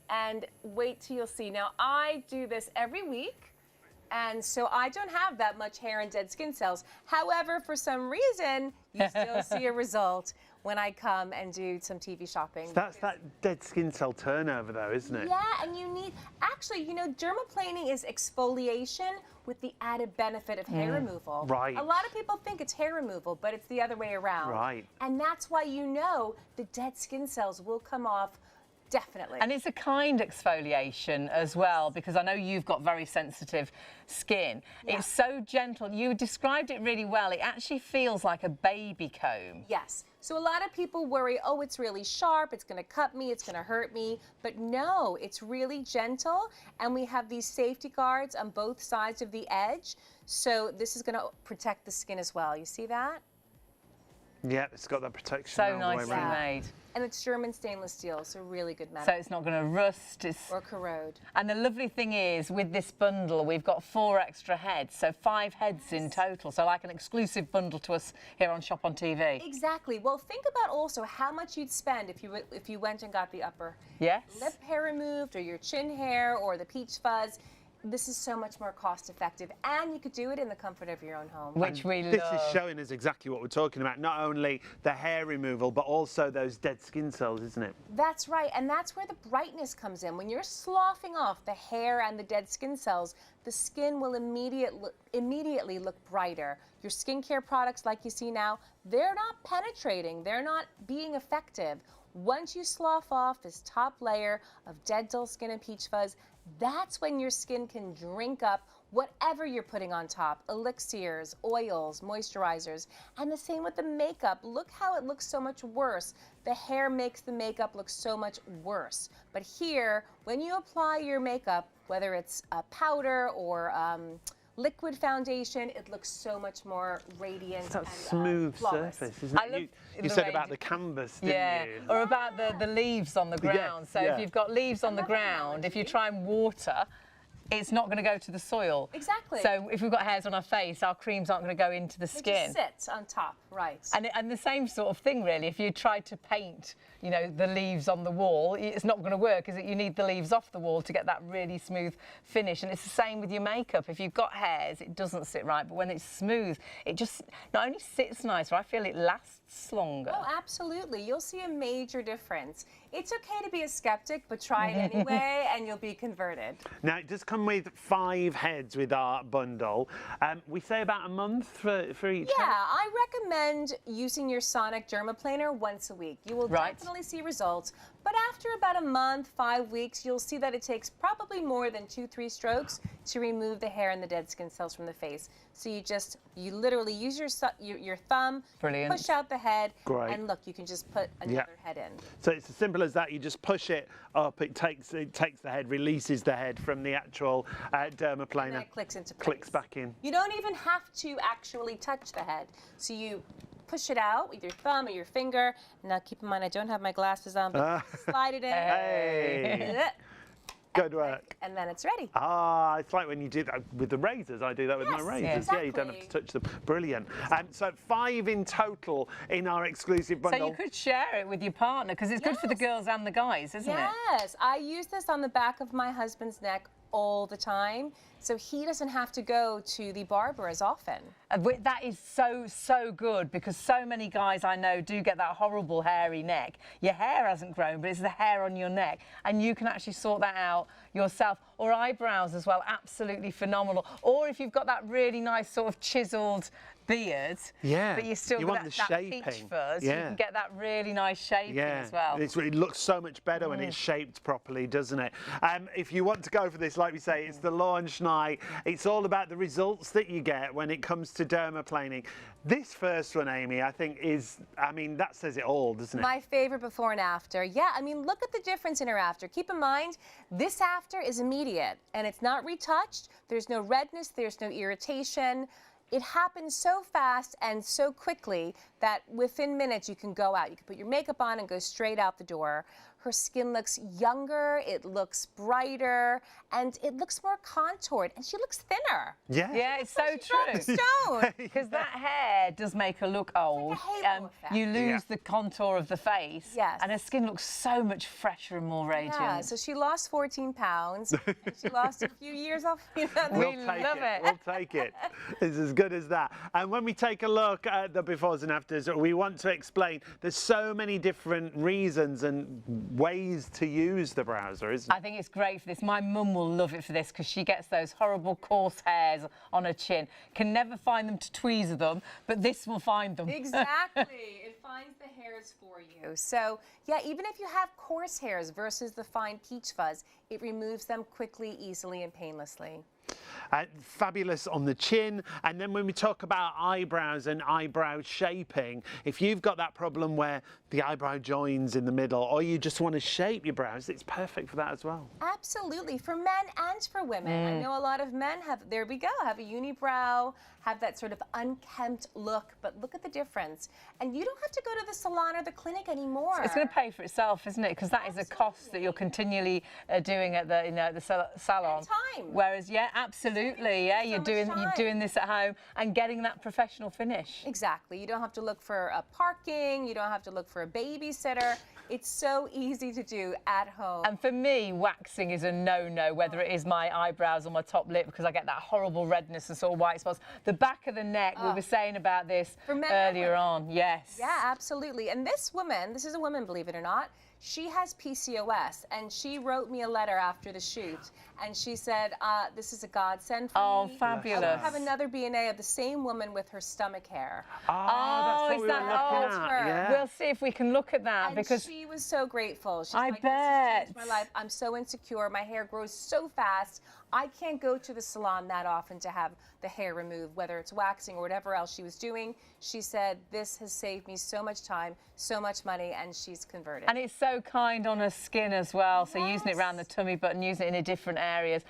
Speaker 1: and wait till you'll see. Now, I do this every week, and so I don't have that much hair and dead skin cells. However, for some reason, you still see a result when I come and do some TV shopping.
Speaker 3: That's that dead skin cell turnover though, isn't it?
Speaker 1: Yeah, and you need, actually, you know, dermaplaning is exfoliation with the added benefit of hair removal.
Speaker 3: Right.
Speaker 1: A lot of people think it's hair removal, but it's the other way around.
Speaker 3: Right.
Speaker 1: And that's why you know the dead skin cells will come off. Definitely.
Speaker 2: And it's a kind exfoliation as well, because I know you've got very sensitive skin.
Speaker 1: Yeah.
Speaker 2: It's so gentle. You described it really well. It actually feels like a baby comb.
Speaker 1: Yes. So a lot of people worry, oh, it's really sharp, it's going to cut me, it's going to hurt me. But no, it's really gentle. And we have these safety guards on both sides of the edge. So this is going to protect the skin as well. You see that?
Speaker 3: Yeah, it's got that protection
Speaker 2: So
Speaker 3: all the way
Speaker 2: nicely
Speaker 3: around.
Speaker 2: made.
Speaker 1: And it's German stainless steel, so really good metal.
Speaker 2: So it's not going to rust.
Speaker 1: Or corrode.
Speaker 2: And the lovely thing is, with this bundle, we've got 4 extra heads, so 5 heads in total. So like an exclusive bundle to us here on Shop on TV.
Speaker 1: Exactly. Well, think about also how much you'd spend if you went and got the upper
Speaker 2: Yes.
Speaker 1: lip hair removed, or your chin hair, or the peach fuzz. This is so much more cost effective, and you could do it in the comfort of your own home.
Speaker 2: Which we love.
Speaker 3: This is showing us exactly what we're talking about. Not only the hair removal, but also those dead skin cells, isn't it?
Speaker 1: That's right, and that's where the brightness comes in. When you're sloughing off the hair and the dead skin cells, the skin will immediately look brighter. Your skincare products, like you see now, they're not penetrating. They're not being effective. Once you slough off this top layer of dead, dull skin and peach fuzz, that's when your skin can drink up whatever you're putting on top, elixirs, oils, moisturizers, and the same with the makeup. Look how it looks so much worse. The hair makes the makeup look so much worse. But here, when you apply your makeup, whether it's a powder or liquid foundation, it looks so much more radiant.
Speaker 3: It's that
Speaker 1: and
Speaker 3: smooth
Speaker 1: flawless.
Speaker 3: surface, isn't
Speaker 2: I
Speaker 3: it?
Speaker 2: love
Speaker 3: You
Speaker 2: the
Speaker 3: said
Speaker 2: way
Speaker 3: about
Speaker 2: you-
Speaker 3: the canvas, didn't
Speaker 2: Yeah,
Speaker 3: you?
Speaker 2: or about the leaves on the ground.
Speaker 3: Yes,
Speaker 2: So
Speaker 3: yeah.
Speaker 2: if you've got leaves on the ground, if you try and water, it's not going to go to the soil.
Speaker 1: Exactly.
Speaker 2: So if we've got hairs on our face, our creams aren't going to go into the
Speaker 1: They
Speaker 2: skin.
Speaker 1: just sit on top, right.
Speaker 2: And the same sort of thing, really. If you tried to paint, you know, the leaves on the wall, it's not going to work, is it? You need the leaves off the wall to get that really smooth finish. And it's the same with your makeup. If you've got hairs, it doesn't sit right. But when it's smooth, it just not only sits nicer, I feel it lasts longer.
Speaker 1: Oh, absolutely. You'll see a major difference. It's okay to be a skeptic, but try it anyway, and you'll be converted.
Speaker 3: Now, it does come with 5 heads with our bundle. We say about a month for each
Speaker 1: Yeah,
Speaker 3: head.
Speaker 1: I recommend using your Sonic Dermaplaner once a week. You will
Speaker 2: Right.
Speaker 1: definitely see results, but after about a month, 5 weeks, you'll see that it takes probably more than 2-3 strokes to remove the hair and the dead skin cells from the face. So you literally use your thumb,
Speaker 2: Brilliant.
Speaker 1: push out the head,
Speaker 3: Great.
Speaker 1: and look, you can just put another head in.
Speaker 3: So it's as simple as that. You just push it up. It takes the head, releases the head from the actual dermaplaner.
Speaker 1: And then it clicks into place.
Speaker 3: Clicks back in.
Speaker 1: You don't even have to actually touch the head. So you push it out with your thumb or your finger. Now keep in mind, I don't have my glasses on, but slide it in.
Speaker 3: Hey, good work.
Speaker 1: And then it's ready.
Speaker 3: Ah, it's like when you do that with the razors. I do that with my
Speaker 1: Yes,
Speaker 3: razors. Yeah, you don't have to
Speaker 1: exactly.
Speaker 3: touch them. Brilliant. So 5 in total in our exclusive
Speaker 2: So
Speaker 3: bundle.
Speaker 2: you could share it with your partner, because it's good for the
Speaker 1: Yes.
Speaker 2: girls and the guys, isn't it?
Speaker 1: Yes, I use this on the back of my husband's neck all the time, so he doesn't have to go to the barber as often.
Speaker 2: That is so good, because so many guys I know do get that horrible hairy neck. Your hair hasn't grown, but it's the hair on your neck, and you can actually sort that out yourself. Or eyebrows as well, absolutely phenomenal. Or if you've got that really nice sort of chiseled beard, but you still got that peach fuzz, you can get that really nice shaping as well.
Speaker 3: It looks so much better when it's shaped properly, doesn't it? If you want to go for this, like we say, it's the launch night. It's all about the results that you get when it comes to dermaplaning. This first one, Amy, I think is, I mean, that says it all, doesn't it?
Speaker 1: My favorite before and after. Yeah, I mean, look at the difference in her after. Keep in mind, this after is immediate, and it's not retouched. There's no redness, there's no irritation. It happens so fast and so quickly that within minutes you can go out. You can put your makeup on and go straight out the door. Her skin looks younger, it looks brighter, and it looks more contoured, and she looks thinner.
Speaker 2: Yeah, it's so true. Because that hair does make her look old. You lose the contour of the face, and her skin looks so much fresher and more radiant.
Speaker 1: Yeah, so she lost 14 pounds, and she lost a few years off.
Speaker 3: We love it. We'll take it. It's as good as that. And when we take a look at the befores and afters, we want to explain there's so many different reasons and ways to use the browser, isn't it?
Speaker 2: I think it's great for this. My mum will love it for this, because she gets those horrible coarse hairs on her chin. Can never find them to tweezer them, but this will find them.
Speaker 1: Exactly. It finds the hairs for you. So, yeah, even if you have coarse hairs versus the fine peach fuzz, it removes them quickly, easily, and painlessly.
Speaker 3: Fabulous on the chin. And then when we talk about eyebrows and eyebrow shaping, if you've got that problem where the eyebrow joins in the middle, or you just want to shape your brows, it's perfect for that as well.
Speaker 1: Absolutely, for men and for women. I know a lot of men have, have a unibrow, have that sort of unkempt look, but look at the difference. And you don't have to go to the salon or the clinic anymore.
Speaker 2: It's going to pay for itself, isn't it? Because that is a cost that you're continually doing at the, the salon.
Speaker 1: And time.
Speaker 2: Whereas, absolutely, you're doing this at home and getting that professional finish.
Speaker 1: Exactly. You don't have to look for a parking. You don't have to look for a babysitter. It's so easy to do at home.
Speaker 2: And for me, waxing is a no-no, whether it is my eyebrows or my top lip, because I get that horrible redness and sort of white spots. The back of the neck, we were saying about this earlier on. Yes.
Speaker 1: Yeah, absolutely. And this woman, this is a woman, believe it or not, she has PCOS, and she wrote me a letter after the shoot, and she said, this is a godsend for me.
Speaker 2: Oh, fabulous.
Speaker 1: I have another BNA of the same woman with her stomach hair.
Speaker 3: Oh, that's what we were looking at. Yeah.
Speaker 2: We'll see if we can look at that,
Speaker 1: and
Speaker 2: because
Speaker 1: she was so grateful. She's
Speaker 2: I
Speaker 1: like,
Speaker 2: bet.
Speaker 1: This has changed my life. I'm so insecure. My hair grows so fast. I can't go to the salon that often to have the hair removed, whether it's waxing or whatever else she was doing. She said, this has saved me so much time, so much money, and she's converted.
Speaker 2: And it's so kind on her skin as well, so using it around the tummy button, using it in different areas.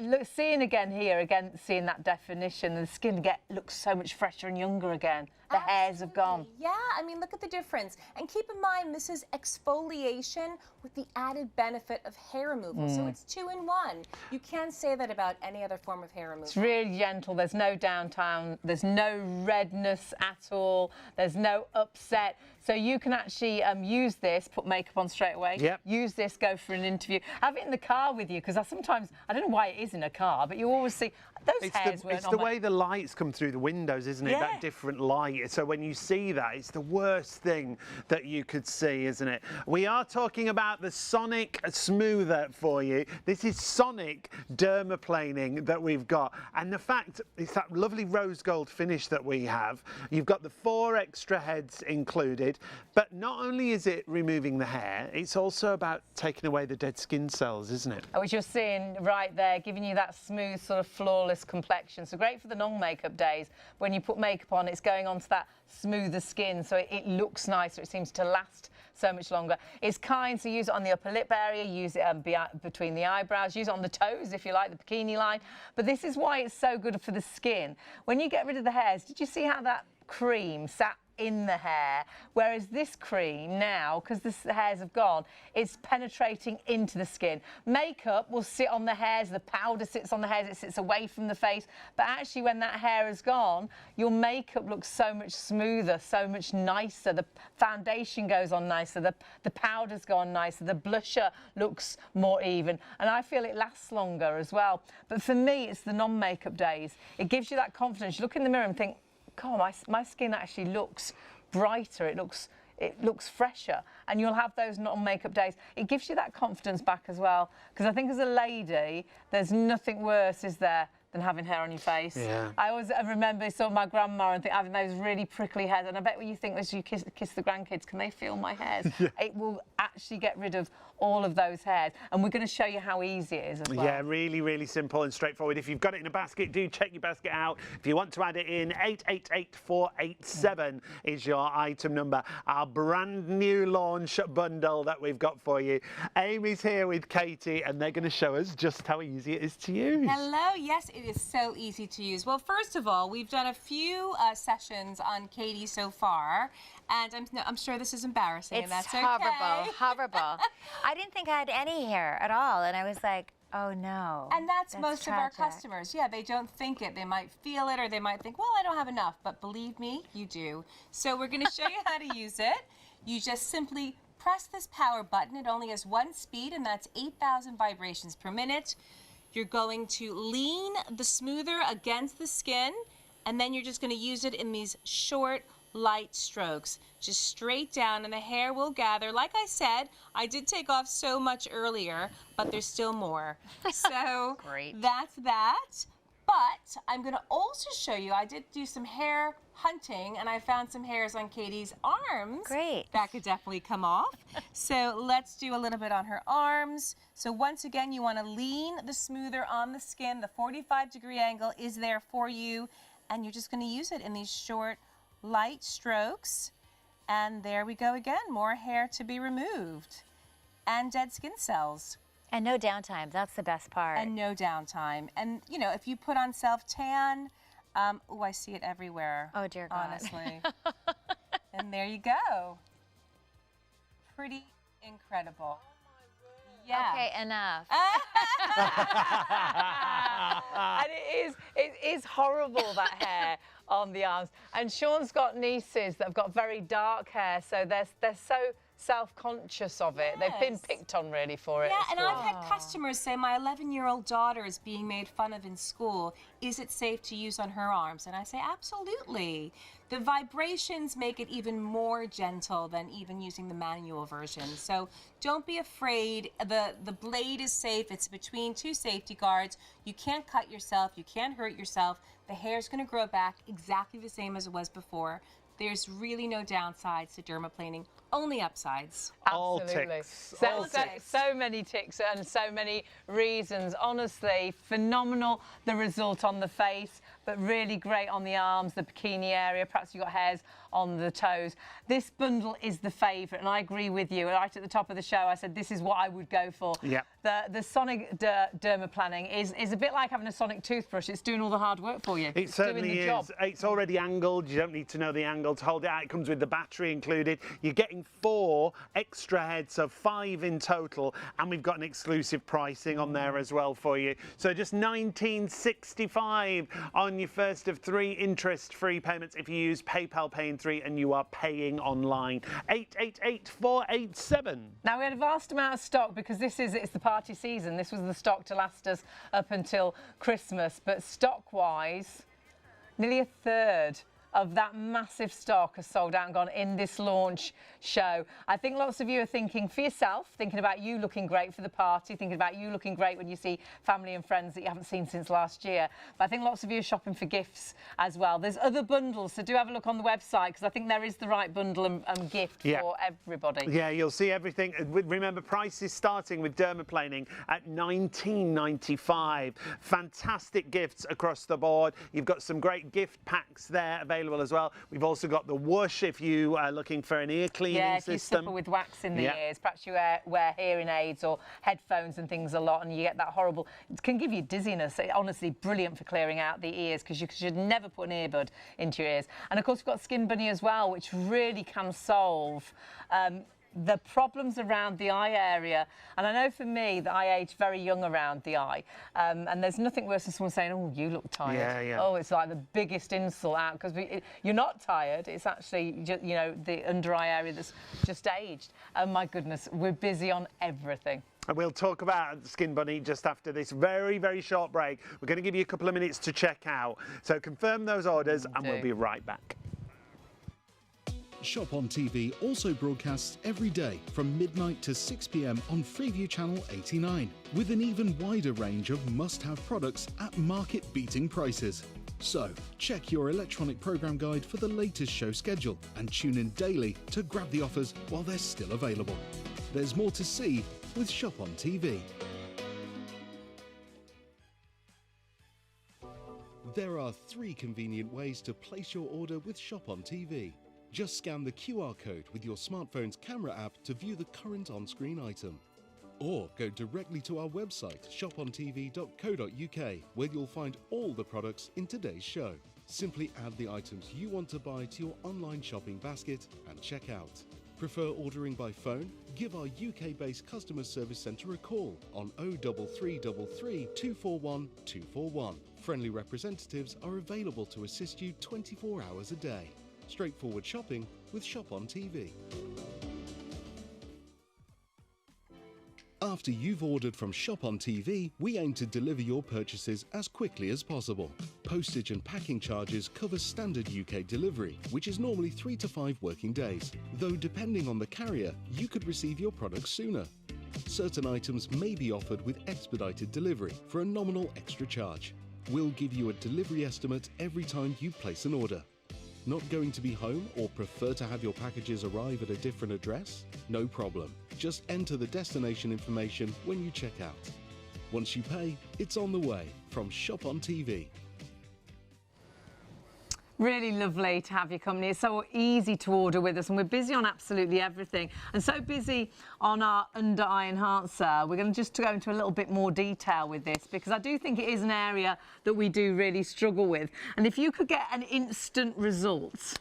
Speaker 2: Look, seeing again here, seeing that definition, the skin looks so much fresher and younger again. The hairs have gone.
Speaker 1: Yeah, I mean, look at the difference. And keep in mind, this is exfoliation with the added benefit of hair removal. So it's 2-in-1. You can't say that about any other form of hair removal.
Speaker 2: It's really gentle. There's no downtown. There's no redness at all. There's no upset. So you can actually use this, put makeup on straight away.
Speaker 3: Yep.
Speaker 2: Use this, go for an interview. Have it in the car with you, because sometimes, I don't know why it is in a car, but you always see those hairs weren't on.
Speaker 3: It's the way the lights come through the windows, isn't it?
Speaker 2: Yeah.
Speaker 3: That different light. So when you see that, it's the worst thing that you could see, isn't it? We are talking about the Sonic Smoother for you. This is Sonic dermaplaning that we've got. And the fact, it's that lovely rose gold finish that we have. You've got the 4 extra heads included. But not only is it removing the hair, it's also about taking away the dead skin cells, isn't it?
Speaker 2: Which you're seeing right there, giving you that smooth, sort of flawless complexion. So great for the non-makeup days. When you put makeup on, it's going onto that smoother skin, so it looks nicer. It seems to last so much longer. It's kind, so use it on the upper lip area, use it between the eyebrows, use it on the toes if you like, the bikini line. But this is why it's so good for the skin. When you get rid of the hairs, did you see how that cream sat in the hair, whereas this cream now, because the hairs have gone, it's penetrating into the skin. Makeup will sit on the hairs, the powder sits on the hairs, it sits away from the face, but actually when that hair has gone, your makeup looks so much smoother, so much nicer. The foundation goes on nicer, the powders go on nicer, the blusher looks more even, and I feel it lasts longer as well. But for me, it's the non-makeup days. It gives you that confidence. You look in the mirror and think, God, my skin actually looks brighter, it looks fresher, and you'll have those non-makeup days. It gives you that confidence back as well, because I think as a lady, there's nothing worse, is there, than having hair on your face.
Speaker 3: Yeah.
Speaker 2: I remember saw my grandma and think having those really prickly hairs, and I bet when you think as you kiss the grandkids, can they feel my hairs? Yeah. It will actually get rid of all of those hairs, and we're going to show you how easy it is as well.
Speaker 3: Yeah, really, really simple and straightforward. If you've got it in a basket, do check your basket out. If you want to add it in, 888487 is your item number. Our brand new launch bundle that we've got for you. Amy's here with Katie, and they're going to show us just how easy it is to use.
Speaker 1: Hello, yes, it is so easy to use. Well, first of all, we've done a few sessions on Katie so far, and I'm sure this is embarrassing, and that's
Speaker 4: horrible,
Speaker 1: okay.
Speaker 4: horrible. I didn't think I had any hair at all, and I was like, oh no.
Speaker 1: And that's most
Speaker 4: tragic.
Speaker 1: of our customers. Yeah, they don't think it. They might feel it, or they might think, well, I don't have enough. But believe me, you do. So we're going to show you how to use it. You just simply press this power button. It only has one speed, and that's 8,000 vibrations per minute. You're going to lean the smoother against the skin, and then you're just going to use it in these short, light strokes, just straight down, and the hair will gather. Like I said, I did take off so much earlier, but there's still more. So
Speaker 4: Great.
Speaker 1: That's that. But I'm going to also show you, I did do some hair hunting, and I found some hairs on Katie's arms.
Speaker 4: Great.
Speaker 1: That could definitely come off. So let's do a little bit on her arms. So once again, you want to lean the smoother on the skin. The 45-degree angle is there for you, and you're just going to use it in these short, light strokes. And there we go again, more hair to be removed. And dead skin cells.
Speaker 4: And no downtime, that's the best part.
Speaker 1: And no downtime. And, you know, if you put on self-tan, oh, I see it everywhere.
Speaker 4: Oh, dear God.
Speaker 1: Honestly. And there you go. Pretty incredible. Yeah.
Speaker 4: Okay, enough.
Speaker 2: And it is horrible, that hair on the arms. And Sean's got nieces that have got very dark hair, so they're so self-conscious of it.
Speaker 1: Yes.
Speaker 2: They've been picked on really for it.
Speaker 1: Yeah,
Speaker 2: as
Speaker 1: and
Speaker 2: well.
Speaker 1: I've had customers say, my 11-year-old daughter is being made fun of in school. Is it safe to use on her arms? And I say, absolutely. The vibrations make it even more gentle than even using the manual version. So don't be afraid. The blade is safe. It's between two safety guards. You can't cut yourself. You can't hurt yourself. The hair's going to grow back exactly the same as it was before. There's really no downsides to dermaplaning, only upsides.
Speaker 3: All
Speaker 2: Absolutely.
Speaker 3: ticks.
Speaker 2: So,
Speaker 3: All ticks.
Speaker 2: so many ticks and so many reasons. Honestly, phenomenal, the result on the face, but really great on the arms, the bikini area. Perhaps you've got hairs on the toes. This bundle is the favourite, and I agree with you. Right at the top of the show, I said this is what I would go for.
Speaker 3: Yeah.
Speaker 2: The Sonic dermaplaning is a bit like having a Sonic toothbrush. It's doing all the hard work for you.
Speaker 3: It certainly
Speaker 2: doing the
Speaker 3: is.
Speaker 2: job.
Speaker 3: It's already angled. You don't need to know the angle to hold it out. It comes with the battery included. You're getting 4 extra heads, so 5 in total, and we've got an exclusive pricing on there as well for you. So just $19.65 on your first of 3 interest-free payments if you use PayPal Pay in 3 and you are paying online. 888487.
Speaker 2: Now, we had a vast amount of stock because it's the party season. This was the stock to last us up until Christmas. But stock-wise, nearly a third of that massive stock has sold out and gone in this launch show. I think lots of you are thinking for yourself, thinking about you looking great for the party, thinking about you looking great when you see family and friends that you haven't seen since last year. But I think lots of you are shopping for gifts as well. There's other bundles, so do have a look on the website because I think there is the right bundle and gift for everybody.
Speaker 3: Yeah, you'll see everything. Remember, prices starting with dermaplaning at $19.95. Fantastic gifts across the board. You've got some great gift packs there available available as well. We've also got the Whoosh if you are looking for an ear cleaning
Speaker 2: Yeah, if you
Speaker 3: system.
Speaker 2: suffer with wax in the ears, perhaps you wear hearing aids or headphones and things a lot, and you get that horrible, it can give you dizziness. It's honestly brilliant for clearing out the ears, because you should never put an earbud into your ears. And of course we've got Skin Bunny as well, which really can solve the problems around the eye area. And I know for me that I age very young around the eye, and there's nothing worse than someone saying, oh, you look tired.
Speaker 3: Yeah, yeah.
Speaker 2: Oh, it's like the biggest insult out, because you're not tired, it's actually just, you know, the under eye area that's just aged. Oh my goodness, we're busy on everything.
Speaker 3: And we'll talk about Skin Bunny just after this very, very short break. We're going to give you a couple of minutes to check out. So confirm those orders and we'll be right back.
Speaker 5: ShopOnTV also broadcasts every day from midnight to 6 p.m. on Freeview Channel 89, with an even wider range of must-have products at market-beating prices. So, check your electronic program guide for the latest show schedule and tune in daily to grab the offers while they're still available. There's more to see with ShopOnTV. There are 3 convenient ways to place your order with ShopOnTV. Just scan the QR code with your smartphone's camera app to view the current on-screen item. Or go directly to our website, shopontv.co.uk, where you'll find all the products in today's show. Simply add the items you want to buy to your online shopping basket and check out. Prefer ordering by phone? Give our UK-based customer service centre a call on 03333 241 241. Friendly representatives are available to assist you 24 hours a day. Straightforward shopping with ShopOnTV. After you've ordered from ShopOnTV, we aim to deliver your purchases as quickly as possible. Postage and packing charges cover standard UK delivery, which is normally 3 to 5 working days, though depending on the carrier, you could receive your products sooner. Certain items may be offered with expedited delivery for a nominal extra charge. We'll give you a delivery estimate every time you place an order. Not going to be home or prefer to have your packages arrive at a different address? No problem. Just enter the destination information when you check out. Once you pay, it's on the way from ShopOnTV.
Speaker 2: Really lovely to have your company. It's so easy to order with us, and we're busy on absolutely everything. And so busy on our under-eye enhancer. We're going to just go into a little bit more detail with this, because I do think it is an area that we do really struggle with. And if you could get an instant result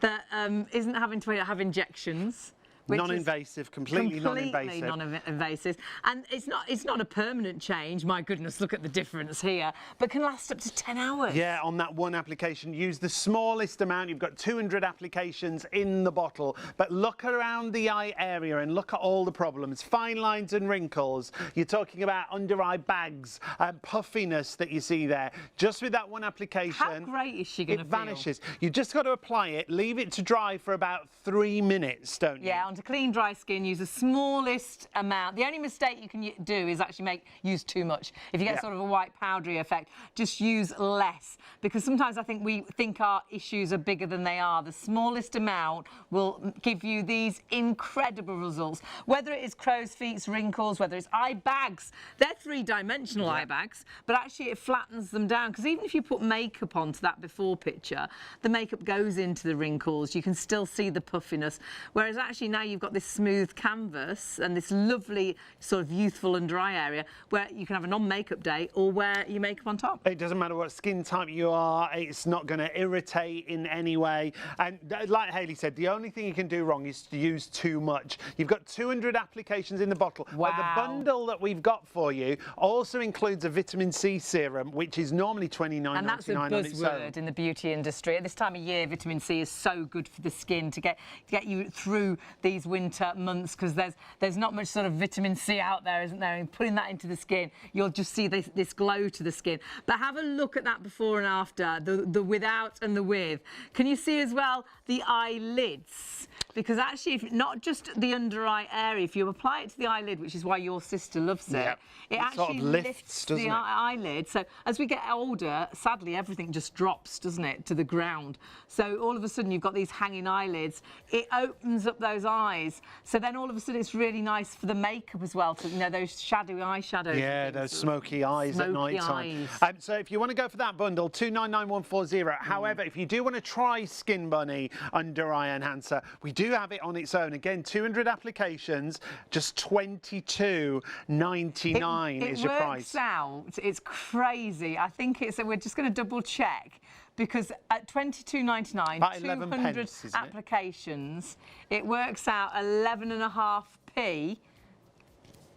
Speaker 2: that isn't having to have injections,
Speaker 3: Non-invasive, completely non-invasive.
Speaker 2: Non-invasive, and it's not a permanent change. My goodness, look at the difference here. But can last up to 10 hours.
Speaker 3: Yeah, on that one application, use the smallest amount. You've got 200 applications in the bottle, but look around the eye area and look at all the problems. Fine lines and wrinkles. You're talking about under eye bags, puffiness that you see there. Just with that one application,
Speaker 2: how great is she going to feel?
Speaker 3: It vanishes. You've just got to apply it, leave it to dry for about 3 minutes, don't you?
Speaker 2: Yeah. To clean dry skin, use the smallest amount. The only mistake you can do is actually use too much. If you get sort of a white powdery effect, just use less, because sometimes I think we think our issues are bigger than they are. The smallest amount will give you these incredible results. Whether it is crow's feet, wrinkles, whether it's eye bags, they're 3-dimensional eye bags, but actually it flattens them down, because even if you put makeup onto that before picture, the makeup goes into the wrinkles. You can still see the puffiness, whereas actually now you've got this smooth canvas and this lovely sort of youthful under eye area where you can have a non-makeup day or wear your makeup on top.
Speaker 3: It doesn't matter what skin type you are, it's not going to irritate in any way. And like Hayley said, the only thing you can do wrong is to use too much. You've got 200 applications in the bottle.
Speaker 2: Wow.
Speaker 3: But the bundle that we've got for you also includes a vitamin C serum, which is normally $29.99
Speaker 2: and that's a buzzword in the beauty industry. At this time of year, vitamin C is so good for the skin to get you through these winter months, because there's not much sort of vitamin C out there, isn't there? And putting that into the skin, you'll just see this glow to the skin. But have a look at that before and after, the without and the with. Can you see as well the eyelids? because actually, if not just the under eye area, if you apply it to the eyelid, which is why your sister loves it, it actually
Speaker 3: sort of lifts, doesn't
Speaker 2: the
Speaker 3: it?
Speaker 2: eyelid. So as we get older, sadly, everything just drops, doesn't it, to the ground. So all of a sudden, you've got these hanging eyelids. It opens up those eyes. So then all of a sudden, it's really nice for the makeup as well, to, you know, those shadowy eyeshadows.
Speaker 3: Yeah, those smoky eyes at night time. So if you want to go for that bundle, 299140. However, if you do want to try Skin Bunny Under Eye Enhancer, we do have it on its own. Again, 200 applications, just $22.99 is your price.
Speaker 2: It works out. It's crazy. I think it's. We're just going to double check. Because at $22.99, 200 applications, it works out 11.5p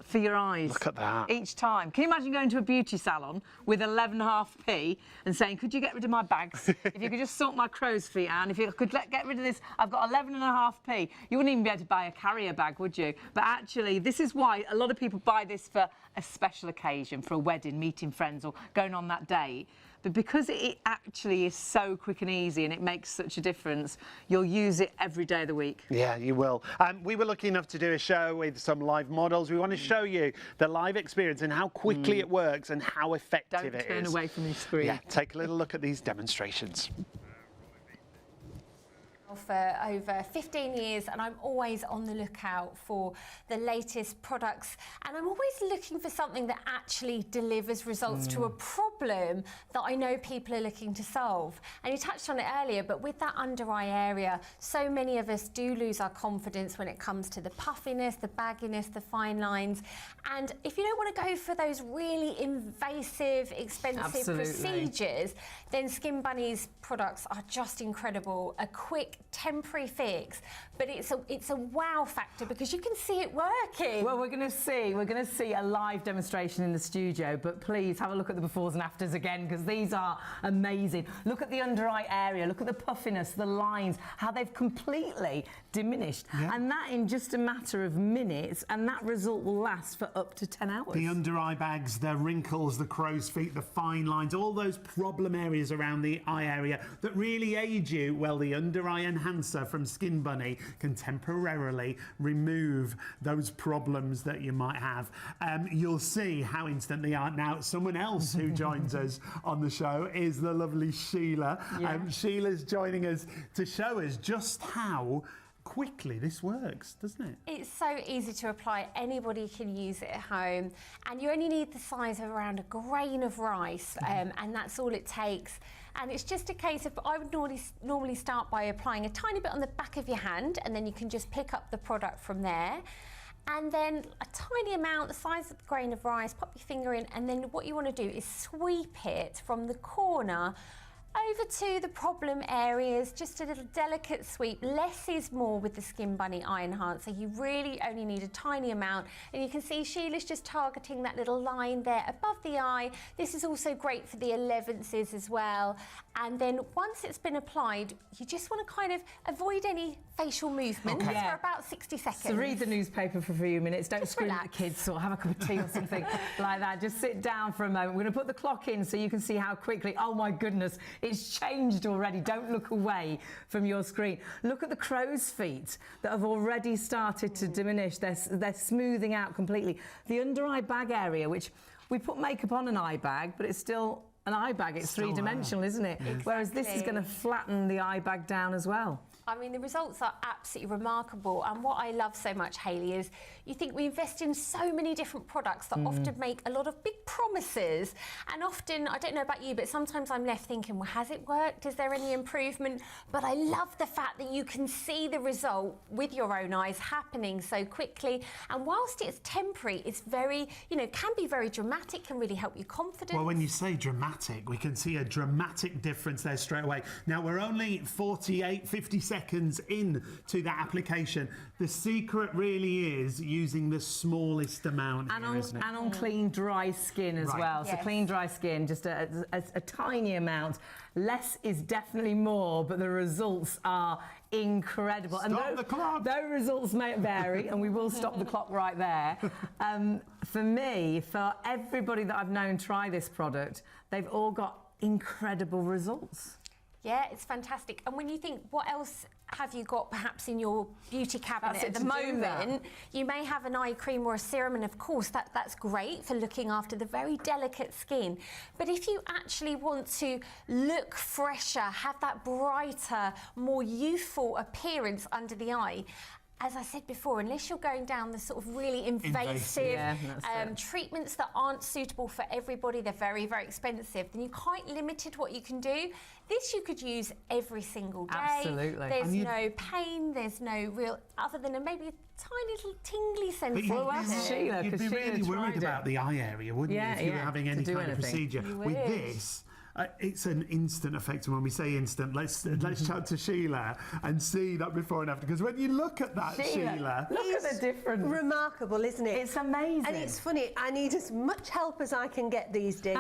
Speaker 2: for your eyes.
Speaker 3: Look at that.
Speaker 2: Each time. Can you imagine going to a beauty salon with 11.5p and saying, could you get rid of my bags? If you could just sort my crow's feet out, if you could get rid of this, I've got 11.5p. You wouldn't even be able to buy a carrier bag, would you? But actually, this is why a lot of people buy this for a special occasion, for a wedding, meeting friends, or going on that date. But because it actually is so quick and easy and it makes such a difference, you'll use it every day of the week.
Speaker 3: Yeah, you will. We were lucky enough to do a show with some live models. We want to show you the live experience and how quickly it works and how effective it is.
Speaker 2: Don't turn away from your screen.
Speaker 3: Yeah, take a little look at these demonstrations.
Speaker 6: For over 15 years, and I'm always on the lookout for the latest products, and I'm always looking for something that actually delivers results to a problem that I know people are looking to solve. And you touched on it earlier, but with that under eye area, so many of us do lose our confidence when it comes to the puffiness, the bagginess, the fine lines. And if you don't want to go for those really invasive, expensive procedures, then Skin Bunny's products are just incredible. A quick temporary fix, but it's a wow factor because you can see it working.
Speaker 2: Well, we're going to see a live demonstration in the studio, but please have a look at the befores and afters again, because these are amazing. Look at the under eye area, look at the puffiness, the lines, how they've completely diminished, and that in just a matter of minutes, and that result will last for up to 10 hours.
Speaker 3: The under eye bags, the wrinkles, the crow's feet, the fine lines, all those problem areas around the eye area that really age you, well, the under eye enhancer from Skin Bunny can temporarily remove those problems that you might have. You'll see how instant they are. Now, someone else who joins us on the show is the lovely Sheila. Sheila's joining us to show us just how quickly this works, doesn't it?
Speaker 6: It's so easy to apply. Anybody can use it at home, and you only need the size of around a grain of rice, and that's all it takes. And it's just a case of, I would normally start by applying a tiny bit on the back of your hand, and then you can just pick up the product from there. And then a tiny amount, the size of the grain of rice, pop your finger in, and then what you want to do is sweep it from the corner over to the problem areas, just a little delicate sweep. Less is more with the Skin Bunny Eye Enhancer. You really only need a tiny amount. And you can see Sheila's just targeting that little line there above the eye. This is also great for the 11s as well. And then once it's been applied, you just want to kind of avoid any facial movements for about 60 seconds.
Speaker 2: So read the newspaper for a few minutes, don't scream at the kids or have a cup of tea or something like that. Just sit down for a moment. We're going to put the clock in so you can see how quickly, oh my goodness, it's changed already. Don't look away from your screen. Look at the crow's feet that have already started to diminish. They're smoothing out completely. The under eye bag area, which we put makeup on an eye bag, but it's still an eye bag. It's three-dimensional, isn't it? Exactly. Whereas this is going to flatten the eye bag down as well.
Speaker 6: I mean, the results are absolutely remarkable. And what I love so much, Hayley, is you think we invest in so many different products that often make a lot of big promises. And often, I don't know about you, but sometimes I'm left thinking, well, has it worked? Is there any improvement? But I love the fact that you can see the result with your own eyes happening so quickly. And whilst it's temporary, it's very, can be very dramatic, can really help your confidence.
Speaker 3: Well, when you say dramatic, we can see a dramatic difference there straight away. Now, we're only 50 seconds in to that application. The secret really is using the smallest amount
Speaker 2: and
Speaker 3: here, isn't it?
Speaker 2: And on clean, dry skin as well.
Speaker 6: Yes.
Speaker 2: So clean, dry skin, just a tiny amount. Less is definitely more, but the results are incredible.
Speaker 3: Stop the clock.
Speaker 2: Those results may vary, and we will stop the clock right there. For me, for everybody that I've known try this product, they've all got incredible results.
Speaker 6: Yeah, it's fantastic. And when you think, what else have you got perhaps in your beauty cabinet at the moment? You may have an eye cream or a serum, and of course that's great for looking after the very delicate skin. But if you actually want to look fresher, have that brighter, more youthful appearance under the eye, as I said before, unless you're going down the sort of really invasive treatments that aren't suitable for everybody, they're very, very expensive, then you're quite limited what you can do. This you could use every single day.
Speaker 2: Absolutely.
Speaker 6: There's no pain, there's no real, other than maybe a tiny little tingly sensation.
Speaker 3: You'd be really worried about the eye area, wouldn't you, if you were having any kind of procedure. With this, it's an instant effect, and when we say instant, let's chat to Sheila and see that before and after. Because when you look at that, Sheila,
Speaker 2: look at the difference.
Speaker 7: Remarkable, isn't it?
Speaker 2: It's amazing.
Speaker 7: And it's funny. I need as much help as I can get these days.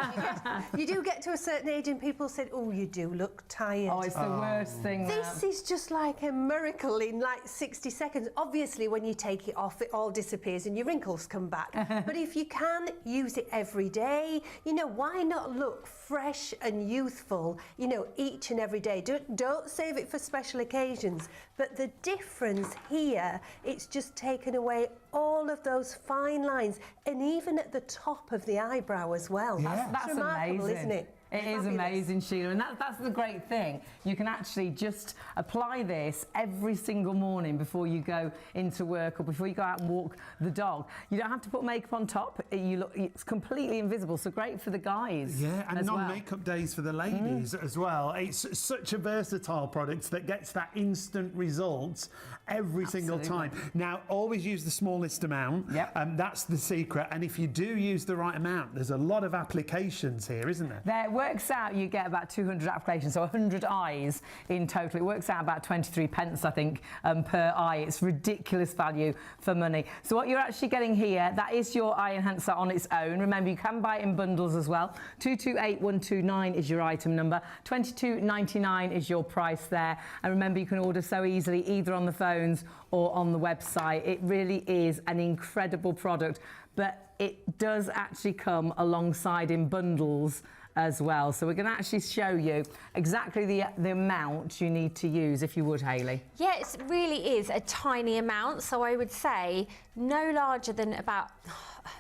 Speaker 7: You do get to a certain age, and people say, "Oh, you do look tired."
Speaker 2: Oh, it's the worst thing.
Speaker 7: This is just like a miracle in like 60 seconds. Obviously, when you take it off, it all disappears and your wrinkles come back. But if you can use it every day, you know, why not look fresh and youthful, you know, each and every day? Don't save it for special occasions. But the difference here, it's just taken away all of those fine lines, and even at the top of the eyebrow as well.
Speaker 2: Yeah. That's
Speaker 7: remarkable,
Speaker 2: amazing,
Speaker 7: isn't it?
Speaker 2: It is amazing, Sheila, and that's the great thing. You can actually just apply this every single morning before you go into work or before you go out and walk the dog. You don't have to put makeup on top. It's completely invisible, so great for the guys.
Speaker 3: Yeah, and non-makeup days for the ladies as well. It's such a versatile product that gets that instant results every single time. Now, always use the smallest amount.
Speaker 2: Yep.
Speaker 3: That's the secret. And if you do use the right amount, there's a lot of applications here, isn't there?
Speaker 2: There works out, you get about 200 applications, so 100 eyes in total. It works out about 23 pence, I think, per eye. It's ridiculous value for money. So what you're actually getting here, that is your eye enhancer on its own. Remember, you can buy it in bundles as well. 228129 is your item number. 22.99 is your price there. And remember, you can order so easily either on the phones or on the website. It really is an incredible product, but it does actually come alongside in bundles as well. So we're going to actually show you exactly the amount you need to use, if you would, Hayley.
Speaker 6: Yeah, it really is a tiny amount. So I would say no larger than about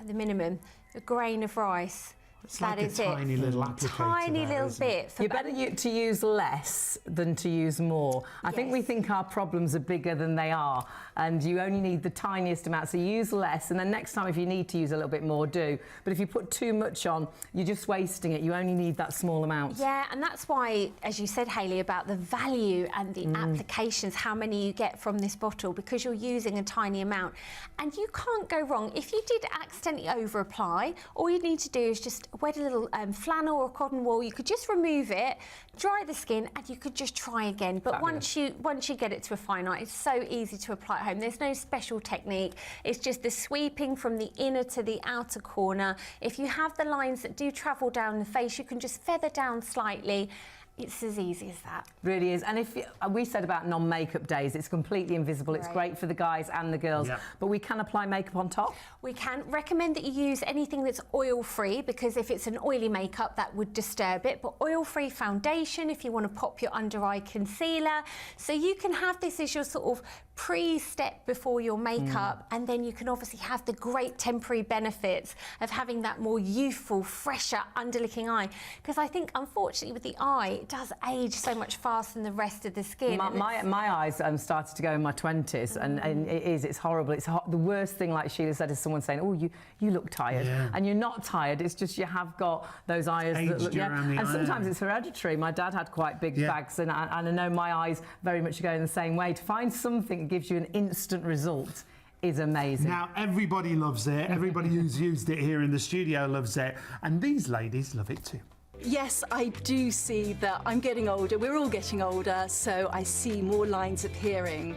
Speaker 6: the minimum, a grain of rice.
Speaker 3: It's like a tiny little applicator.
Speaker 6: Tiny little bit.
Speaker 2: You're better to use less than to use more. I think we think our problems are bigger than they are, and you only need the tiniest amount. So use less, and then next time if you need to use a little bit more, do. But if you put too much on, you're just wasting it. You only need that small amount.
Speaker 6: Yeah, and that's why, as you said, Hayley, about the value and the applications, how many you get from this bottle, because you're using a tiny amount. And you can't go wrong. If you did accidentally over-apply, all you need to do is just wet a little flannel or cotton wool. You could just remove it, dry the skin, and you could just try again. But once you get it to a fine art, it's so easy to apply at home. There's no special technique. It's just the sweeping from the inner to the outer corner. If you have the lines that do travel down the face, you can just feather down slightly. It's as easy as that.
Speaker 2: Really is. And if we said about non-makeup days, it's completely invisible. It's great for the guys and the girls. Yep. But we can apply makeup on top.
Speaker 6: We can recommend that you use anything that's oil-free, because if it's an oily makeup, that would disturb it. But oil-free foundation, if you want to pop your under-eye concealer. So you can have this as your sort of pre-step before your makeup, and then you can obviously have the great temporary benefits of having that more youthful, fresher, under-looking eye. Because I think, unfortunately, with the eye, it does age so much faster than the rest of the skin.
Speaker 2: My eyes started to go in my 20s, and it's horrible. It's the worst thing, like Sheila said, is someone saying, "Oh, you look tired," and you're not tired. It's just you have got those eyes that look. And sometimes it's hereditary. My dad had quite big bags, and I know my eyes very much go in the same way. To find something that gives you an instant result is amazing.
Speaker 3: Now, everybody loves it. Everybody who's used it here in the studio loves it, and these ladies love it too.
Speaker 8: Yes, I do see that I'm getting older. We're all getting older, so I see more lines appearing.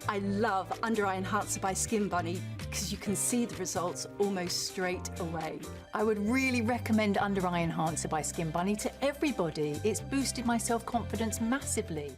Speaker 8: I love Under Eye Enhancer by Skin Bunny because you can see the results almost straight away.
Speaker 9: I would really recommend Under Eye Enhancer by Skin Bunny to everybody. It's boosted my self-confidence massively.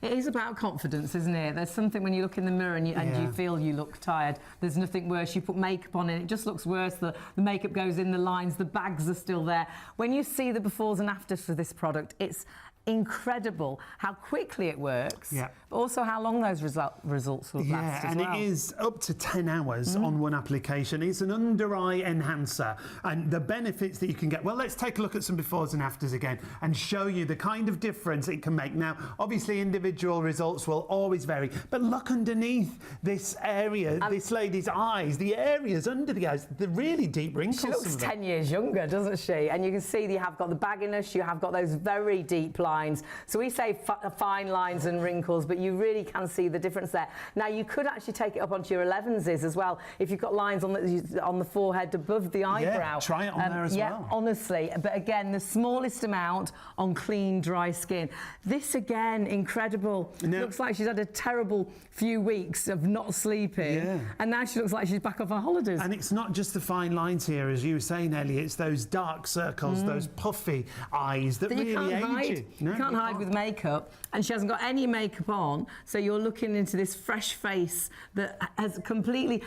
Speaker 2: It is about confidence, isn't it? There's something when you look in the mirror and you feel you look tired. There's nothing worse. You put makeup on and it just looks worse. The makeup goes in the lines, the bags are still there. When you see the befores and afters for this product, it's incredible how quickly it works, but also how long those results will last as well.
Speaker 3: And it is up to 10 hours on one application. It's an under-eye enhancer, and the benefits that you can get. Well, let's take a look at some befores and afters again and show you the kind of difference it can make. Now, obviously, individual results will always vary, but look underneath this area, this lady's eyes, the areas under the eyes, the really deep wrinkles.
Speaker 2: She looks 10 years younger, doesn't she? And you can see that you have got the bagginess, you have got those very deep lines. So we say fine lines and wrinkles, but you really can see the difference there. Now, you could actually take it up onto your 11s as well, if you've got lines on the forehead above the eyebrow.
Speaker 3: Yeah, try it on there as well.
Speaker 2: Yeah, honestly. But again, the smallest amount on clean, dry skin. This, again, incredible.
Speaker 3: Now,
Speaker 2: looks like she's had a terrible few weeks of not sleeping, and now she looks like she's back off her holidays.
Speaker 3: And it's not just the fine lines here, as you were saying, Ellie, it's those dark circles, those puffy eyes that really age you.
Speaker 2: No, you can't hide with makeup, and she hasn't got any makeup on, so you're looking into this fresh face that has completely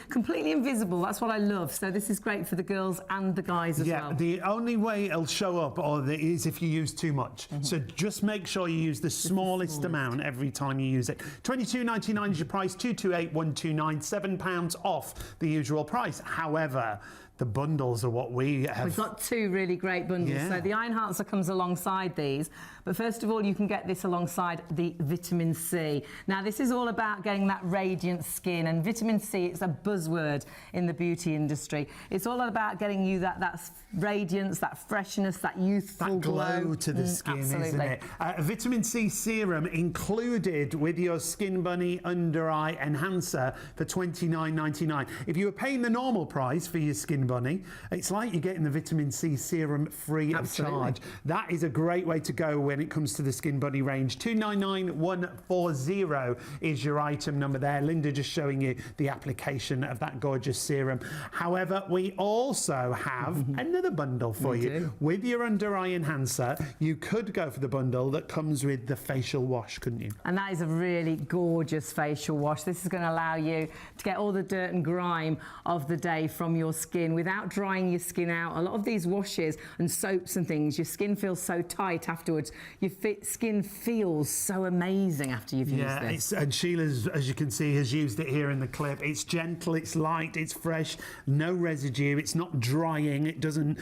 Speaker 2: invisible. That's what I love. So this is great for the girls and the guys as well.
Speaker 3: Yeah, the only way it'll show up is if you use too much. So just make sure you use the smallest amount every time you use it. £22.99 is your price, 228,129, £7 off the usual price. However, the bundles are what we have.
Speaker 2: We've got two really great bundles. So the Eye Enhancer comes alongside these, but first of all, you can get this alongside the vitamin C. Now, this is all about getting that radiant skin, and vitamin C, it's a buzzword in the beauty industry. It's all about getting you that radiance, that freshness, that youthful
Speaker 3: glow to the skin, isn't it? A vitamin C serum included with your Skin Bunny Under Eye Enhancer for £29.99. If you were paying the normal price for your Skin Bunny, it's like you're getting the vitamin C serum free of charge. That is a great way to go when it comes to the Skin Bunny range. 299140 is your item number there. Linda just showing you the application of that gorgeous serum. However, we also have another bundle for you. With your Under Eye Enhancer, you could go for the bundle that comes with the facial wash, couldn't you?
Speaker 2: And that is a really gorgeous facial wash. This is going to allow you to get all the dirt and grime of the day from your skin without drying your skin out. A lot of these washes and soaps and things, your skin feels so tight afterwards. Your skin feels so amazing after you've used this.
Speaker 3: And Sheila, as you can see, has used it here in the clip. It's gentle, it's light, it's fresh, no residue, it's not drying, it doesn't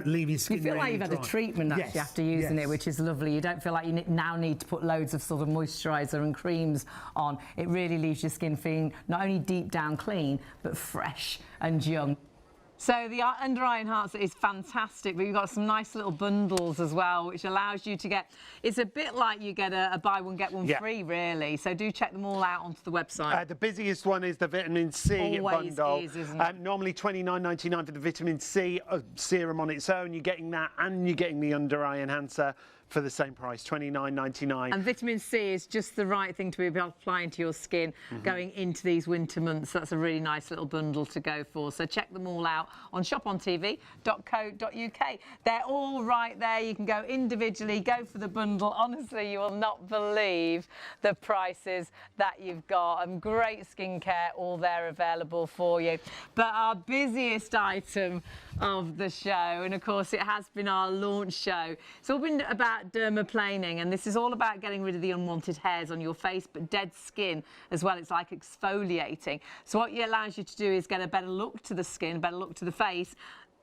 Speaker 3: leave your skin.
Speaker 2: You feel like you've had a treatment actually after using it, which is lovely. You don't feel like you now need to put loads of sort of moisturiser and creams on. It really leaves your skin feeling not only deep down clean, but fresh and young. So the Under Eye Enhancer is fantastic, but you've got some nice little bundles as well, which allows you to get, it's a bit like you get a buy one, get one free, really. So do check them all out onto the website.
Speaker 3: The busiest one is the vitamin C bundle.
Speaker 2: Isn't it?
Speaker 3: Normally £29.99 for the vitamin C serum on its own. You're getting that, and you're getting the Under Eye Enhancer for the same price, £29.99.
Speaker 2: And vitamin C is just the right thing to be applying to your skin going into these winter months. That's a really nice little bundle to go for. So check them all out on ShopOnTV.co.uk. They're all right there. You can go individually, go for the bundle. Honestly, you will not believe the prices that you've got. And great skincare, all there available for you. But our busiest item of the show, and of course it has been our launch show, it's all been about dermaplaning, and this is all about getting rid of the unwanted hairs on your face, but dead skin as well. It's like exfoliating. So what it allows you to do is get a better look to the skin, better look to the face.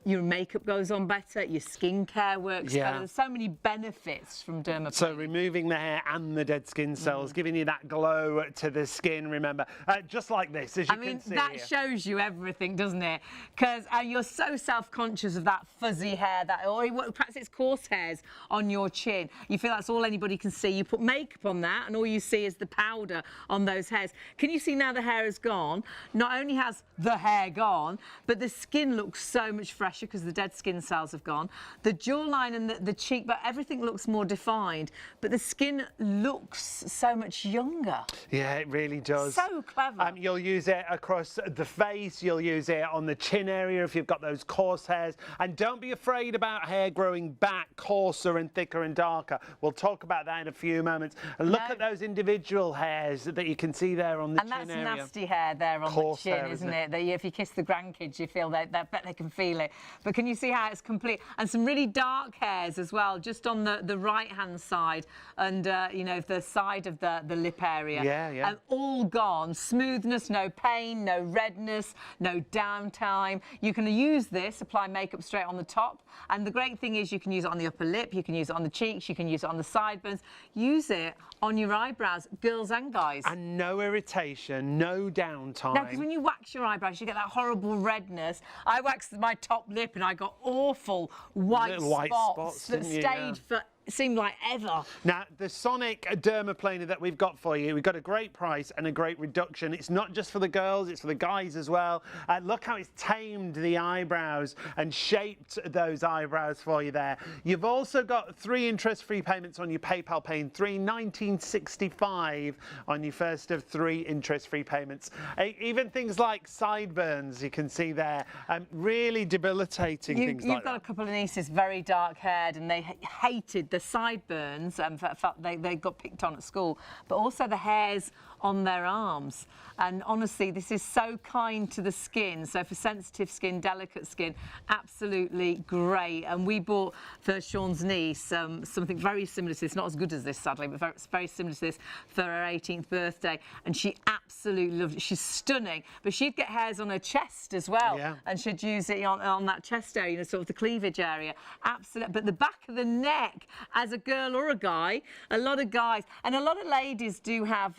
Speaker 2: Your makeup goes on better, your skincare works better. There's so many benefits from dermaplaning.
Speaker 3: So removing the hair and the dead skin cells, giving you that glow to the skin, remember. Just like this, as you can see
Speaker 2: that
Speaker 3: here.
Speaker 2: shows you everything, doesn't it? Because you're so self-conscious of that fuzzy hair, or perhaps it's coarse hairs on your chin. You feel that's all anybody can see. You put makeup on that, and all you see is the powder on those hairs. Can you see now the hair is gone? Not only has the hair gone, but the skin looks so much fresher because the dead skin cells have gone. The jawline and the cheek, but everything looks more defined. But the skin looks so much younger.
Speaker 3: Yeah, it really does.
Speaker 2: So clever.
Speaker 3: You'll use it across the face. You'll use it on the chin area if you've got those coarse hairs. And don't be afraid about hair growing back coarser and thicker and darker. We'll talk about that in a few moments. And look at those individual hairs that you can see there on the chin area.
Speaker 2: And that's nasty hair there on the chin, isn't it? That if you kiss the grandkids, you feel that bet they can feel it. But can you see how it's complete? And some really dark hairs as well, just on the right-hand side and, you know, the side of the lip area.
Speaker 3: Yeah.
Speaker 2: All gone. Smoothness, no pain, no redness, no downtime. You can use this, apply makeup straight on the top. And the great thing is you can use it on the upper lip, you can use it on the cheeks, you can use it on the sideburns. Use it on your eyebrows, girls and guys.
Speaker 3: And no irritation, no downtime.
Speaker 2: No, because when you wax your eyebrows, you get that horrible redness. I waxed my top lip and I got awful white spots that stayed for, it seemed like ever.
Speaker 3: Now, the Sonic dermaplaner that we've got for you, we've got a great price and a great reduction. It's not just for the girls, it's for the guys as well. Look how it's tamed the eyebrows and shaped those eyebrows for you there. You've also got 3 interest-free payments on your PayPal, paying $19.65 on your first of 3 interest-free payments. Even things like sideburns, you can see there, really debilitating things like that.
Speaker 2: You've got a couple of nieces, very dark-haired, and they hated the sideburns, they got picked on at school, but also the hairs on their arms. And honestly, this is so kind to the skin. So for sensitive skin, delicate skin, absolutely great. And we bought for Sean's niece something very similar to this, not as good as this, sadly, but very similar to this for her 18th birthday. And she absolutely loved it. She's stunning, but she'd get hairs on her chest as well.
Speaker 3: Yeah.
Speaker 2: And she'd use it on that chest area, you know, sort of the cleavage area. Absolutely. But the back of the neck, as a girl or a guy, a lot of guys, and a lot of ladies do have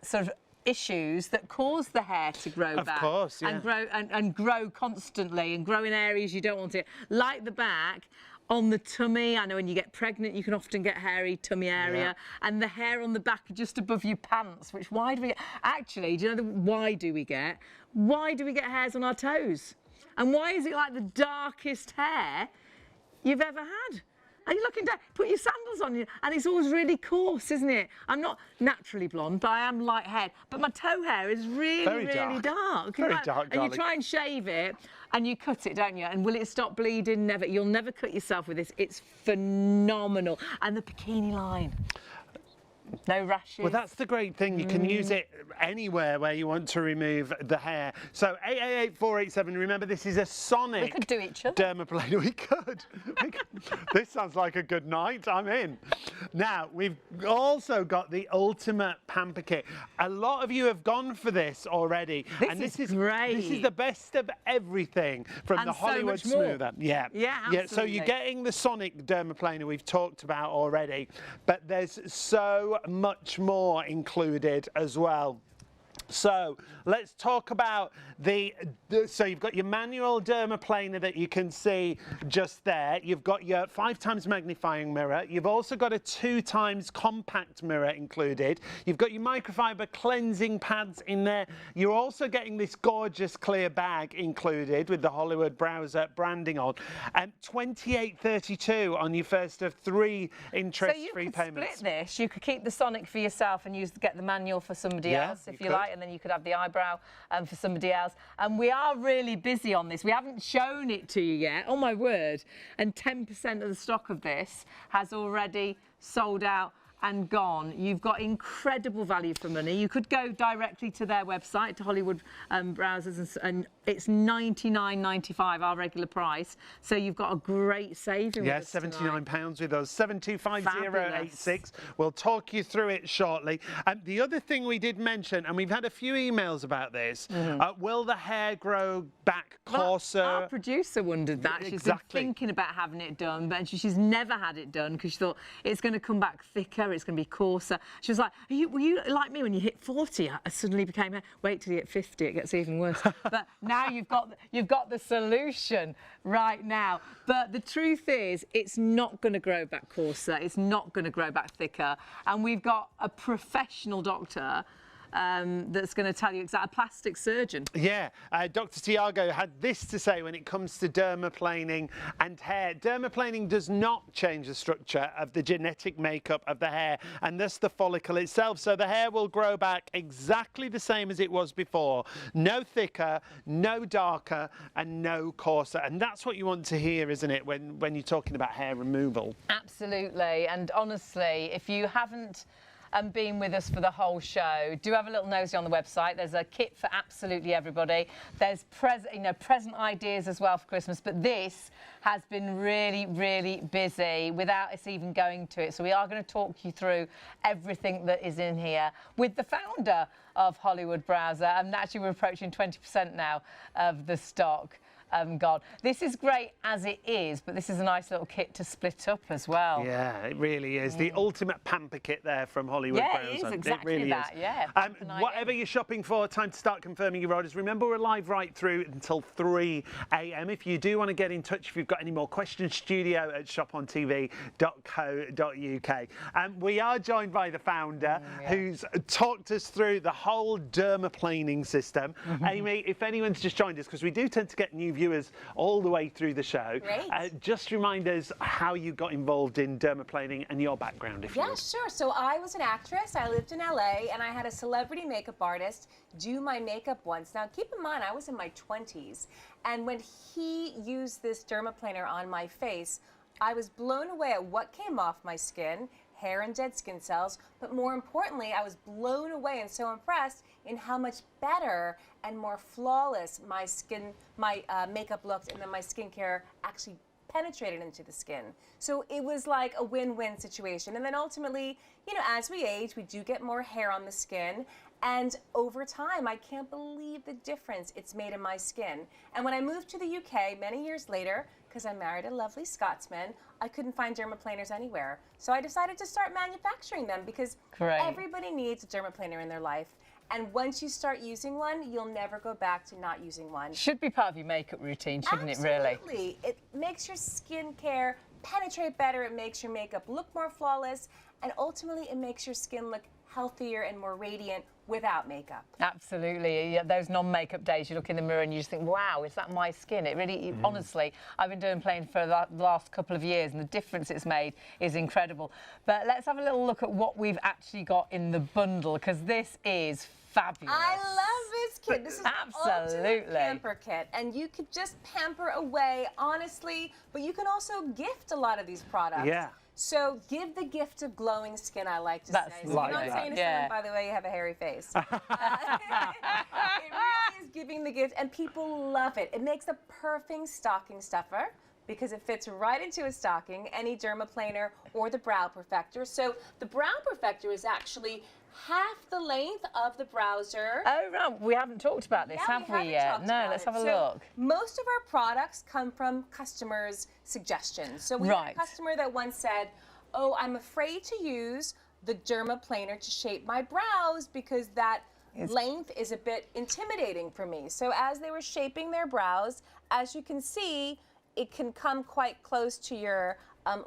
Speaker 2: sort of issues that cause the hair to grow back.
Speaker 3: Of course, yeah.
Speaker 2: And grow constantly and grow in areas you don't want it, like the back. On the tummy, I know when you get pregnant you can often get hairy tummy area, and the hair on the back just above your pants, which why do we get? Actually, do you know why do we get hairs on our toes? And why is it like the darkest hair you've ever had? Are you looking down? Put your sandals on you, and it's always really coarse, isn't it? I'm not naturally blonde, but I am light haired. But my toe hair is really dark.
Speaker 3: Very dark,
Speaker 2: and you try and shave it, and you cut it, don't you? And will it stop bleeding? Never. You'll never cut yourself with this. It's phenomenal. And the bikini line. No rashes.
Speaker 3: Well, that's the great thing. You can use it anywhere where you want to remove the hair. So 888487. Remember, this is a Sonic.
Speaker 2: We could do each other.
Speaker 3: Dermaplaner. We could. This sounds like a good night. I'm in. Now we've also got the Ultimate Pamper Kit. A lot of you have gone for this already,
Speaker 2: This is great.
Speaker 3: This is the best of everything from the Hollywood Smoother.
Speaker 2: Yeah, absolutely.
Speaker 3: So you're getting the Sonic dermaplaner we've talked about already, but there's so much more included as well. So let's talk about so you've got your manual dermaplaner that you can see just there. You've got your 5x magnifying mirror. You've also got a 2x compact mirror included. You've got your microfiber cleansing pads in there. You're also getting this gorgeous clear bag included with the Hollywood browser branding on. And $28.32 on your first of 3 interest-free payments. So you could
Speaker 2: split this. You could keep the Sonic for yourself and get the manual for somebody else if you like. And then you could have the eyebrow for somebody else. And we are really busy on this. We haven't shown it to you yet, oh my word. And 10% of the stock of this has already sold out and gone. You've got incredible value for money. You could go directly to their website, to Hollywood browsers, and it's $99.95, our regular price. So you've got a great saving.
Speaker 3: Yes, £79 with us. 725086. We'll talk you through it shortly. And the other thing we did mention, and we've had a few emails about this, will the hair grow back coarser?
Speaker 2: Our producer wondered that. She's been thinking about having it done, but she's never had it done because she thought it's going to come back thicker. It's going to be coarser. She was like, were you like me when you hit 40? I suddenly became, wait till you hit 50, it gets even worse. But now you've got the solution right now. But the truth is, it's not going to grow back coarser. It's not going to grow back thicker. And we've got a professional doctor that's going to tell you exactly, a plastic surgeon.
Speaker 3: Yeah, Dr. Tiago had this to say when it comes to dermaplaning and hair. Dermaplaning does not change the structure of the genetic makeup of the hair and thus the follicle itself. So the hair will grow back exactly the same as it was before. No thicker, no darker, and no coarser. And that's what you want to hear, isn't it, when you're talking about hair removal?
Speaker 2: Absolutely. And honestly, if you haven't and being with us for the whole show. Do have a little nosy on the website. There's a kit for absolutely everybody. There's present ideas as well for Christmas, but this has been really, really busy without us even going to it. So we are going to talk you through everything that is in here with the founder of Hollywood Browser, and actually we're approaching 20% now of the stock. God, this is great as it is, but this is a nice little kit to split up as well.
Speaker 3: Yeah, it really is. The ultimate pamper kit there from Hollywood Browser.
Speaker 2: Yeah, it is exactly
Speaker 3: it really
Speaker 2: that,
Speaker 3: is.
Speaker 2: yeah.
Speaker 3: Whatever you're shopping for, time to start confirming your orders. Remember, we're live right through until 3 a.m. If you do want to get in touch, if you've got any more questions, studio at shopontv.co.uk. We are joined by the founder who's talked us through the whole dermaplaning system. Amy, if anyone's just joined us, because we do tend to get new viewers all the way through the show. Just remind us how you got involved in dermaplaning and your background, if you would.
Speaker 1: Sure. So I was an actress. I lived in LA, and I had a celebrity makeup artist do my makeup once. Now, keep in mind, I was in my 20s, and when he used this dermaplaner on my face, I was blown away at what came off my skin, hair and dead skin cells, but more importantly, I was blown away and so impressed in how much better and more flawless my makeup looked, and then my skincare actually penetrated into the skin. So it was like a win-win situation. And then ultimately, you know, as we age, we do get more hair on the skin. And over time, I can't believe the difference it's made in my skin. And when I moved to the UK many years later, because I married a lovely Scotsman, I couldn't find dermaplaners anywhere. So I decided to start manufacturing them, because everybody needs a dermaplaner in their life. And once you start using one, you'll never go back to not using one.
Speaker 2: Should be part of your makeup routine, shouldn't it, really?
Speaker 1: Absolutely. It makes your skincare penetrate better, it makes your makeup look more flawless, and ultimately it makes your skin look healthier and more radiant without makeup.
Speaker 2: Absolutely. Yeah, those non-makeup days, you look in the mirror and you just think, wow, is that my skin? It really, honestly, I've been doing playing for the last couple of years, and the difference it's made is incredible. But let's have a little look at what we've actually got in the bundle, because this is fabulous.
Speaker 1: I love this kit. This is the ultimate pamper kit, and you could just pamper away, honestly, but you can also gift a lot of these products.
Speaker 3: Yeah.
Speaker 1: So give the gift of glowing skin, I like to say. So you're not saying to someone, by the way, you have a hairy face. It really is giving the gift, and people love it. It makes a perfect stocking stuffer, because it fits right into a stocking, any dermaplaner or the brow perfector. So the brow perfector is actually half the length of the browser.
Speaker 2: Oh, right. We haven't talked about this, have we yet? No, let's have a look.
Speaker 1: Most of our products come from customers' suggestions. So we had a customer that once said, oh, I'm afraid to use the dermaplaner to shape my brows because that length is a bit intimidating for me. So as they were shaping their brows, as you can see, it can come quite close to your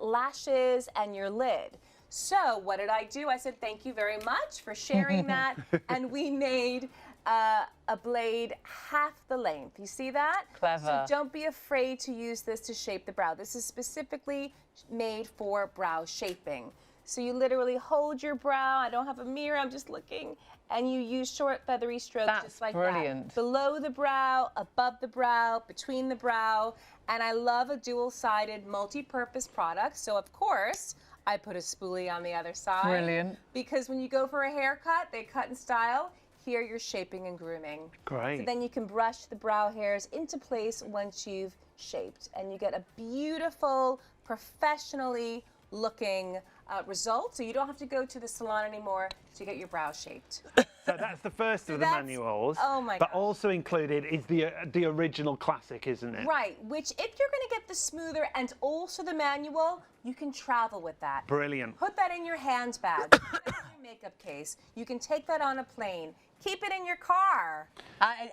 Speaker 1: lashes and your lid. So what did I do? I said, thank you very much for sharing that. And we made a blade half the length. You see that?
Speaker 2: Clever.
Speaker 1: So don't be afraid to use this to shape the brow. This is specifically made for brow shaping. So you literally hold your brow. I don't have a mirror, I'm just looking. And you use short feathery strokes just like that. Below the brow, above the brow, between the brow. And I love a dual-sided multi-purpose product. So of course, I put a spoolie on the other side.
Speaker 2: Brilliant.
Speaker 1: Because when you go for a haircut, they cut in style. Here you're shaping and grooming.
Speaker 3: Great.
Speaker 1: So then you can brush the brow hairs into place once you've shaped. And you get a beautiful, professionally looking result. So you don't have to go to the salon anymore to get your brow shaped.
Speaker 3: So that's the first of the manuals.
Speaker 1: Oh my
Speaker 3: But also included is the original classic, isn't it?
Speaker 1: Right, which if you're going to get the smoother and also the manual, you can travel with that.
Speaker 3: Brilliant.
Speaker 1: Put that in your handbag, put that in your makeup case. You can take that on a plane. Keep it in your car.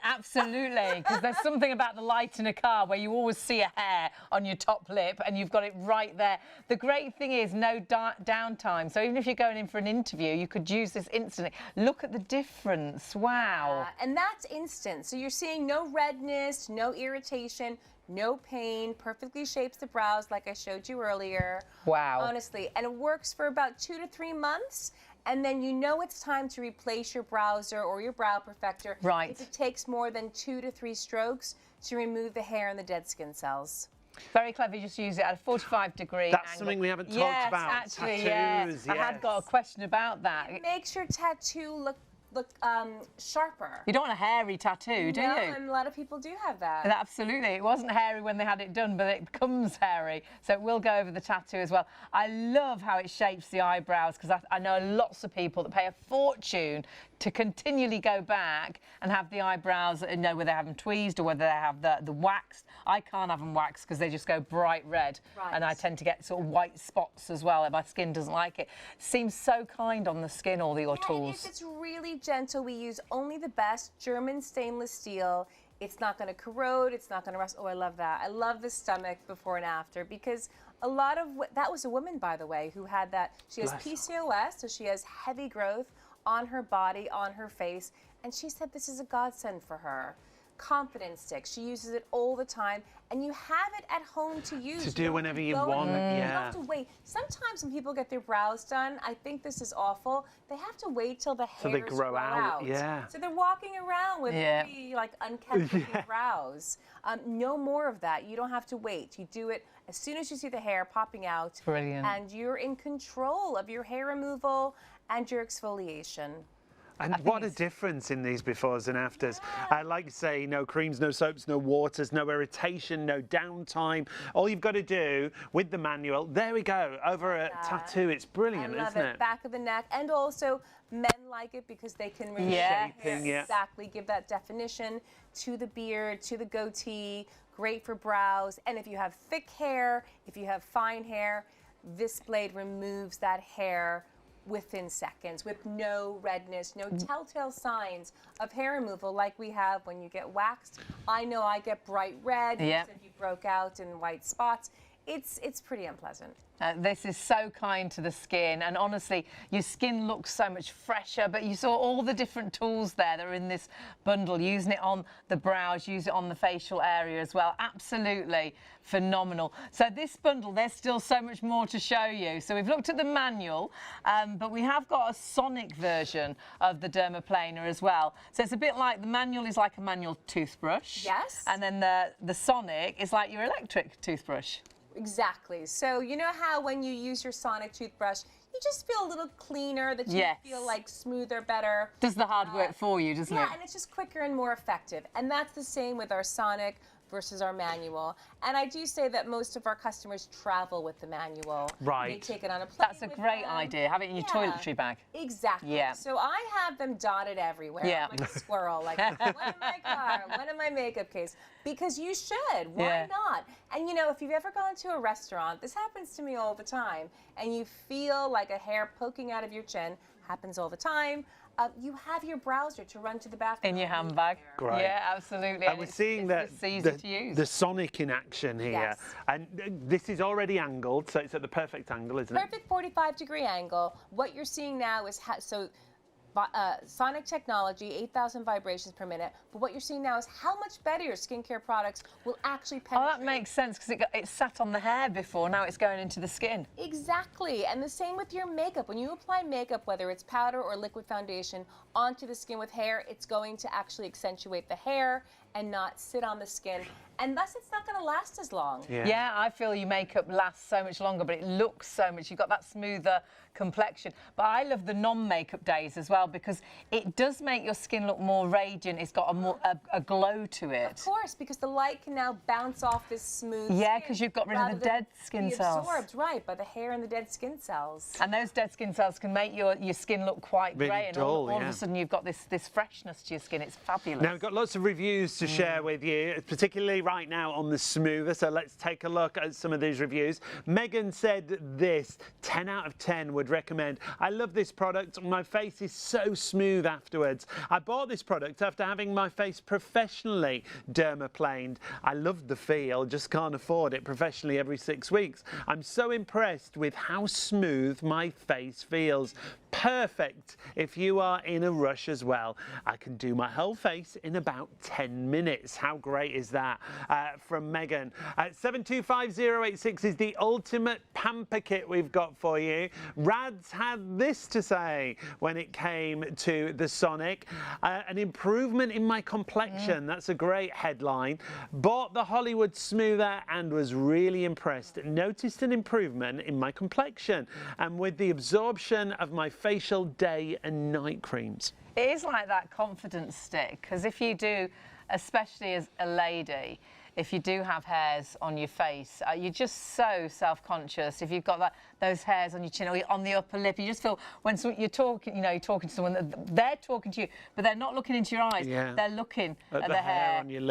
Speaker 2: Absolutely, because there's something about the light in a car where you always see a hair on your top lip and you've got it right there. The great thing is no downtime. So even if you're going in for an interview, you could use this instantly. Look at the difference. Wow.
Speaker 1: And that's instant. So you're seeing no redness, no irritation, no pain, perfectly shapes the brows like I showed you earlier.
Speaker 2: Wow.
Speaker 1: Honestly. And it works for about 2 to 3 months. And then you know it's time to replace your browser or your brow perfector.
Speaker 2: Right.
Speaker 1: If it takes more than 2 to 3 strokes to remove the hair and the dead skin cells.
Speaker 2: Very clever. You just use it at a 45-degree
Speaker 3: That's
Speaker 2: angle.
Speaker 3: something we haven't talked
Speaker 2: Yes,
Speaker 3: about.
Speaker 2: actually,
Speaker 3: Tattoos,
Speaker 2: yeah. I had got a question about that.
Speaker 1: It makes your tattoo look sharper.
Speaker 2: You don't want a hairy tattoo, do
Speaker 1: No,
Speaker 2: you?
Speaker 1: and a lot of people do have that.
Speaker 2: Absolutely. It wasn't hairy when they had it done, but it becomes hairy. So it will go over the tattoo as well. I love how it shapes the eyebrows, because I know lots of people that pay a fortune to continually go back and have the eyebrows, you know, whether they have them tweezed or whether they have the waxed. I can't have them waxed because they just go bright red.
Speaker 1: Right.
Speaker 2: And I tend to get sort of white spots as well, and my skin doesn't like it. Seems so kind on the skin, all your
Speaker 1: And
Speaker 2: tools.
Speaker 1: if it's really gentle, we use only the best German stainless steel. It's not going to corrode, it's not going to rust. Oh, I love that. I love the stomach before and after, because a lot of, that was a woman, by the way, who had that. She has PCOS, so she has heavy growth on her body, on her face, and she said this is a godsend for her. Confidence stick. She uses it all the time, and you have it at home to use.
Speaker 3: To do whenever you want,
Speaker 1: You don't
Speaker 3: yeah.
Speaker 1: have to wait. Sometimes when people get their brows done, I think this is awful. They have to wait till the hairs
Speaker 3: they grow out, yeah.
Speaker 1: So they're walking around with really like unkept looking brows. No more of that. You don't have to wait. You do it as soon as you see the hair popping out.
Speaker 2: Brilliant.
Speaker 1: And you're in control of your hair removal and your exfoliation.
Speaker 3: And what a difference in these befores and afters. Like you say, no creams, no soaps, no waters, no irritation, no downtime. All you've got to do with the manual, there we go, over a tattoo. It's brilliant,
Speaker 1: I love
Speaker 3: isn't
Speaker 1: it. Back of the neck. And also men like it because they can really
Speaker 3: Shaping,
Speaker 1: exactly give that definition to the beard, to the goatee. Great for brows. And if you have thick hair, if you have fine hair, this blade removes that hair within seconds with no redness, no telltale signs of hair removal like we have when you get waxed. I know I get bright red. You said you broke out in white spots. It's pretty unpleasant.
Speaker 2: This is so kind to the skin, and honestly, your skin looks so much fresher. But you saw all the different tools there that are in this bundle, using it on the brows, use it on the facial area as well. Absolutely phenomenal. So this bundle, there's still so much more to show you. So we've looked at the manual, but we have got a sonic version of the dermaplaner as well. So it's a bit like, the manual is like a manual toothbrush.
Speaker 1: Yes.
Speaker 2: And then the sonic is like your electric toothbrush.
Speaker 1: Exactly. So you know how when you use your sonic toothbrush, you just feel a little cleaner, that you feel like smoother, better.
Speaker 2: Does the hard work for you, doesn't it?
Speaker 1: Yeah, and it's just quicker and more effective. And that's the same with our sonic versus our manual. And I do say that most of our customers travel with the manual.
Speaker 3: Right.
Speaker 1: They take it on a plane.
Speaker 2: That's a great idea. Have it in your toiletry bag.
Speaker 1: Exactly.
Speaker 2: Yeah.
Speaker 1: So I have them dotted everywhere.
Speaker 2: Yeah.
Speaker 1: I'm like a squirrel, like one in my car, one in my makeup case. Because you should. Why not? And you know, if you've ever gone to a restaurant, this happens to me all the time, and you feel like a hair poking out of your chin, happens all the time. You have your browser to run to the bathroom.
Speaker 2: In your handbag.
Speaker 3: Great.
Speaker 2: Yeah, absolutely.
Speaker 3: And we're seeing
Speaker 2: it's easy to use.
Speaker 3: the sonic in action here.
Speaker 1: Yes.
Speaker 3: And this is already angled, so it's at the perfect angle, isn't it?
Speaker 1: Perfect 45-degree angle. What you're seeing now is sonic technology, 8,000 vibrations per minute. But what you're seeing now is how much better your skincare products will actually penetrate.
Speaker 2: Oh, that makes sense, because it sat on the hair before, now it's going into the skin.
Speaker 1: Exactly. And the same with your makeup. When you apply makeup, whether it's powder or liquid foundation, onto the skin with hair, it's going to actually accentuate the hair and not sit on the skin. And thus, it's not going to last as long.
Speaker 2: Yeah, I feel your makeup lasts so much longer, but it looks so much. You've got that smoother complexion. But I love the non-makeup days as well, because it does make your skin look more radiant. It's got a glow to it.
Speaker 1: Of course, because the light can now bounce off this smooth
Speaker 2: Yeah,
Speaker 1: skin
Speaker 2: because you've got rid of
Speaker 1: rather
Speaker 2: the
Speaker 1: than
Speaker 2: dead skin
Speaker 1: be
Speaker 2: cells.
Speaker 1: absorbed, right, by the hair and the dead skin cells.
Speaker 2: And those dead skin cells can make your skin look quite
Speaker 3: Really
Speaker 2: grey, and
Speaker 3: dull,
Speaker 2: all of a sudden you've got this freshness to your skin. It's fabulous.
Speaker 3: Now, we've got lots of reviews to share with you, particularly right now on the smoother, so let's take a look at some of these reviews. Megan said this, 10 out of 10 would recommend. I love this product. My face is so smooth afterwards. I bought this product after having my face professionally dermaplaned. I love the feel, just can't afford it professionally every 6 weeks. I'm so impressed with how smooth my face feels. Perfect if you are in a rush as well. I can do my whole face in about 10 7 minutes. How great is that? From Megan. 725086 is the ultimate pamper kit we've got for you. Rads had this to say when it came to the Sonic. An improvement in my complexion. That's a great headline. Bought the Hollywood Smoother and was really impressed. Noticed an improvement in my complexion and with the absorption of my facial day and night creams.
Speaker 2: It is like that confidence stick, because if you do, especially as a lady, if you do have hairs on your face, you're just so self-conscious. If you've got those hairs on your chin or on the upper lip, you just feel when you're talking, you know, you're talking to someone, they're talking to you, but they're not looking into your eyes.
Speaker 3: Yeah.
Speaker 2: They're looking at
Speaker 3: the hair on your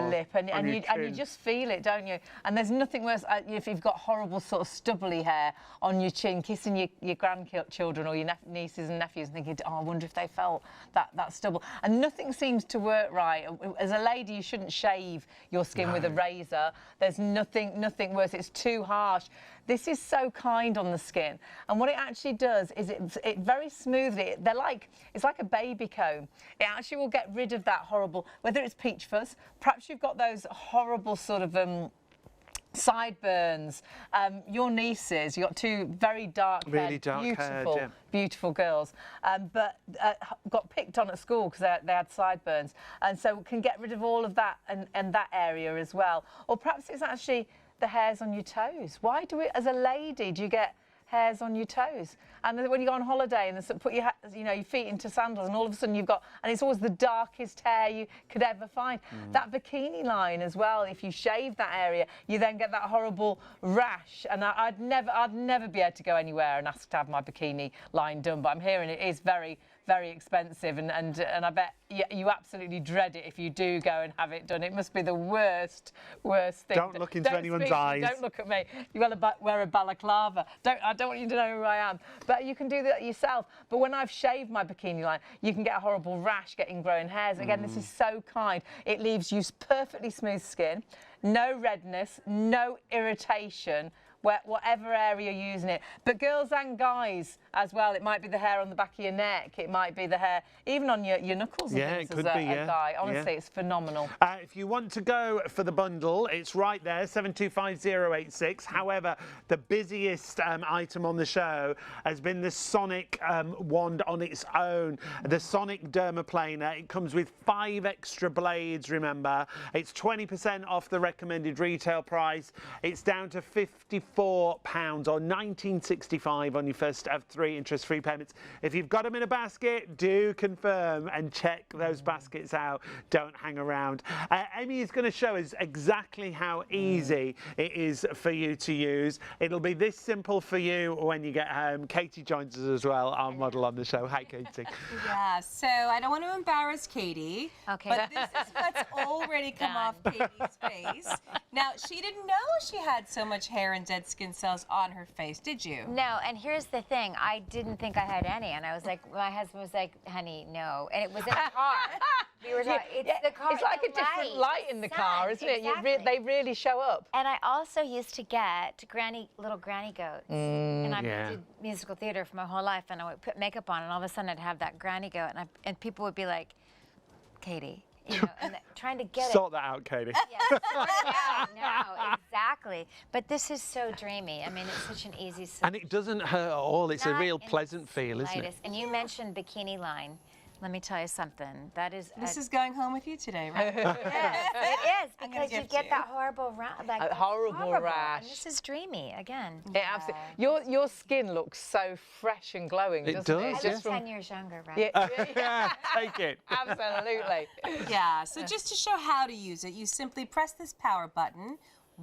Speaker 3: lip,
Speaker 2: and you just feel it, don't you? And there's nothing worse if you've got horrible sort of stubbly hair on your chin, kissing your grandchildren or your nieces and nephews, and thinking, oh, I wonder if they felt that stubble. And nothing seems to work right. As a lady, you shouldn't shave your skin with a razor. There's nothing worse. It's too harsh. This is so kind on the skin, and what it actually does is it very smoothly. It's like a baby comb. It actually will get rid of that horrible, whether it's peach fuzz, perhaps you've got those horrible sort of sideburns. Your nieces, you got two very dark-haired, beautiful girls, but got picked on at school because they had sideburns, and so can get rid of all of that and that area as well. Or perhaps it's actually the hairs on your toes. Why do it, as a lady, do you get hairs on your toes? And when you go on holiday and put your feet into sandals, and all of a sudden you've got, and it's always the darkest hair you could ever find. That bikini line as well, if you shave that area, you then get that horrible rash. And I'd never be able to go anywhere and ask to have my bikini line done, but I'm hearing it is very, very expensive, and I bet you absolutely dread it if you do go and have it done. It must be the worst thing.
Speaker 3: Don't look into anyone's eyes.
Speaker 2: Don't look at me. You wear a balaclava. I don't want you to know who I am. But you can do that yourself. But when I've shaved my bikini line, you can get a horrible rash getting growing hairs. Again, this is so kind. It leaves you perfectly smooth skin, no redness, no irritation, whatever area you're using it. But girls and guys as well, it might be the hair on the back of your neck, it might be the hair even on your knuckles.
Speaker 3: Yeah, it could be,
Speaker 2: a guy. Honestly, it's phenomenal.
Speaker 3: If you want to go for the bundle, it's right there, 725086. However, the busiest item on the show has been the Sonic wand on its own, the Sonic Dermaplaner. It comes with 5 extra blades, remember. It's 20% off the recommended retail price. It's down to £54 or £19.65 on your first of 3 interest-free payments. If you've got them in a basket, do confirm and check those baskets out. Don't hang around. Amy is going to show us exactly how easy it is for you to use. It'll be this simple for you when you get home. Katie joins us as well, our model on the show. Hi, Katie.
Speaker 1: Yeah, so I don't want to embarrass Katie,
Speaker 4: Okay.
Speaker 1: but this is what's already come off Katie's face. Now, she didn't know she had so much hair and dead skin cells on her face, did you?
Speaker 4: No, and here's the thing. I didn't think I had any, and I was like, my husband was like, honey, no. And it was in the car. We were talking, it's the car.
Speaker 2: It's like a different light in the car, isn't it?
Speaker 4: Exactly.
Speaker 2: They really show up.
Speaker 4: And I also used to get little granny goats. And I did musical theater for my whole life, and I would put makeup on, and all of a sudden I'd have that granny goat, and people would be like, Katie, you know, and trying to get
Speaker 3: Sort that out, Katie.
Speaker 4: Yes, no, exactly. But this is so dreamy. I mean, it's such an easy solution.
Speaker 3: And it doesn't hurt at all. It's a
Speaker 4: Not
Speaker 3: real
Speaker 4: in
Speaker 3: pleasant
Speaker 4: the
Speaker 3: feel, isn't it?
Speaker 4: slightest. And you mentioned bikini line. Let me tell you something. That is.
Speaker 1: This is going home with you today, right?
Speaker 4: Yes, it is,
Speaker 1: I'm gonna
Speaker 4: because you
Speaker 1: gift
Speaker 4: get
Speaker 1: you.
Speaker 4: that horrible
Speaker 2: A horrible rash.
Speaker 4: And this is dreamy again.
Speaker 2: It absolutely. Your skin looks so fresh and glowing.
Speaker 3: It
Speaker 2: doesn't
Speaker 3: does,
Speaker 4: I
Speaker 2: It?
Speaker 4: look 10 years younger, right?
Speaker 2: Yeah.
Speaker 3: Take it.
Speaker 2: Absolutely.
Speaker 1: Yeah, so just to show how to use it, you simply press this power button,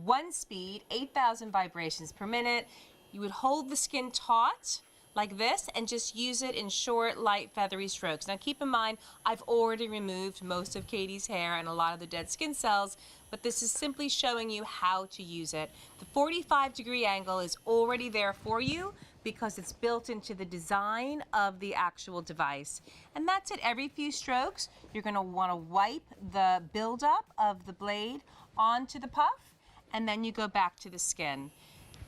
Speaker 1: 1 speed, 8,000 vibrations per minute. You would hold the skin taut like this and just use it in short, light, feathery strokes. Now keep in mind, I've already removed most of Katie's hair and a lot of the dead skin cells, but this is simply showing you how to use it. The 45-degree angle is already there for you because it's built into the design of the actual device. And that's it. Every few strokes, you're going to want to wipe the buildup of the blade onto the puff, and then you go back to the skin.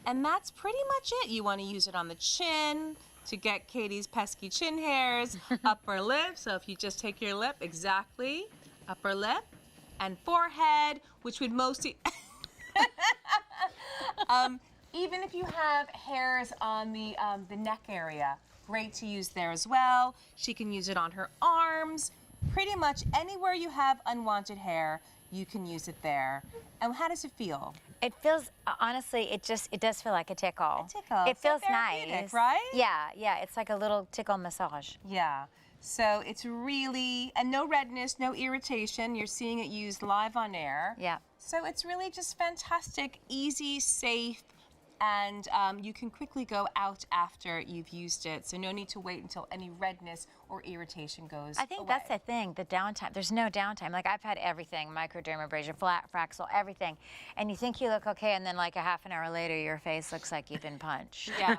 Speaker 1: And that's pretty much it. You want to use it on the chin to get Katie's pesky chin hairs, upper lip. So if you just take your lip, exactly, upper lip, and forehead, which would mostly... even if you have hairs on the neck area, great to use there as well. She can use it on her arms. Pretty much anywhere you have unwanted hair, you can use it there. And how does it feel?
Speaker 4: It feels, honestly, it does feel like a tickle.
Speaker 1: A tickle.
Speaker 4: It
Speaker 1: So
Speaker 4: feels
Speaker 1: therapeutic,
Speaker 4: nice.
Speaker 1: right?
Speaker 4: Yeah, it's like a little tickle massage.
Speaker 1: Yeah. So it's really, and no redness, no irritation. You're seeing it used live on air.
Speaker 4: Yeah.
Speaker 1: So it's really just fantastic, easy, safe, and you can quickly go out after you've used it. So no need to wait until any redness or irritation goes
Speaker 4: I think
Speaker 1: away.
Speaker 4: that's the thing, the downtime. There's no downtime. Like, I've had everything, microdermabrasion, Fraxel, everything. And you think you look okay, and then like a half an hour later, your face looks like you've been punched.
Speaker 1: Yeah.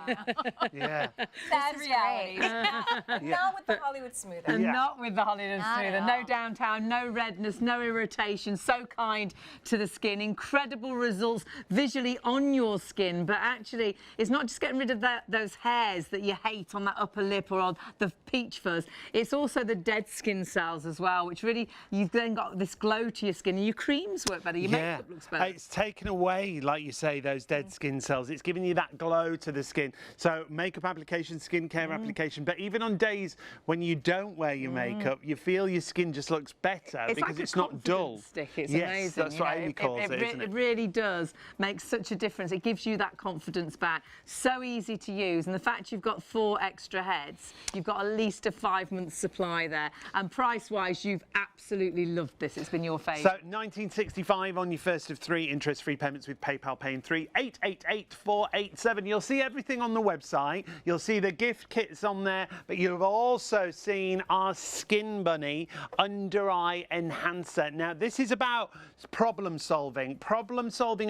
Speaker 3: Yeah.
Speaker 1: Sad
Speaker 4: This is
Speaker 1: reality.
Speaker 4: great.
Speaker 1: Not with the Hollywood Smoother.
Speaker 2: And
Speaker 3: Yeah.
Speaker 2: not with the Hollywood
Speaker 4: Not
Speaker 2: Smoother.
Speaker 4: at
Speaker 2: No
Speaker 4: all.
Speaker 2: downtime, no redness, no irritation. So kind to the skin. Incredible results visually on your skin. But actually, it's not just getting rid of those hairs that you hate on that upper lip or on the peach fuzz. It's also the dead skin cells as well, which really, you've then got this glow to your skin, and your creams work better, your makeup looks better.
Speaker 3: It's taken away, like you say, those dead skin cells. It's giving you that glow to the skin. So makeup application, skincare application, but even on days when you don't wear your makeup, you feel your skin just looks better
Speaker 2: It's
Speaker 3: because
Speaker 2: like
Speaker 3: it's
Speaker 2: a
Speaker 3: not dull.
Speaker 2: confidence stick. It's
Speaker 3: yes,
Speaker 2: amazing.
Speaker 3: that's
Speaker 2: you
Speaker 3: what
Speaker 2: know.
Speaker 3: Amy calls it, isn't it?
Speaker 2: It really does make such a difference. It gives you that confidence back. So easy to use, and the fact you've got 4 extra heads, you've got at least a 5-month supply there. And price-wise, you've absolutely loved this. It's been your favourite.
Speaker 3: So $19.65 on your first of 3 interest-free payments with PayPal paying 3 888-487. You'll see everything on the website. You'll see the gift kits on there, but you've also seen our Skin Bunny Under Eye Enhancer. Now, this is about problem solving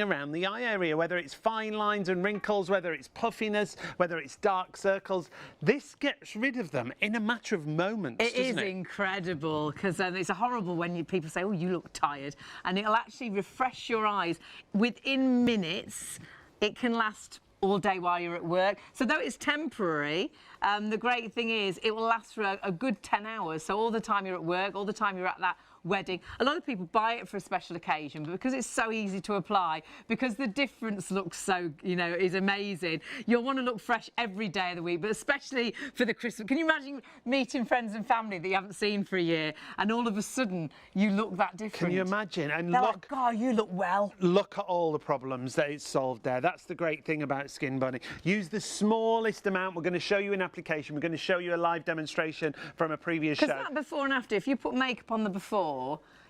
Speaker 3: around the eye area, whether it's fine lines and wrinkles, whether it's puffiness, whether it's dark circles. This gets rid of them in a matter of moments,
Speaker 2: It is
Speaker 3: doesn't it?
Speaker 2: incredible, because it's horrible when people say, oh, you look tired, and it'll actually refresh your eyes within minutes. It can last all day while you're at work. So though it's temporary, the great thing is it will last for a good 10 hours. So all the time you're at work, all the time you're at that wedding. A lot of people buy it for a special occasion, but because it's so easy to apply, because the difference looks so, is amazing, you'll want to look fresh every day of the week, but especially for the Christmas. Can you imagine meeting friends and family that you haven't seen for a year, and all of a sudden you look that different?
Speaker 3: Can you imagine? And
Speaker 2: They're
Speaker 3: look,
Speaker 2: like, God, you look well.
Speaker 3: Look at all the problems that it's solved there. That's the great thing about Skin Bunny. Use the smallest amount. We're going to show you an application. We're going to show you a live demonstration from a previous show.
Speaker 2: Because that before and after, if you put makeup on the before,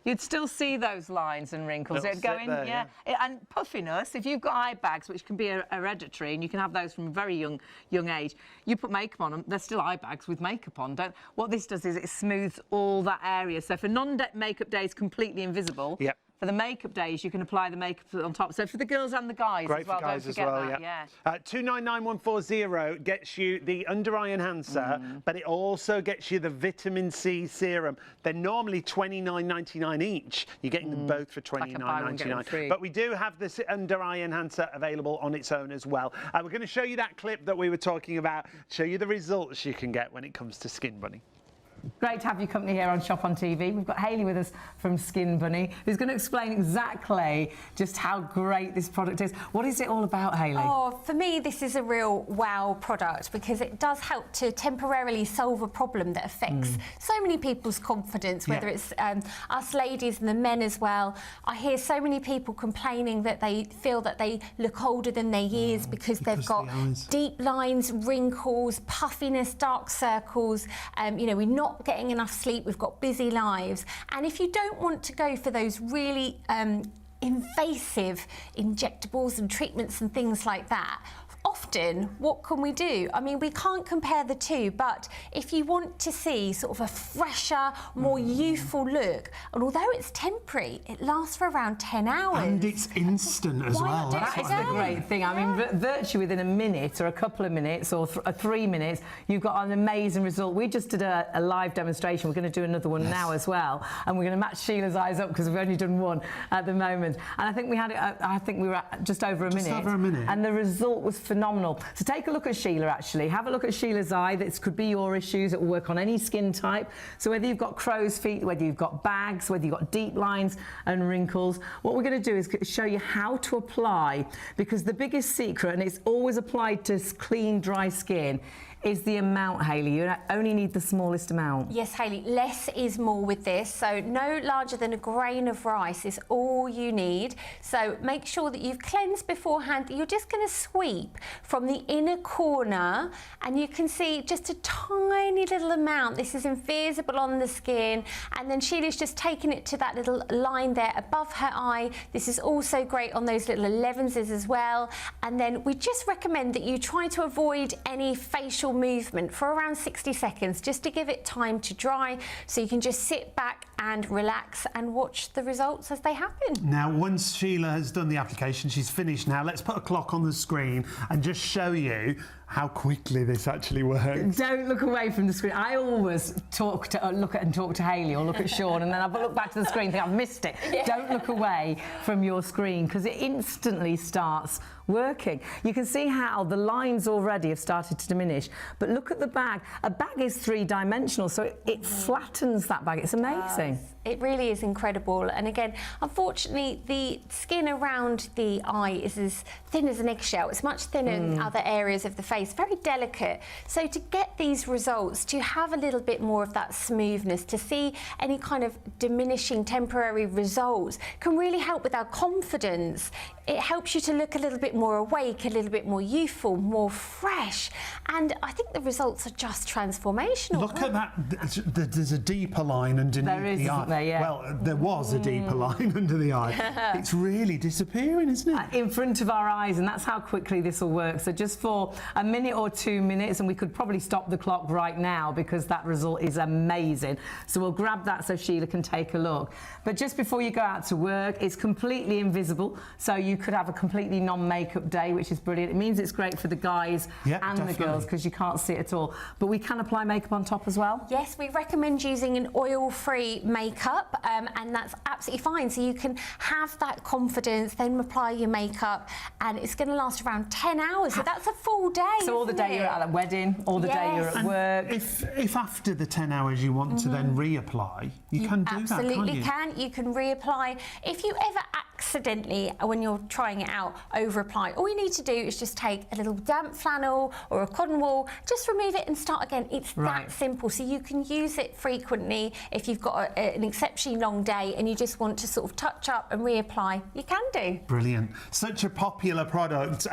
Speaker 2: you'd still see those lines and wrinkles.
Speaker 3: It'll
Speaker 2: It'd go
Speaker 3: sit
Speaker 2: in,
Speaker 3: there,
Speaker 2: yeah. And puffiness, if you've got eye bags, which can be hereditary, and you can have those from a very young age, you put makeup on them, they're still eye bags with makeup on. What this does is it smooths all that area. So for non-makeup days, completely invisible.
Speaker 3: Yep.
Speaker 2: For the makeup days, you can apply the makeup on top. So for the girls and the guys
Speaker 3: Great
Speaker 2: as well,
Speaker 3: for guys
Speaker 2: don't
Speaker 3: as
Speaker 2: forget
Speaker 3: well,
Speaker 2: that.
Speaker 3: yeah. 299140 gets you the under eye enhancer, but it also gets you the vitamin C serum. They're normally $29.99 each. You're getting them both for
Speaker 2: Like a buy one, get one free.
Speaker 3: $29.99. But we do have this under eye enhancer available on its own as well. We're going to show you that clip that we were talking about, show you the results you can get when it comes to Skin Bunny.
Speaker 2: Great to have your company here on Shop on TV. We've got Hayley with us from Skin Bunny, who's going to explain exactly just how great this product is. What is it all about, Hayley?
Speaker 6: Oh, for me, this is a real wow product because it does help to temporarily solve a problem that affects so many people's confidence, whether it's us ladies and the men as well. I hear so many people complaining that they feel that they look older than their years because they've got deep lines, wrinkles, puffiness, dark circles. We're not getting enough sleep, we've got busy lives. And if you don't want to go for those really invasive injectables and treatments and things like that, often, what can we do? I mean, we can't compare the two, but if you want to see sort of a fresher, more youthful look, and although it's temporary, it lasts for around 10 hours.
Speaker 3: And it's instant as
Speaker 6: Why
Speaker 3: well.
Speaker 6: not do
Speaker 3: That's
Speaker 6: it
Speaker 3: what
Speaker 2: That's
Speaker 3: I
Speaker 2: the
Speaker 3: love.
Speaker 2: great thing. I mean, virtually within a minute or a couple of minutes or 3 minutes, you've got an amazing result. We just did a live demonstration. We're going to do another one now as well. And we're going to match Sheila's eyes up because we've only done one at the moment. And I think we had it, I think we were at just over a minute.
Speaker 3: Just over a minute.
Speaker 2: And the result was phenomenal. phenomenal. So take a look at Sheila, actually. Have a look at Sheila's eye. This could be your issues. It will work on any skin type. So whether you've got crow's feet, whether you've got bags, whether you've got deep lines and wrinkles, what we're going to do is show you how to apply, because the biggest secret, and it's always applied to clean, dry skin, is the amount, Hayley. You only need the smallest amount.
Speaker 6: Yes, Hayley, less is more with this. So no larger than a grain of rice is all you need. So make sure that you've cleansed beforehand. You're just going to sweep from the inner corner, and you can see just a tiny little amount. This is invisible on the skin. And then Sheila's just taken it to that little line there above her eye. This is also great on those little 11s as well. And then we just recommend that you try to avoid any facial movement for around 60 seconds, just to give it time to dry, so you can just sit back and relax and watch the results as they happen.
Speaker 3: Now, once Sheila has done the application, she's finished now, let's put a clock on the screen and just show you how quickly this actually works.
Speaker 2: Don't look away from the screen. I always look at and talk to Hayley, or look at Sean, and then I look back to the screen and think I've missed it. Yeah. Don't look away from your screen, because it instantly starts working. You can see how the lines already have started to diminish, but look at the bag. A bag is three-dimensional, so it flattens that bag. It's amazing.
Speaker 6: It really is incredible. And again, unfortunately, the skin around the eye is as thin as an eggshell. It's much thinner than other areas of the face, very delicate. So to get these results, to have a little bit more of that smoothness, to see any kind of diminishing temporary results, can really help with our confidence. It helps you to look a little bit more awake, a little bit more youthful, more fresh. And I think the results are just transformational.
Speaker 3: Look at that. There's a deeper line underneath
Speaker 2: the eye.
Speaker 3: Isn't there? Yeah. Well, there was a deeper line under the eye. It's really disappearing, isn't it?
Speaker 2: In front of our eyes, and that's how quickly this will work. So just for a minute or 2 minutes, and we could probably stop the clock right now, because that result is amazing. So we'll grab that so Sheila can take a look. But just before you go out to work, it's completely invisible, so you could have a completely non-makeup day, which is brilliant. It means it's great for the guys and the girls, because you can't see it at all. But we can apply makeup on top as well.
Speaker 6: Yes, we recommend using an oil-free makeup, and that's absolutely fine. So you can have that confidence, then apply your makeup, and it's going to last around 10 hours. So that's a full day.
Speaker 2: So all the day you're at a wedding, all the day you're at work.
Speaker 3: If after the 10 hours you want to then reapply, you can do that, can't you?
Speaker 6: Absolutely can. You can reapply. If you ever accidentally, when you're trying it out, over-apply, all you need to do is just take a little damp flannel or a cotton wool, just remove it and start again. It's that simple. So you can use it frequently if you've got an exceptionally long day and you just want to sort of touch up and reapply. You can do.
Speaker 3: Brilliant. Such a popular product.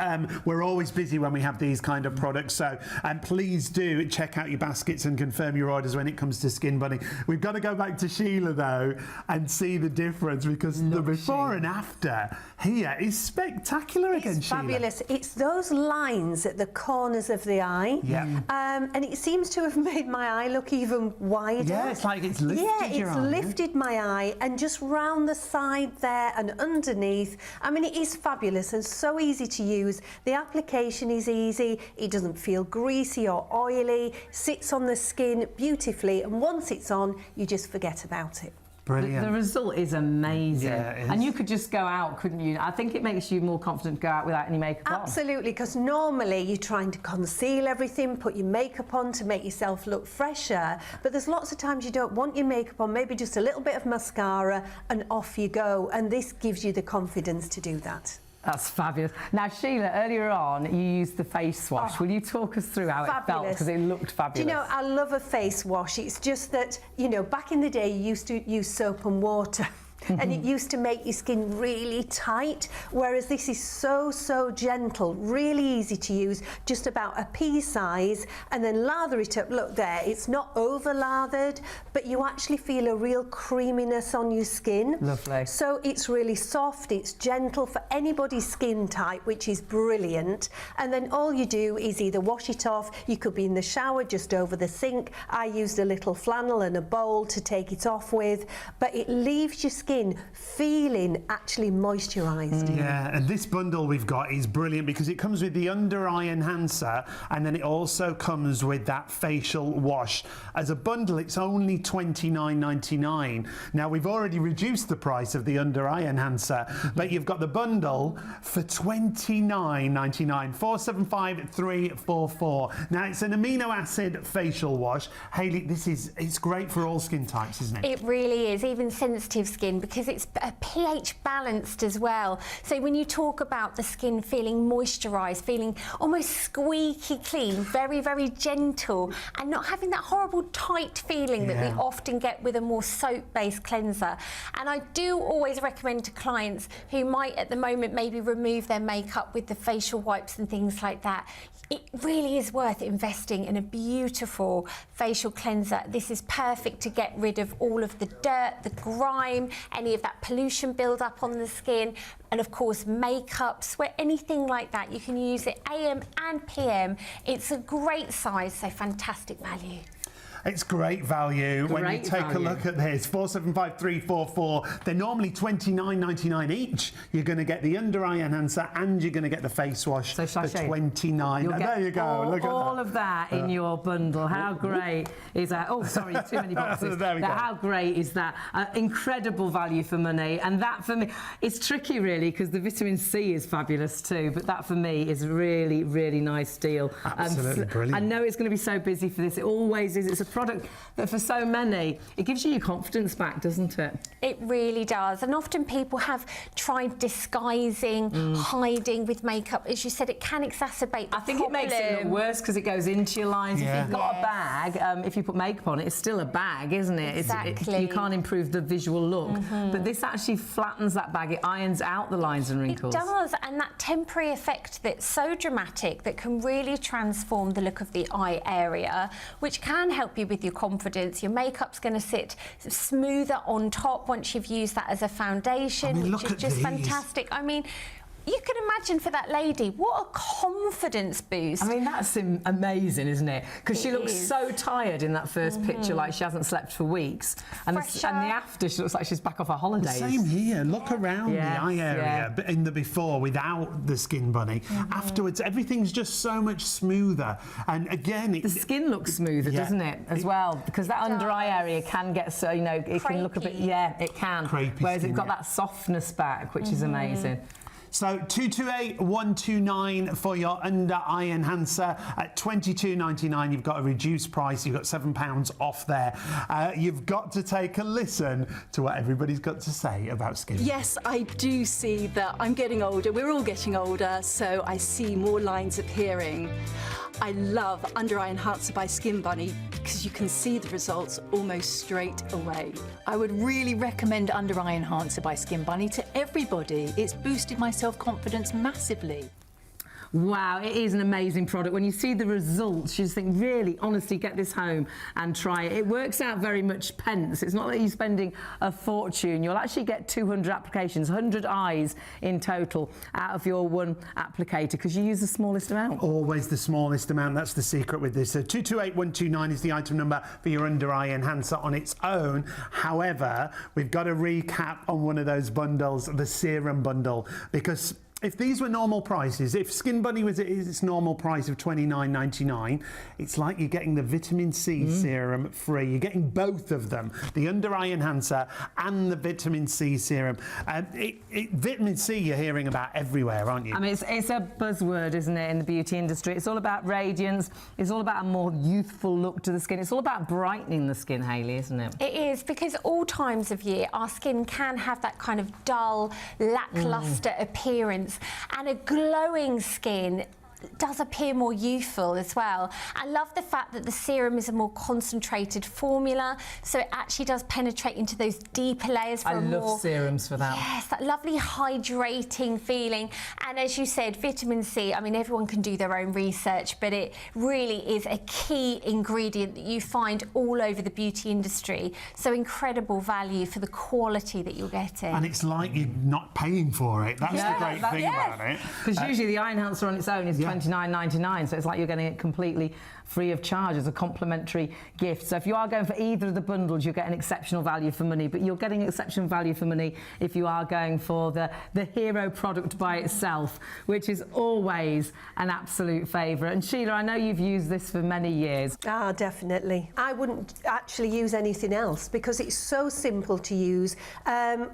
Speaker 3: We're always busy when we have these kind of products, so please do check out your baskets and confirm your orders when it comes to Skin Bunny. We've got to go back to Sheila though and see the difference, because the before and after here is spectacular again, Sheila.
Speaker 7: Fabulous. It's those lines at the corners of the eye.
Speaker 3: Yeah.
Speaker 7: And it seems to have made my eye look even wider.
Speaker 3: Yeah, it's like it's lifted your eye.
Speaker 7: Lifted my eye, and just round the side there and underneath. I mean, it is fabulous and so easy to use. The application is easy. It doesn't feel greasy or oily. Sits on the skin beautifully, and once it's on, you just forget about it.
Speaker 3: Brilliant.
Speaker 2: The result is amazing.
Speaker 3: Yeah, it is.
Speaker 2: And you could just go out, couldn't you? I think it makes you more confident to go out without any makeup on.
Speaker 7: Absolutely, because normally you're trying to conceal everything, put your makeup on to make yourself look fresher, but there's lots of times you don't want your makeup on, maybe just a little bit of mascara, and off you go. And this gives you the confidence to do that.
Speaker 2: That's fabulous. Now, Sheila, earlier on, you used the face wash. Will you talk us through how it felt? Because it looked fabulous.
Speaker 7: Do you know, I love a face wash. It's just that, you know, back in the day, you used to use soap and water. And it used to make your skin really tight, whereas this is so gentle, really easy to use, just about a pea size, and then lather it up. Look there, it's not over lathered, but you actually feel a real creaminess on your skin.
Speaker 2: Lovely.
Speaker 7: So it's really soft, it's gentle for anybody's skin type, which is brilliant. And then all you do is either wash it off, you could be in the shower just over the sink. I used a little flannel and a bowl to take it off with, but it leaves your skin skin feeling actually moisturised.
Speaker 3: Yeah, and this bundle we've got is brilliant because it comes with the under eye enhancer, and then it also comes with that facial wash. As a bundle, it's only $29.99. Now, we've already reduced the price of the under eye enhancer, but you've got the bundle for $29.99, 475344. Now, it's an amino acid facial wash. Hayley, it's great for all skin types, isn't it?
Speaker 6: It really is, even sensitive skin, because it's pH balanced as well. So when you talk about the skin feeling moisturised, feeling almost squeaky clean, very, very gentle, and not having that horrible tight feeling that we often get with a more soap-based cleanser. And I do always recommend to clients who might at the moment maybe remove their makeup with the facial wipes and things like that, it really is worth investing in a beautiful facial cleanser. This is perfect to get rid of all of the dirt, the grime, any of that pollution build-up on the skin, and of course makeup, sweat, anything like that. You can use it AM and PM. It's a great size, so fantastic value.
Speaker 3: It's great value. When you take a look at this, 475344, they're normally $29.99 each. You're going to get the under eye enhancer and you're going to get the face wash for $29. There you go. Look at
Speaker 2: all of that in your bundle. How great is that? Oh, sorry, too many boxes.
Speaker 3: There we go.
Speaker 2: How great is that? Incredible value for money. And that for me, it's tricky really because the vitamin C is fabulous too. But that for me is really, really nice deal.
Speaker 3: Absolutely brilliant.
Speaker 2: I know it's going to be so busy for this. It always is. It's a product that for so many, it gives you your confidence back, doesn't it?
Speaker 6: It really does. And often people have tried disguising, hiding with makeup. As you said, it can exacerbate the
Speaker 2: I think it makes it look worse because it goes into your lines.
Speaker 3: Yeah.
Speaker 2: If you've got a bag, if you put makeup on it, it's still a bag, isn't it?
Speaker 6: Exactly.
Speaker 2: You can't improve the visual look. But this actually flattens that bag. It irons out the lines and wrinkles.
Speaker 6: It does, and that temporary effect that's so dramatic that can really transform the look of the eye area, which can help you with your confidence. Your makeup's going to sit smoother on top once you've used that as a foundation, which is just fantastic. I mean, you can imagine for that lady, what a confidence boost.
Speaker 2: I mean, that's amazing, isn't it? Because she looks so tired in that first picture, like she hasn't slept for weeks. And the after, she looks like she's back off her holidays.
Speaker 3: Same here. Look around the eye area in the before without the Skin Bunny. Afterwards, everything's just so much smoother. And again,
Speaker 2: the skin looks smoother, doesn't it, as well? Because that under eye area can get so, you know, it can look a bit, it can.
Speaker 3: Crepey
Speaker 2: Whereas
Speaker 3: skin,
Speaker 2: it's got that softness back, which is amazing.
Speaker 3: So 228129 for your under eye enhancer. At $22.99, you've got a reduced price. You've got £7 off there. You've got to take a listen to what everybody's got to say about skin.
Speaker 8: Yes, I do see that I'm getting older. We're all getting older, so I see more lines appearing. I love Under Eye Enhancer by Skin Bunny because you can see the results almost straight away.
Speaker 9: I would really recommend Under Eye Enhancer by Skin Bunny to everybody. It's boosted my self-confidence massively.
Speaker 2: Wow, it is an amazing product. When you see the results, you just think, really, honestly, get this home and try it. It works out very much pence. It's not that you're spending a fortune. You'll actually get 200 applications, 100 eyes in total out of your one applicator because you use the smallest amount.
Speaker 3: Always the smallest amount. That's the secret with this. So 228129 is the item number for your under eye enhancer on its own. However, we've got to recap on one of those bundles, the serum bundle, because if these were normal prices, if Skin Bunny was at its normal price of $29.99, it's like you're getting the vitamin C serum free. You're getting both of them, the under eye enhancer and the vitamin C serum. Vitamin C you're hearing about everywhere, aren't you?
Speaker 2: I mean, it's a buzzword, isn't it, in the beauty industry. It's all about radiance. It's all about a more youthful look to the skin. It's all about brightening the skin, Hayley, isn't it?
Speaker 6: It is, because all times of year our skin can have that kind of dull, lacklustre appearance, and a glowing skin does appear more youthful as well. I love the fact that the serum is a more concentrated formula, so it actually does penetrate into those deeper layers for
Speaker 2: I love serums for that.
Speaker 6: Yes, that lovely hydrating feeling. And as you said, vitamin C, I mean, everyone can do their own research, but it really is a key ingredient that you find all over the beauty industry. So incredible value for the quality that you're getting.
Speaker 3: And it's like you're not paying for it. That's the great thing about it.
Speaker 2: Because usually the eye enhancer on its own is $29.99, so it's like you're getting it completely free of charge as a complimentary gift. So if you are going for either of the bundles, you're getting exceptional value for money, but you're getting exceptional value for money if you are going for the hero product by itself, which is always an absolute favourite. And Sheila, I know you've used this for many years.
Speaker 7: Ah, definitely. I wouldn't actually use anything else because it's so simple to use.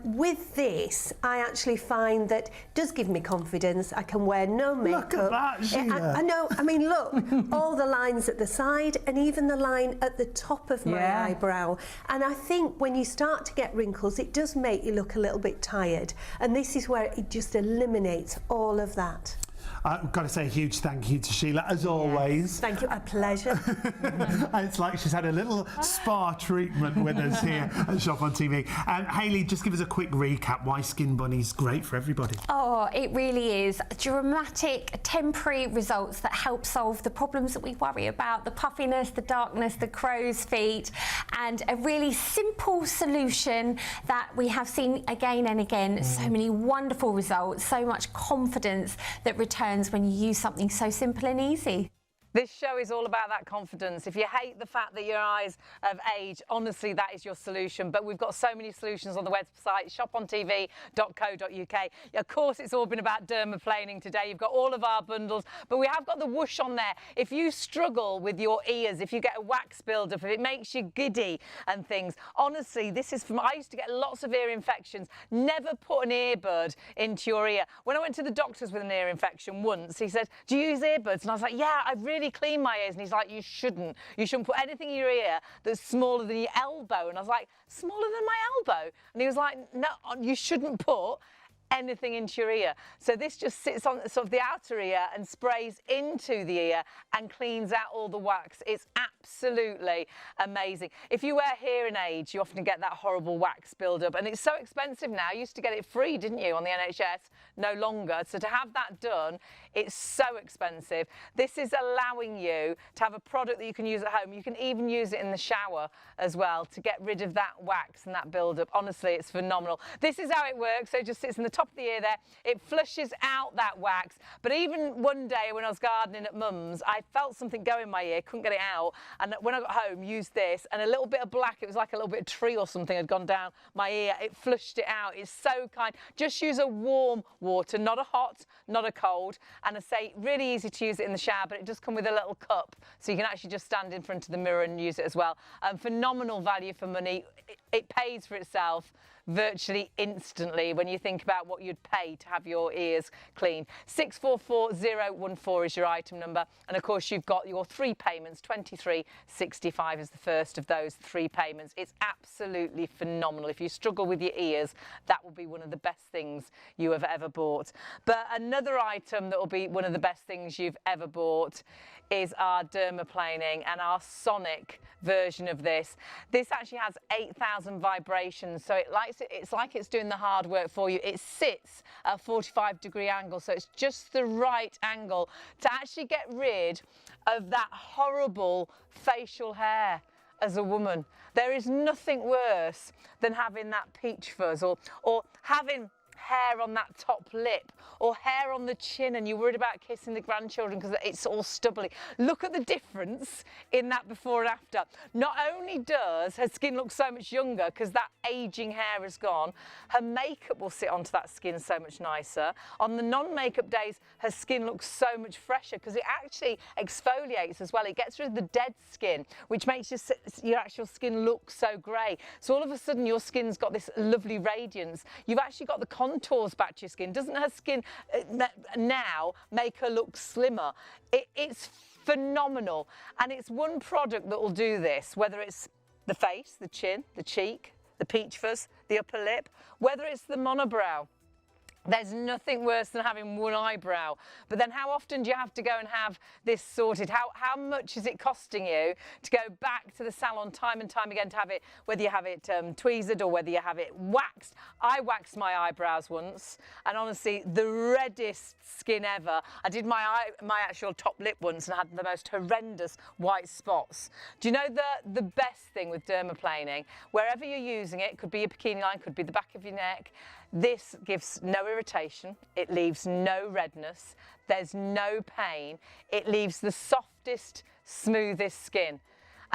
Speaker 7: With this, I actually find that it does give me confidence. I can wear no makeup.
Speaker 3: Look at that, Sheila.
Speaker 7: I know. I mean, look, all the lines at the side and even the line at the top of my eyebrow. And I think when you start to get wrinkles, it does make you look a little bit tired. And this is where it just eliminates all of that.
Speaker 3: I've got to say a huge thank you to Sheila, as always.
Speaker 7: Thank you, a pleasure.
Speaker 3: It's like she's had a little spa treatment with us here at Shop on TV. Hayley, just give us a quick recap why Skin Bunny's great for everybody.
Speaker 6: Oh, it really is. Dramatic, temporary results that help solve the problems that we worry about, the puffiness, the darkness, the crow's feet, and a really simple solution that we have seen again and again. So many wonderful results, so much confidence that returns when you use something so simple and easy.
Speaker 2: This show is all about that confidence. If you hate the fact that your eyes have aged, honestly, that is your solution. But we've got so many solutions on the website, ShopOnTV.co.uk. Of course, it's all been about dermaplaning today. You've got all of our bundles, but we have got the whoosh on there. If you struggle with your ears, if you get a wax buildup, if it makes you giddy and things, honestly, this is from, I used to get lots of ear infections. Never put an earbud into your ear. When I went to the doctors with an ear infection once, he said, do you use earbuds? And I was like, yeah, I've really clean my ears. And he's like, you shouldn't put anything in your ear that's smaller than your elbow. And I was like, smaller than my elbow? And he was like, no, you shouldn't put anything into your ear. So this just sits on sort of the outer ear and sprays into the ear and cleans out all the wax. It's absolutely amazing. If you wear hearing aids, you often get that horrible wax buildup, and it's so expensive now. You used to get it free, didn't you, on the NHS? No longer. So to have that done, it's so expensive. This is allowing you to have a product that you can use at home. You can even use it in the shower as well to get rid of that wax and that buildup. Honestly, it's phenomenal. This is how it works. So it just sits in the top of the ear there. It flushes out that wax. But even one day when I was gardening at Mum's, I felt something go in my ear, couldn't get it out. And when I got home, used this, and a little bit of black, it was like a little bit of tree or something had gone down my ear. It flushed it out. It's so kind. Just use a warm water, not a hot, not a cold. And I say, really easy to use it in the shower, but it does come with a little cup, so you can actually just stand in front of the mirror and use it as well. Phenomenal value for money. It pays for itself virtually instantly when you think about what you'd pay to have your ears cleaned. 644014 is your item number, and of course you've got your 3 payments. 23.65 is the first of those 3 payments. It's absolutely phenomenal. If you struggle with your ears, that will be one of the best things you have ever bought. But another item that will be one of the best things you've ever bought is our dermaplaning and our sonic version of this. This actually has 8,000 vibrations, so it's like it's doing the hard work for you. It sits at a 45-degree angle, so it's just the right angle to actually get rid of that horrible facial hair as a woman. There is nothing worse than having that peach fuzz or having hair on that top lip or hair on the chin and you're worried about kissing the grandchildren because it's all stubbly. Look at the difference in that before and after. Not only does her skin look so much younger because that aging hair is gone, her makeup will sit onto that skin so much nicer. On the non-makeup days, her skin looks so much fresher because it actually exfoliates as well. It gets rid of the dead skin, which makes your actual skin look so grey. So all of a sudden your skin's got this lovely radiance. You've actually got the contours back to your skin. Doesn't her skin now make her look slimmer? It's phenomenal, and it's one product that will do this, whether it's the face, the chin, the cheek, the peach fuzz, the upper lip, whether it's the monobrow. There's nothing worse than having one eyebrow. But then how often do you have to go and have this sorted? How much is it costing you to go back to the salon time and time again to have it, whether you have it tweezed or whether you have it waxed? I waxed my eyebrows once, and honestly, the reddest skin ever. I did my actual top lip once and had the most horrendous white spots. Do you know the best thing with dermaplaning? Wherever you're using it, could be your bikini line, could be the back of your neck, this gives no irritation, it leaves no redness, there's no pain, it leaves the softest, smoothest skin.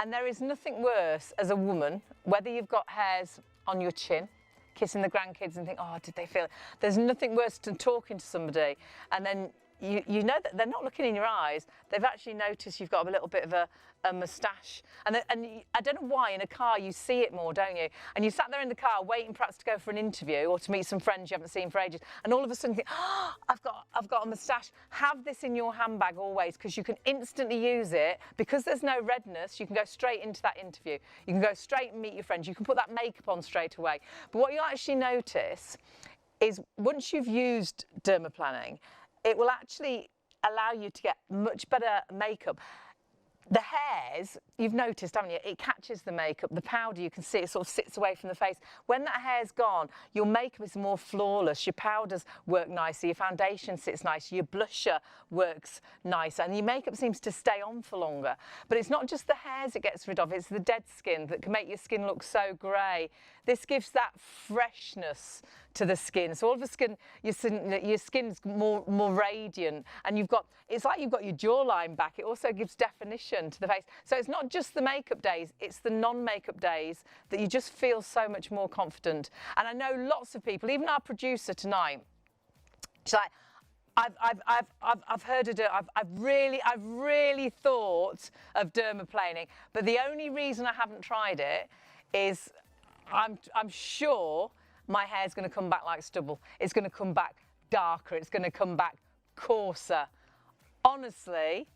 Speaker 2: And there is nothing worse as a woman, whether you've got hairs on your chin, kissing the grandkids and think, oh, did they feel it? There's nothing worse than talking to somebody and then you know that they're not looking in your eyes. They've actually noticed you've got a little bit of a moustache. And I don't know why, in a car you see it more, don't you? And you sat there in the car waiting perhaps to go for an interview or to meet some friends you haven't seen for ages. And all of a sudden you think, oh, I've got a moustache. Have this in your handbag always because you can instantly use it. Because there's no redness, you can go straight into that interview. You can go straight and meet your friends. You can put that makeup on straight away. But what you actually notice is once you've used dermaplaning, it will actually allow you to get much better makeup. The hairs, you've noticed, haven't you? It catches the makeup. The powder, you can see it sort of sits away from the face. When that hair's gone, your makeup is more flawless. Your powders work nicely. Your foundation sits nice. Your blusher works nicer. And your makeup seems to stay on for longer. But it's not just the hairs it gets rid of. It's the dead skin that can make your skin look so grey. This gives that freshness to the skin. So all of a sudden, your skin's more radiant. And it's like you've got your jawline back. It also gives definition to the face. So it's not just the makeup days, it's the non-makeup days that you just feel so much more confident. And I know lots of people, even our producer tonight, she's like, I've heard of it. I've really thought of dermaplaning, but the only reason I haven't tried it is I'm sure my hair's going to come back like stubble. It's going to come back darker. It's going to come back coarser. Honestly,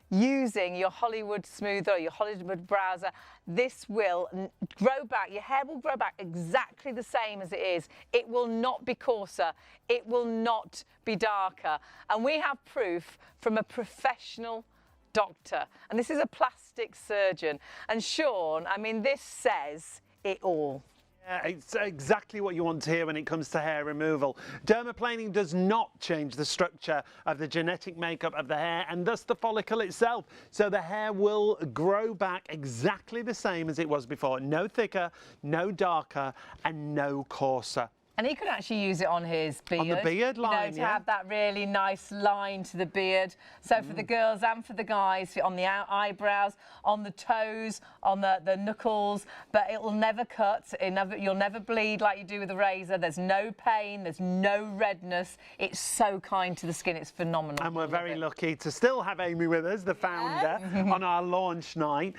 Speaker 2: using your Hollywood smoother or your Hollywood browser, this will grow back. Your hair will grow back exactly the same as it is. It will not be coarser. It will not be darker. And we have proof from a professional doctor. And this is a plastic surgeon. And Sean, I mean, this says it all.
Speaker 3: Yeah, it's exactly what you want to hear when it comes to hair removal. Dermaplaning does not change the structure of the genetic makeup of the hair and thus the follicle itself. So the hair will grow back exactly the same as it was before. No thicker, no darker and no coarser.
Speaker 2: And he could actually use it on his beard.
Speaker 3: On the beard line,
Speaker 2: to have that really nice line to the beard. So for the girls and for the guys, on the eyebrows, on the toes, on the knuckles, but it will never cut. You'll never bleed like you do with a razor. There's no pain, there's no redness. It's so kind to the skin, it's phenomenal.
Speaker 3: And we're very lucky to still have Amy with us, the founder, on our launch night.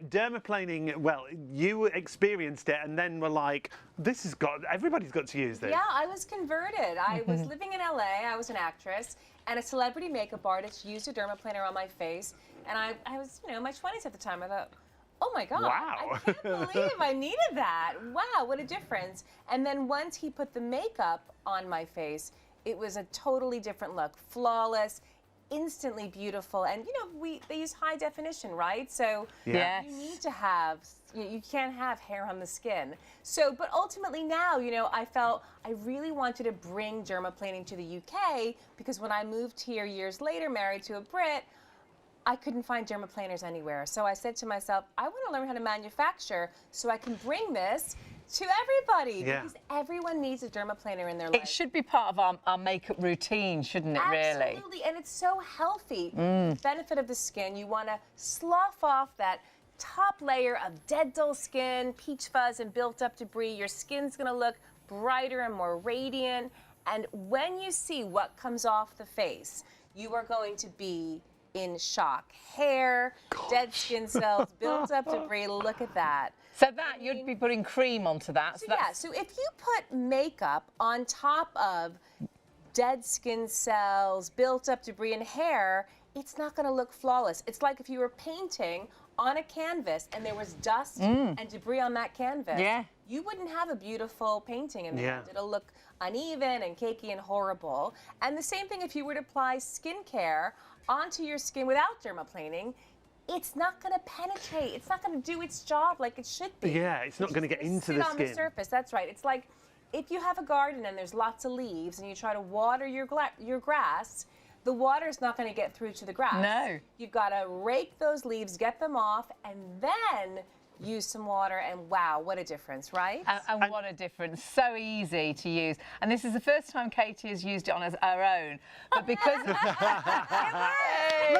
Speaker 3: Dermaplaning, well, you experienced it and then were like, everybody's got to use this.
Speaker 1: Yeah, I was converted. I was living in LA, I was an actress, and a celebrity makeup artist used a dermaplaner on my face, and I was, in my 20s at the time. I thought, oh my God,
Speaker 3: wow.
Speaker 1: I can't believe I needed that. Wow, what a difference. And then once he put the makeup on my face, it was a totally different look, flawless, instantly beautiful. And they use high definition, right? So you need to have, you can't have hair on the skin. So, but ultimately now, I felt I really wanted to bring dermaplaning to the UK because when I moved here years later, married to a Brit, I couldn't find dermaplaners anywhere. So I said to myself, I want to learn how to manufacture so I can bring this to everybody because everyone needs a dermaplaner in their life.
Speaker 2: It should be part of our makeup routine, shouldn't it, really?
Speaker 1: Absolutely, and it's so healthy. The benefit of the skin, you want to slough off that top layer of dead, dull skin, peach fuzz, and built-up debris. Your skin's going to look brighter and more radiant. And when you see what comes off the face, you are going to be in shock. Hair, dead skin cells, built-up debris, look at that.
Speaker 2: So you'd be putting cream onto that.
Speaker 1: So if you put makeup on top of dead skin cells, built-up debris, and hair, it's not going to look flawless. It's like if you were painting on a canvas and there was dust and debris on that canvas. Yeah. You wouldn't have a beautiful painting in the end. It'll look uneven and cakey and horrible. And the same thing if you were to apply skincare onto your skin without dermaplaning, it's not going to penetrate. It's not going to do its job like it should be.
Speaker 3: Yeah, it's not going to get into the skin.
Speaker 1: On the surface, that's right. It's like if you have a garden and there's lots of leaves and you try to water your grass, the water's not going to get through to the grass.
Speaker 2: No.
Speaker 1: You've got to rake those leaves, get them off, and then use some water, and wow, what a difference, right?
Speaker 2: And what a difference. So easy to use. And this is the first time Katie has used it on her own. But because...
Speaker 3: Look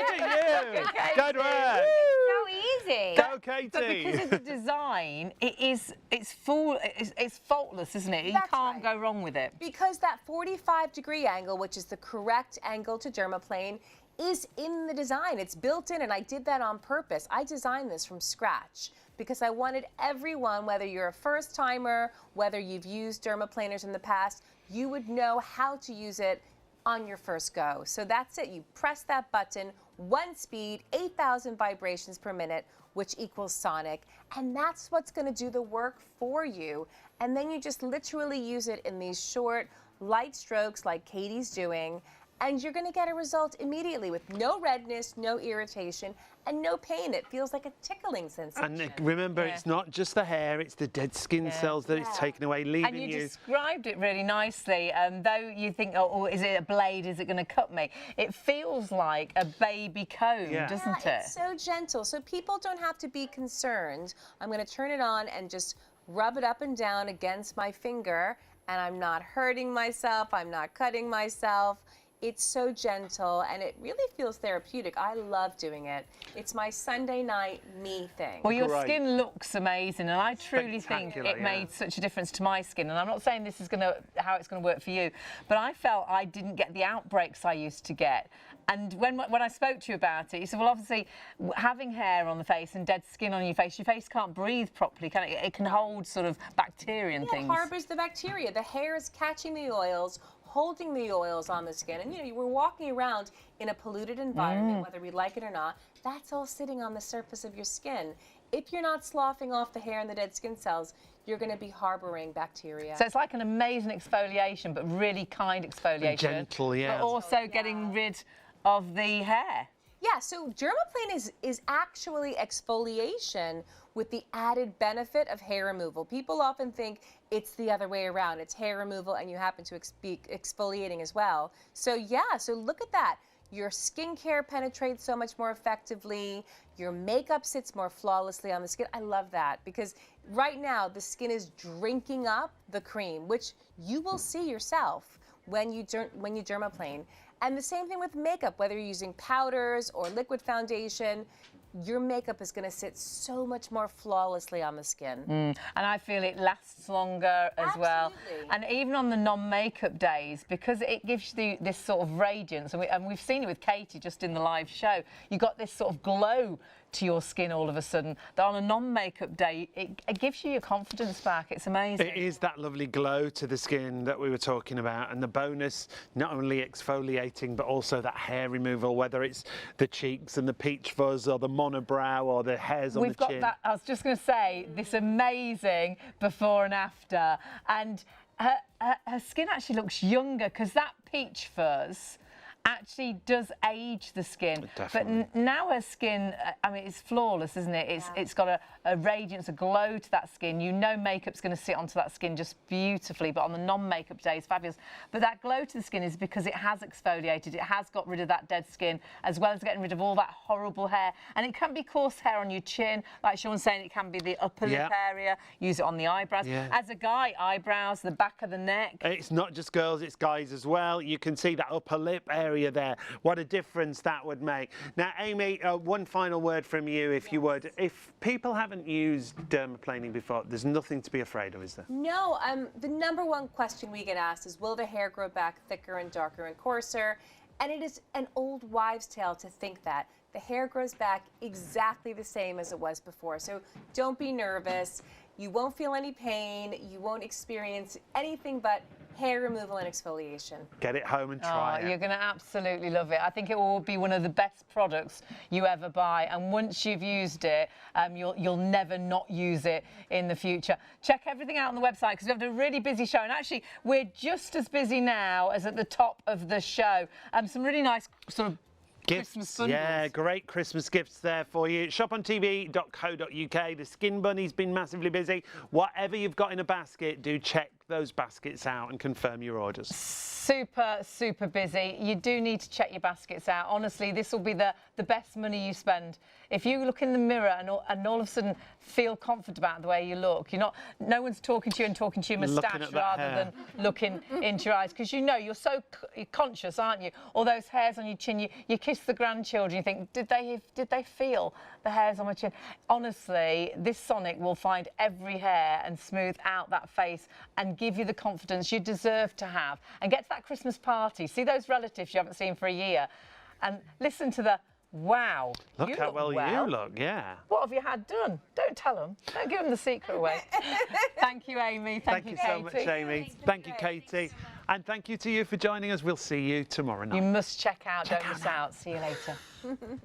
Speaker 3: at you! Good work!
Speaker 4: So easy.
Speaker 3: Go, Katie!
Speaker 2: But because of the design, it's faultless, isn't it? You
Speaker 1: That's
Speaker 2: can't
Speaker 1: right.
Speaker 2: go wrong with it.
Speaker 1: Because that 45-degree angle, which is the correct angle to dermaplane, is in the design. It's built in, and I did that on purpose. I designed this from scratch because I wanted everyone, whether you're a first timer, whether you've used dermaplaners in the past, you would know how to use it on your first go. So that's it. You press that button, one speed, 8,000 vibrations per minute, which equals sonic, and that's what's going to do the work for you. And then you just literally use it in these short, light strokes like Katie's doing, and you're going to get a result immediately with no redness, no irritation, and no pain. It feels like a tickling sensation.
Speaker 3: And remember, it's not just the hair, it's the dead skin cells that it's taken away, leaving
Speaker 2: And you described it really nicely. Though you think, oh, is it a blade? Is it going to cut me? It feels like a baby comb, doesn't it?
Speaker 1: It's so gentle. So people don't have to be concerned. I'm going to turn it on and just rub it up and down against my finger, and I'm not hurting myself. I'm not cutting myself. It's so gentle, and it really feels therapeutic. I love doing it. It's my Sunday night me thing.
Speaker 2: Well, your skin looks amazing, and I truly think it made such a difference to my skin. And I'm not saying this is how it's going to work for you, but I felt I didn't get the outbreaks I used to get. And when I spoke to you about it, you said, well, obviously, having hair on the face and dead skin on your face can't breathe properly, can it? It can hold sort of bacteria and things.
Speaker 1: It harbors the bacteria. The hair is catching the oils, holding the oils on the skin. And, you know, we're walking around in a polluted environment, whether we like it or not. That's all sitting on the surface of your skin. If you're not sloughing off the hair and the dead skin cells, you're going to be harboring bacteria.
Speaker 2: So it's like an amazing exfoliation, but really kind exfoliation.
Speaker 3: Gentle, yeah.
Speaker 2: But also getting rid of the hair.
Speaker 1: Yeah, so dermaplane is actually exfoliation with the added benefit of hair removal. People often think it's the other way around. It's hair removal and you happen to be exfoliating as well. So yeah, so look at that. Your skincare penetrates so much more effectively. Your makeup sits more flawlessly on the skin. I love that because right now the skin is drinking up the cream, which you will see yourself when you dermaplane. And the same thing with makeup, whether you're using powders or liquid foundation, your makeup is going to sit so much more flawlessly on the skin.
Speaker 2: And I feel it lasts longer as well. And even on the non-makeup days, because it gives you this sort of radiance, and we've seen it with Katie just in the live show, you got this sort of glow to your skin all of a sudden, that on a non-makeup day, it gives you your confidence back. It's amazing.
Speaker 3: It is that lovely glow to the skin that we were talking about, and the bonus, not only exfoliating, but also that hair removal, whether it's the cheeks and the peach fuzz or the monobrow or the hairs on the chin.
Speaker 2: We've got that, I was just going to say, this amazing before and after, and her skin actually looks younger because that peach fuzz actually does age the skin.
Speaker 3: Definitely.
Speaker 2: But now her skin, I mean, it's flawless, isn't it? It's got a radiance, a glow to that skin. You know makeup's going to sit onto that skin just beautifully, but on the non-makeup days, fabulous. But that glow to the skin is because it has exfoliated, it has got rid of that dead skin, as well as getting rid of all that horrible hair. And it can be coarse hair on your chin, like Sean's saying, it can be the upper lip area, use it on the eyebrows. As a guy, eyebrows, the back of the neck.
Speaker 3: It's not just girls, it's guys as well. You can see that upper lip area there. What a difference that would make. Now, Amy, one final word from you, if you would. If people haven't used dermaplaning before, there's nothing to be afraid of, is there?
Speaker 1: No, the number one question we get asked is, will the hair grow back thicker and darker and coarser? And it is an old wives' tale to think that. The hair grows back exactly the same as it was before. So don't be nervous. You won't feel any pain. You won't experience anything but hair removal and exfoliation.
Speaker 3: Get it home and try it.
Speaker 2: You're going to absolutely love it. I think it will be one of the best products you ever buy, and once you've used it, you'll never not use it in the future. Check everything out on the website because we have a really busy show, and actually we're just as busy now as at the top of the show. Some really nice sort of Christmas bundles.
Speaker 3: Yeah, great Christmas gifts there for you. ShopOnTV.co.uk. The Skin Bunny's been massively busy. Whatever you've got in a basket, do check those baskets out and confirm your orders?
Speaker 2: Super busy. You do need to check your baskets out. Honestly, this will be the best money you spend. If you look in the mirror and all of a sudden feel confident about the way you look, no one's talking to you and talking to your moustache rather than looking into your eyes, because you're so conscious, aren't you? All those hairs on your chin, you kiss the grandchildren, you think, did they feel the hairs on my chin? Honestly, this Sonic will find every hair and smooth out that face and give you the confidence you deserve to have, and get to that Christmas party, see those relatives you haven't seen for a year, and listen to the wow.
Speaker 3: Look how well you look, yeah.
Speaker 2: What have you had done? Don't tell them. Don't give them the secret away. Thank you, Amy. Thank you, Katie.
Speaker 3: So much, Amy. Thank you, Katie. And thank you to you for joining us. We'll see you tomorrow night.
Speaker 2: You must check out, don't miss out. See you later.